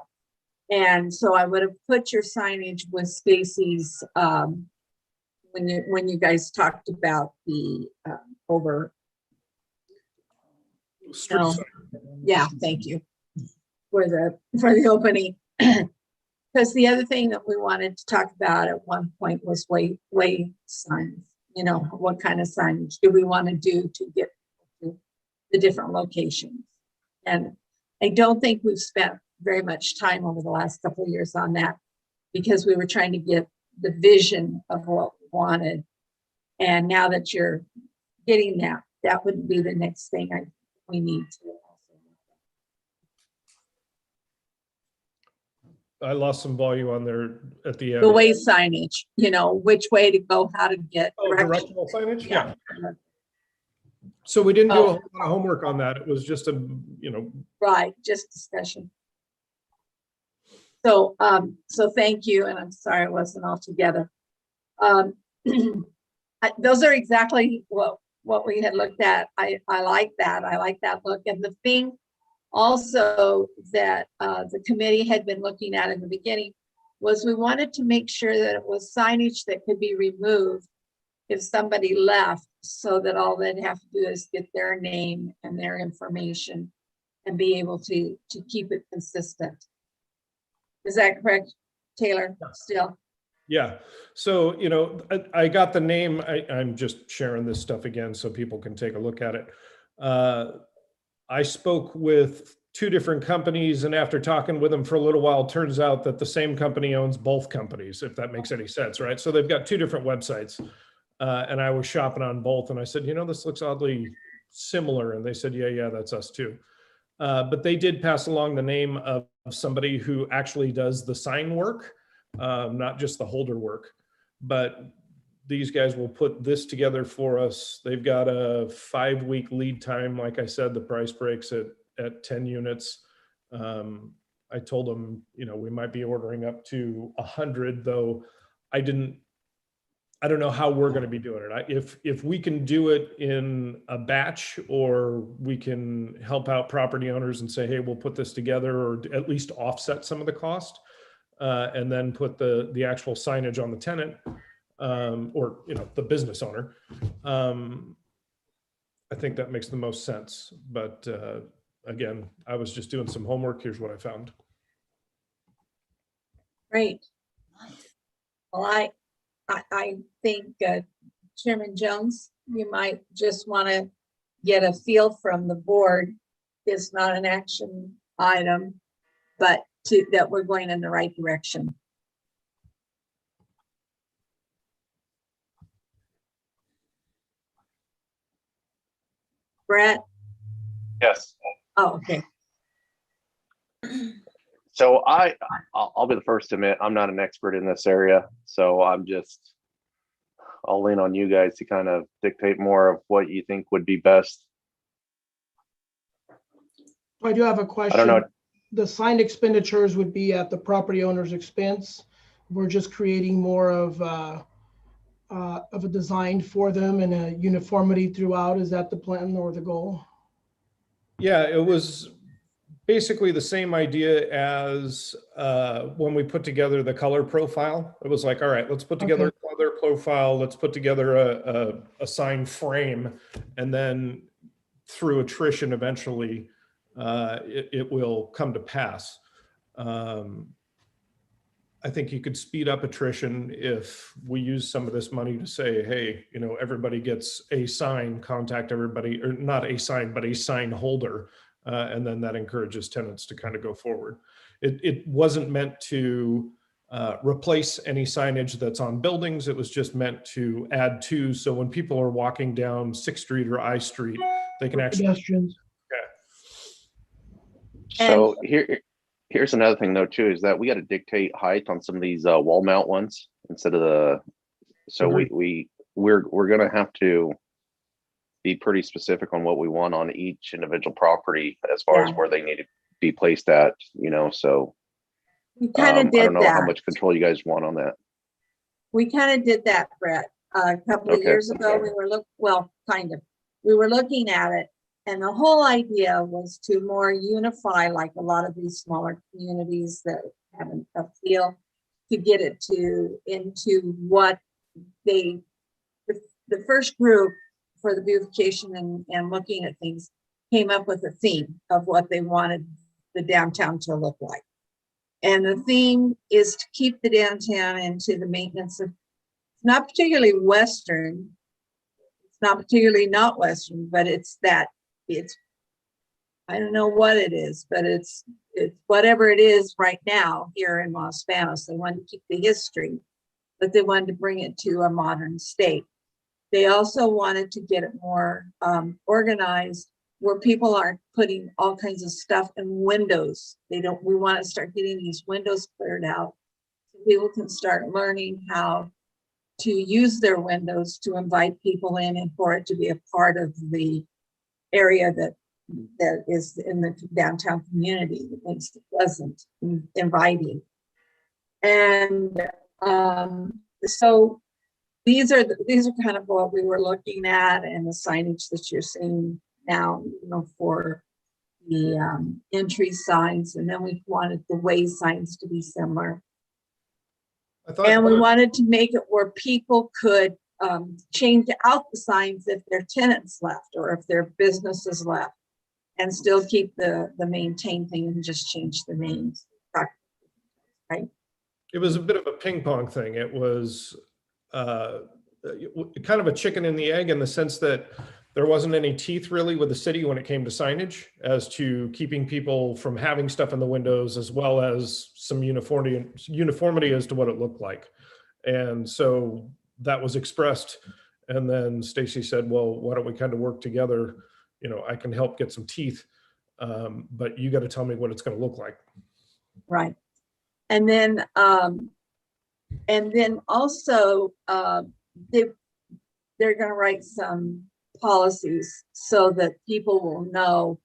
A: And so I would have put your signage with Stacy's when you guys talked about the over. No. Yeah, thank you for the opening. Because the other thing that we wanted to talk about at one point was way signs. You know, what kind of signage do we want to do to get to the different locations? And I don't think we've spent very much time over the last couple of years on that because we were trying to get the vision of what we wanted. And now that you're getting that that would be the next thing we need to.
B: I lost some volume on there at the end.
A: The way signage, which way to go, how to get.
B: Oh,
A: direction.
B: directional signage?
A: Yeah.
B: So we didn't do a
A: Oh.
B: whole lot of homework on that. It was just a,
A: Right, just discussion. So, thank you, and I'm sorry it wasn't all together. Those are exactly what we had looked at. I like that. I like that look. And the thing also that the committee had been looking at in the beginning was we wanted to make sure that it was signage that could be removed if somebody left, so that all they'd have to do is get their name and their information and be able to keep it consistent. Is that correct, Taylor, still?
B: yeah. So, I got the name. I'm just sharing this stuff again so people can take a look at it. I spoke with 2 different companies, and after talking with them for a little while, turns out that the same company owns both companies, if that makes any sense, right? So they've got 2 different websites. And I was shopping on both, and I said, this looks oddly similar. And they said, yeah, that's us too. But they did pass along the name of somebody who actually does the sign work, not just the holder work. But these guys will put this together for us. They've got a 5-week lead time. Like I said, the price breaks at 10 units. I told them, we might be ordering up to 100, though I don't know how we're going to be doing it. If we can do it in a batch, or we can help out property owners and say, hey, we'll put this together, or at least offset some of the cost, and then put the actual signage on the tenant, or the business owner. I think that makes the most sense. But again, I was just doing some homework. Here's what I found.
A: Great. Well, I think Chairman Jones, you might just want to get a feel from the board. It's not an action item, but that we're going in the right direction. Brett?
E: Yes.
A: Oh, okay.
E: So I'll be the first to admit I'm not an expert in this area. So I'll lean on you guys to kind of dictate more of what you think would be best.
F: I do have a question.
E: I don't know.
F: The sign expenditures would be at the property owner's expense. We're just creating more of a design for them and a uniformity throughout. Is that the plan or the goal?
B: Yeah, it was basically the same idea as when we put together the color profile. It was like, all right, let's put together a color profile. Let's put together a sign frame, and then through attrition, eventually it will come to pass. I think you could speed up attrition if we use some of this money to say, hey, everybody gets a sign, contact everybody, or not a sign, but a sign holder. And then that encourages tenants to kind of go forward. It wasn't meant to replace any signage that's on buildings. It was just meant to add to, so when people are walking down 6th Street or I Street, they can actually.
F: Pedestrians.
E: So here's another thing though too, is that we got to dictate height on some of these wall mount ones instead of we're going to have to be pretty specific on what we want on each individual property as far as where they need to be placed at, so
A: we kind of did
E: I don't know
A: that.
E: how much control you guys want on that.
A: We kind of did that, Brett, a couple of years ago. We were we were looking at it, and the whole idea was to more unify, like a lot of these smaller communities that have a feel, to get it into what the first group for the beautification and looking at things came up with a theme of what they wanted the downtown to look like. And the theme is to keep the downtown into the maintenance of, it's not particularly Western, it's not particularly not Western, but it's I don't know what it is, but it's whatever it is right now here in Los Banos. They wanted to keep the history, but they wanted to bring it to a modern state. They also wanted to get it more organized, where people aren't putting all kinds of stuff in windows. We want to start getting these windows cleared out. So people can start learning how to use their windows to invite people in and for it to be a part of the area that is in the downtown community that makes it pleasant and inviting. And so these are kind of what we were looking at, and the signage that you're seeing now, for the entry signs. And then we wanted the way signs to be similar. And we wanted to make it where people could change out the signs if their tenants left or if their businesses left, and still keep the maintain thing and just change the names. Right.
B: It was a bit of a ping pong thing. It was kind of a chicken and the egg, in the sense that there wasn't any teeth really with the city when it came to signage as to keeping people from having stuff in the windows, as well as some uniformity as to what it looked like. And so that was expressed. And then Stacy said, well, why don't we kind of work together? I can help get some teeth, but you got to tell me what it's going to look like.
A: Right. And then also they're going to write some policies so that people will know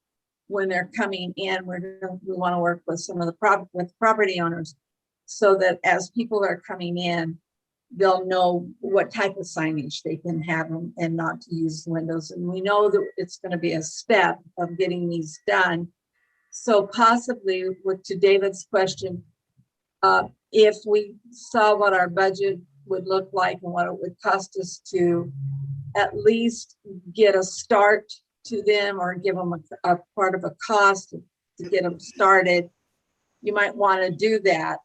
A: when they're coming in. We want to work with some of the property owners, so that as people are coming in, they'll know what type of signage they can have and not to use windows. And we know that it's going to be a step of getting these done. So possibly, to David's question, if we saw what our budget would look like and what it would cost us to at least get a start to them, or give them a part of a cost to get them started, you might want to do that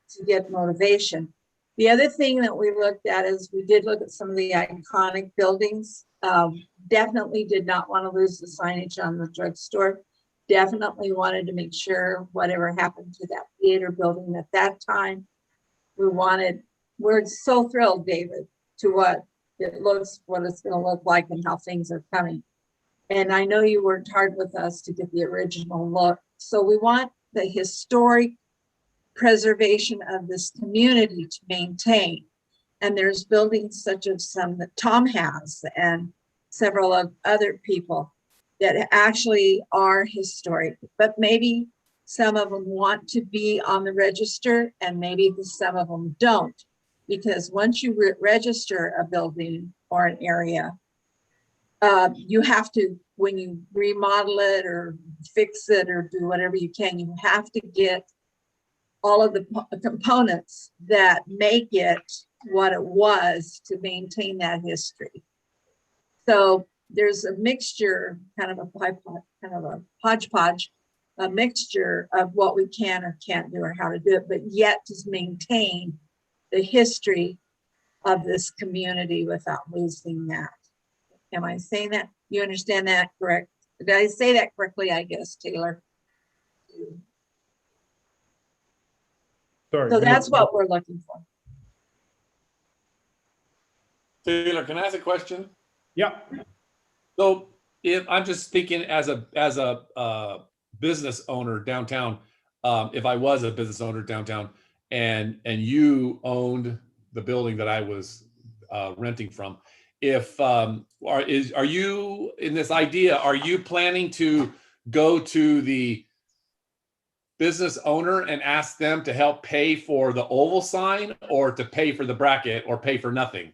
A: to get motivation. The other thing that we looked at is we did look at some of the iconic buildings. Definitely did not want to lose the signage on the drugstore. Definitely wanted to make sure whatever happened to that theater building at that time, we're so thrilled, David, to what it's going to look like and how things are coming. And I know you worked hard with us to get the original look. So we want the historic preservation of this community to maintain. And there's buildings such as some that Tom has and several of other people that actually are historic, but maybe some of them want to be on the register and maybe some of them don't. Because once you register a building or an area, you have to, when you remodel it or fix it or do whatever you can, you have to get all of the components that make it what it was to maintain that history. So there's a mixture, kind of a hodgepodge, a mixture of what we can or can't do or how to do it, but yet to maintain the history of this community without losing that. Am I saying that? You understand that correct? Did I say that correctly, I guess, Taylor?
B: Sorry.
A: So that's what we're looking for.
K: Taylor, can I ask a question?
B: Yeah.
K: So if I'm just thinking as a business owner downtown, if I was a business owner downtown and you owned the building that I was renting from, are you in this idea, are you planning to go to the business owner and ask them to help pay for the oval sign, or to pay for the bracket, or pay for nothing?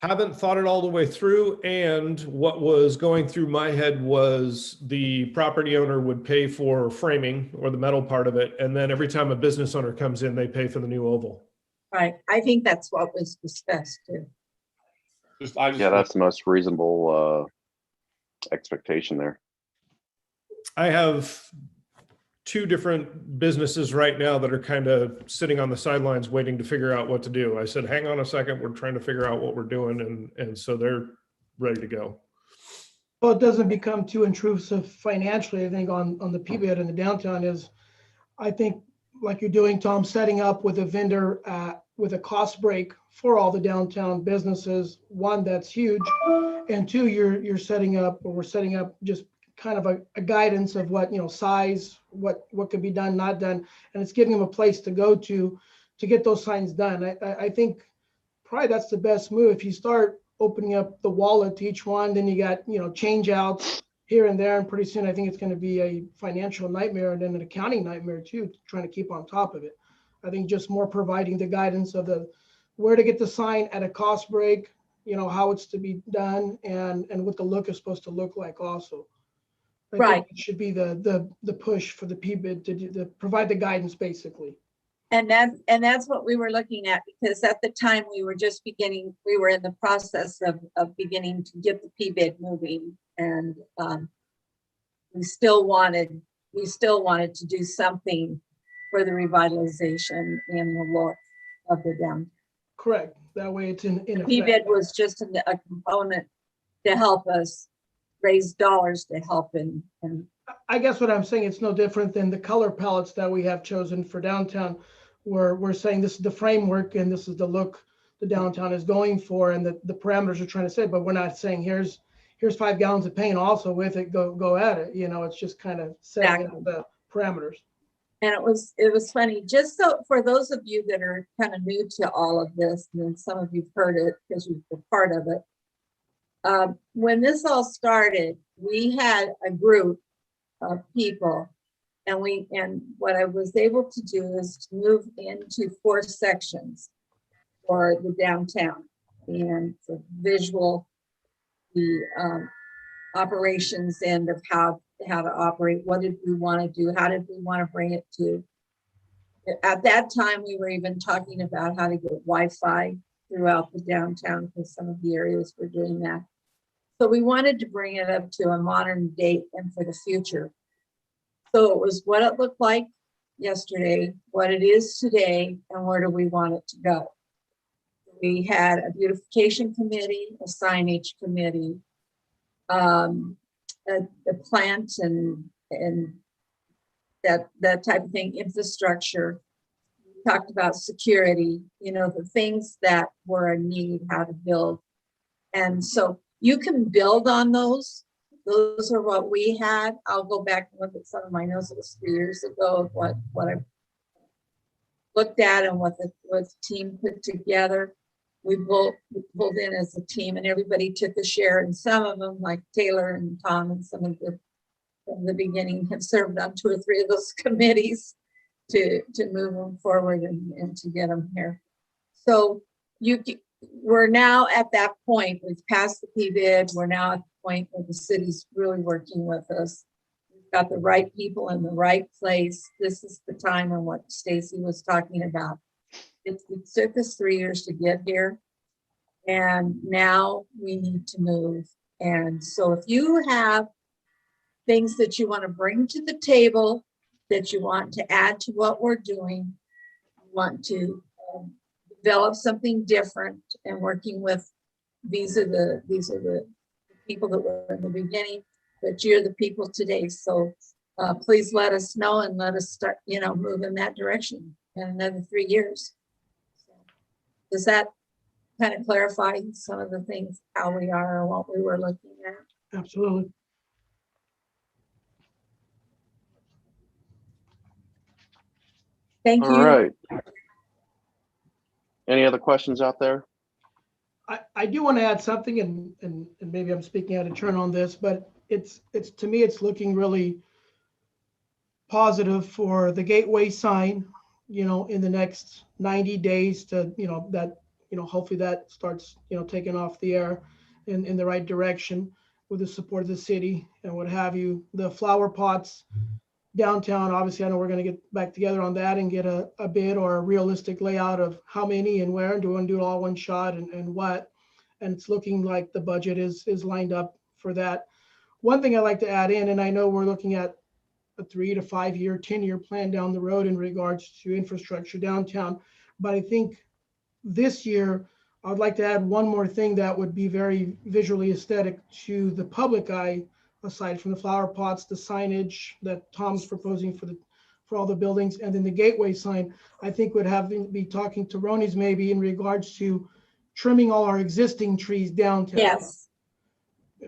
B: Haven't thought it all the way through, and what was going through my head was the property owner would pay for framing or the metal part of it, and then every time a business owner comes in, they pay for the new oval.
A: Right. I think that's what was discussed too.
E: Yeah, that's the most reasonable expectation there.
B: I have two different businesses right now that are kind of sitting on the sidelines waiting to figure out what to do. I said, hang on a second, we're trying to figure out what we're doing. And so they're ready to go.
F: Well, it doesn't become too intrusive financially, I think, on the PBED in the downtown is, I think, like you're doing, Tom, setting up with a vendor at with a cost break for all the downtown businesses. One, that's huge. And two, you're setting up, or we're setting up just kind of a guidance of what, size, what could be done, not done. And it's giving them a place to go to get those signs done. I think probably that's the best move. If you start opening up the wallet to each one, then you got, change outs here and there. And pretty soon I think it's going to be a financial nightmare and then an accounting nightmare too, trying to keep on top of it. I think just more providing the guidance of where to get the sign at a cost break, how it's to be done, and what the look is supposed to look like also. I think it should be the push for the PBID to provide the guidance basically.
A: And that's what we were looking at, because at the time we were in the process of beginning to get the PBID moving, and we still wanted to do something for the revitalization and the look of the downtown.
F: Correct. That way it's in effect.
A: PBID was just a component to help us raise dollars to help and
F: I guess what I'm saying, it's no different than the color palettes that we have chosen for downtown, where we're saying this is the framework and this is the look the downtown is going for, and the parameters are trying to say, but we're not saying here's 5 gallons of paint also with it, go at it. It's just kind of setting up the parameters. And
A: it was funny, just so for those of you that are kind of new to all of this, and then some of you've heard it because you've been part of it. When this all started, we had a group of people, and what I was able to do is to move into 4 sections for the downtown, and for visual, the operations end of how to operate. What did we want to do? How did we want to bring it to? At that time, we were even talking about how to get Wi-Fi throughout the downtown, because some of the areas were doing that. So we wanted to bring it up to a modern date and for the future. So it was what it looked like yesterday, what it is today, and where do we want it to go. We had a beautification committee, a signage committee, the plant and that type of thing, infrastructure. We talked about security, the things that were a need, how to build. And so you can build on those. Those are what we had. I'll go back and look at some of my notes. It was 3 years ago of what I looked at and what the team put together. We pulled in as a team, and everybody took a share, and some of them, like Taylor and Tom and some of them from the beginning, have served on 2 or 3 of those committees to move them forward and to get them here. So we're now at that point. We've passed the PBID. We're now at the point where the city's really working with us. We've got the right people in the right place. This is the time, and what Stacy was talking about. It took us 3 years to get here, and now we need to move. And so if you have things that you want to bring to the table, that you want to add to what we're doing, you want to develop something different, and working with, these are the people that were in the beginning, but you're the people today. So please let us know, and let us start, move in that direction in another 3 years. Does that kind of clarify some of the things, how we are and what we were looking at?
F: Absolutely.
A: Thank you.
E: All right. Any other questions out there?
F: I do want to add something, and maybe I'm speaking out of turn on this, but it's to me, it's looking really positive for the gateway sign, in the next 90 days to, hopefully that starts, taking off the air in the right direction with the support of the city and what have you. The flower pots downtown, obviously, I know we're going to get back together on that and get a bid or a realistic layout of how many and where, and do we want to do it all one shot and what. And it's looking like the budget is lined up for that. One thing I'd like to add in, and I know we're looking at a 3 to 5 year, 10-year plan down the road in regards to infrastructure downtown. But I think this year, I'd like to add one more thing that would be very visually aesthetic to the public eye, aside from the flower pots, the signage that Tom's proposing for for all the buildings. And then the gateway sign, I think would have to be talking to Roni's maybe in regards to trimming all our existing trees downtown.
A: Yes.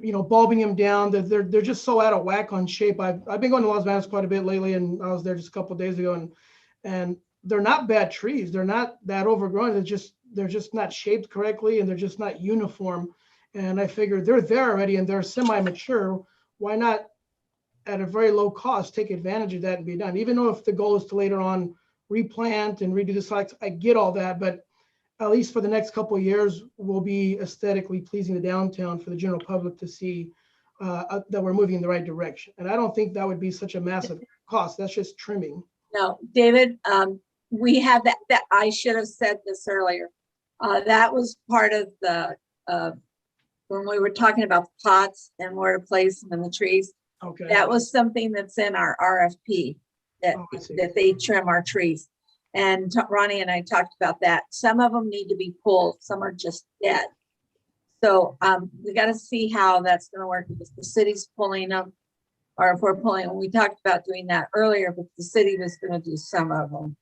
F: You know, bulbing them down. They're just so out of whack on shape. I've been going to Las Vegas quite a bit lately, and I was there just a couple of days ago, and they're not bad trees. They're not that overgrown. They're just not shaped correctly, and they're just not uniform. And I figured they're there already and they're semi-mature. Why not, at a very low cost, take advantage of that and be done? Even though if the goal is to later on replant and redo the sites, I get all that, but at least for the next couple of years, will be aesthetically pleasing the downtown for the general public to see that we're moving in the right direction. And I don't think that would be such a massive cost. That's just trimming.
A: No, David, we have that I should have said this earlier. That was part of the, when we were talking about the pots and where to place them in the trees.
F: Okay.
A: That was something that's in our RFP, that,
F: Oh, I see.
A: that they trim our trees. And Ronnie and I talked about that. Some of them need to be pulled, some are just dead. So we got to see how that's going to work, if the city's pulling them or if we're pulling. We talked about doing that earlier, but the city was going to do some of them.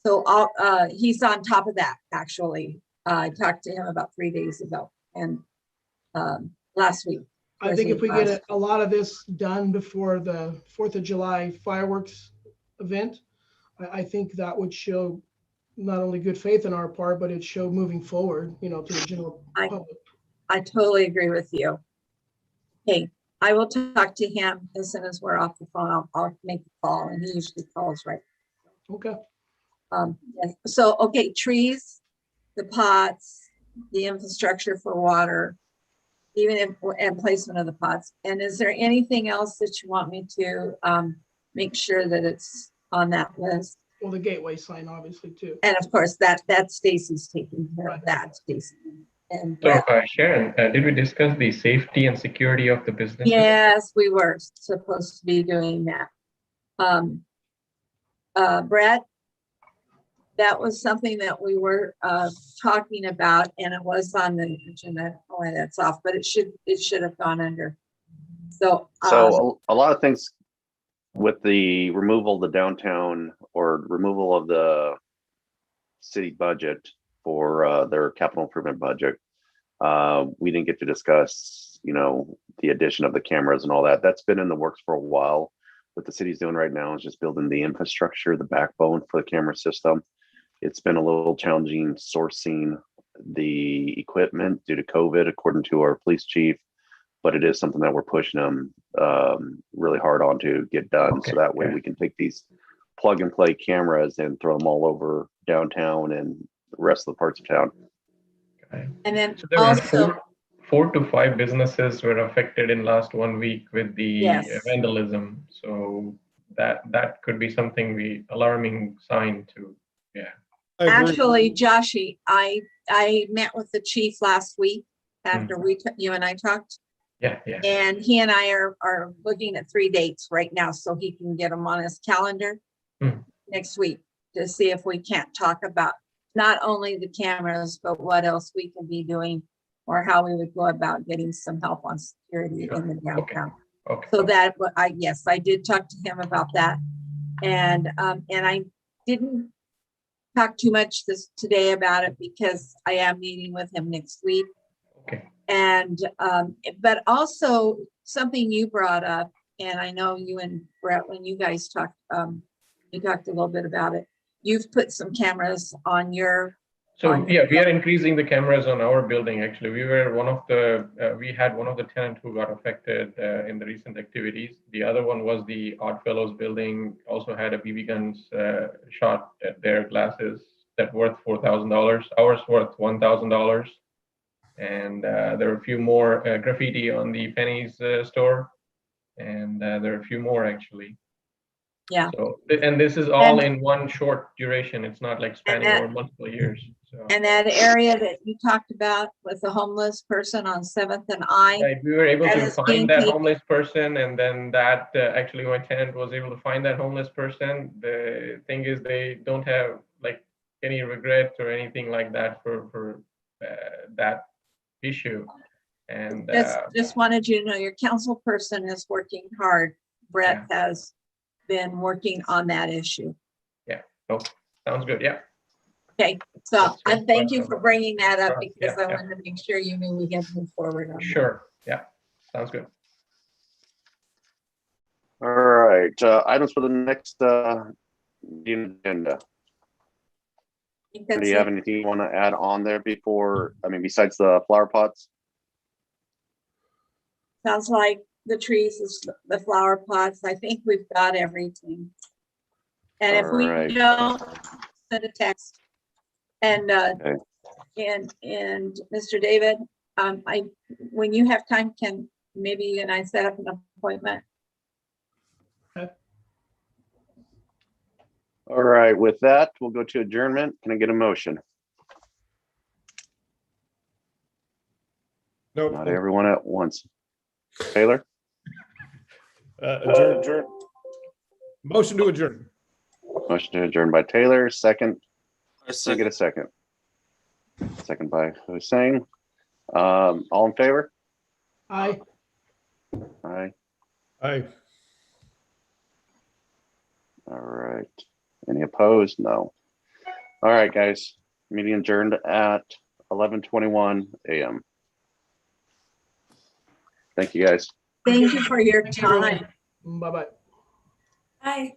A: So he's on top of that, actually. I talked to him about 3 days ago and last week.
F: I think if we get a lot of this done before the 4th of July fireworks event, I think that would show not only good faith on our part, but it showed moving forward, you know, to the general public.
A: I totally agree with you. Hey, I will talk to him as soon as we're off the phone. I'll make the call, and he usually calls right.
F: Okay.
A: Yes. So, okay, trees, the pots, the infrastructure for water, even if, and placement of the pots. And is there anything else that you want me to make sure that it's on that list?
F: Well, the gateway sign, obviously, too.
A: And of course, that Stacy's taking care of that, Stacy. And
I: So, Sharon, did we discuss the safety and security of the business?
A: yes, we were supposed to be doing that. Brett, that was something that we were talking about, and it was on the agenda. Oh, that's off, but it should have gone under. So
E: a lot of things with the removal of the downtown or removal of the city budget for their capital improvement budget. We didn't get to discuss, you know, the addition of the cameras and all that. That's been in the works for a while. What the city's doing right now is just building the infrastructure, the backbone for the camera system. It's been a little challenging sourcing the equipment due to COVID, according to our police chief, but it is something that we're pushing them really hard on to get done.
I: Okay,
E: so that way we can take these plug and play cameras and throw them all over downtown and the rest of the parts of town.
I: Okay.
A: and then
I: So there
A: also
I: were four to five businesses were affected in last 1 week with the
A: Yes.
I: vandalism. So that could be something alarming sign to, yeah.
B: I agree.
A: actually, Joshy, I met with the chief last week after you and I talked.
I: Yeah.
A: And he and I are looking at 3 dates right now so he can get them on his calendar next week to see if we can't talk about not only the cameras, but what else we can be doing or how we would go about getting some help on security in the downtown.
I: Okay.
A: So that, yes, I did talk to him about that. And I didn't talk too much today about it because I am meeting with him next week.
I: Okay.
A: And, but also something you brought up, and I know you and Brett, when you guys talked, you talked a little bit about it. You've put some cameras on your.
I: So yeah, we are increasing the cameras on our building. Actually, we were we had one of the tenants who got affected in the recent activities. The other one was the Oddfellows building, also had a BB guns shot at their glasses that worth $4,000. Ours worth $1,000. And there are a few more graffiti on the Penny's store, and there are a few more actually.
A: Yeah.
I: So, and this is all in one short duration. It's not like spanning over multiple years. So.
A: And that area that you talked about with the homeless person on 7th and I.
I: Right, we were able
A: that
I: to
A: is
I: find
A: being
I: that
A: taken-
I: homeless person, and then that actually my tenant was able to find that homeless person. The thing is, they don't have like any regrets or anything like that for that issue. And
A: just wanted you to know your council person is working hard. Brett has been working on that issue.
I: Nope. Sounds good. Yeah.
A: Okay, so
I: That's
A: I
I: good.
A: thank you for bringing that up
I: Sure.
A: because
I: Yeah,
A: I
I: yeah.
A: wanted to make sure you knew we had moved forward on that.
I: Sure. Yeah. Sounds good.
E: All right, items for the next meeting agenda.
A: I think
E: Do
A: that's
E: you have
A: it.
E: anything you want to add on there before, I mean, besides the flower pots?
A: Sounds like the trees, the flower pots, I think we've got everything. And if we
E: Alright.
A: don't, send a text. And,
E: Okay.
A: and Mr. David, when you have time, can maybe you and I set up an appointment?
E: All right, with that, we'll go to adjournment. Can I get a motion?
B: Nope.
E: Not everyone at once. Taylor,
B: Adjourn. Motion to adjourn.
E: motion to adjourn by Taylor, second.
D: I
E: Can I get
D: second.
E: a second? Second by Hussein. All in favor?
F: Aye.
E: Aye.
B: Aye.
E: All right. Any opposed? No. All right, guys. Meeting adjourned at 11:21 a.m. Thank you, guys.
A: Thank you for your
F: Thank you, everyone.
A: time.
F: Bye-bye.
C: Hi.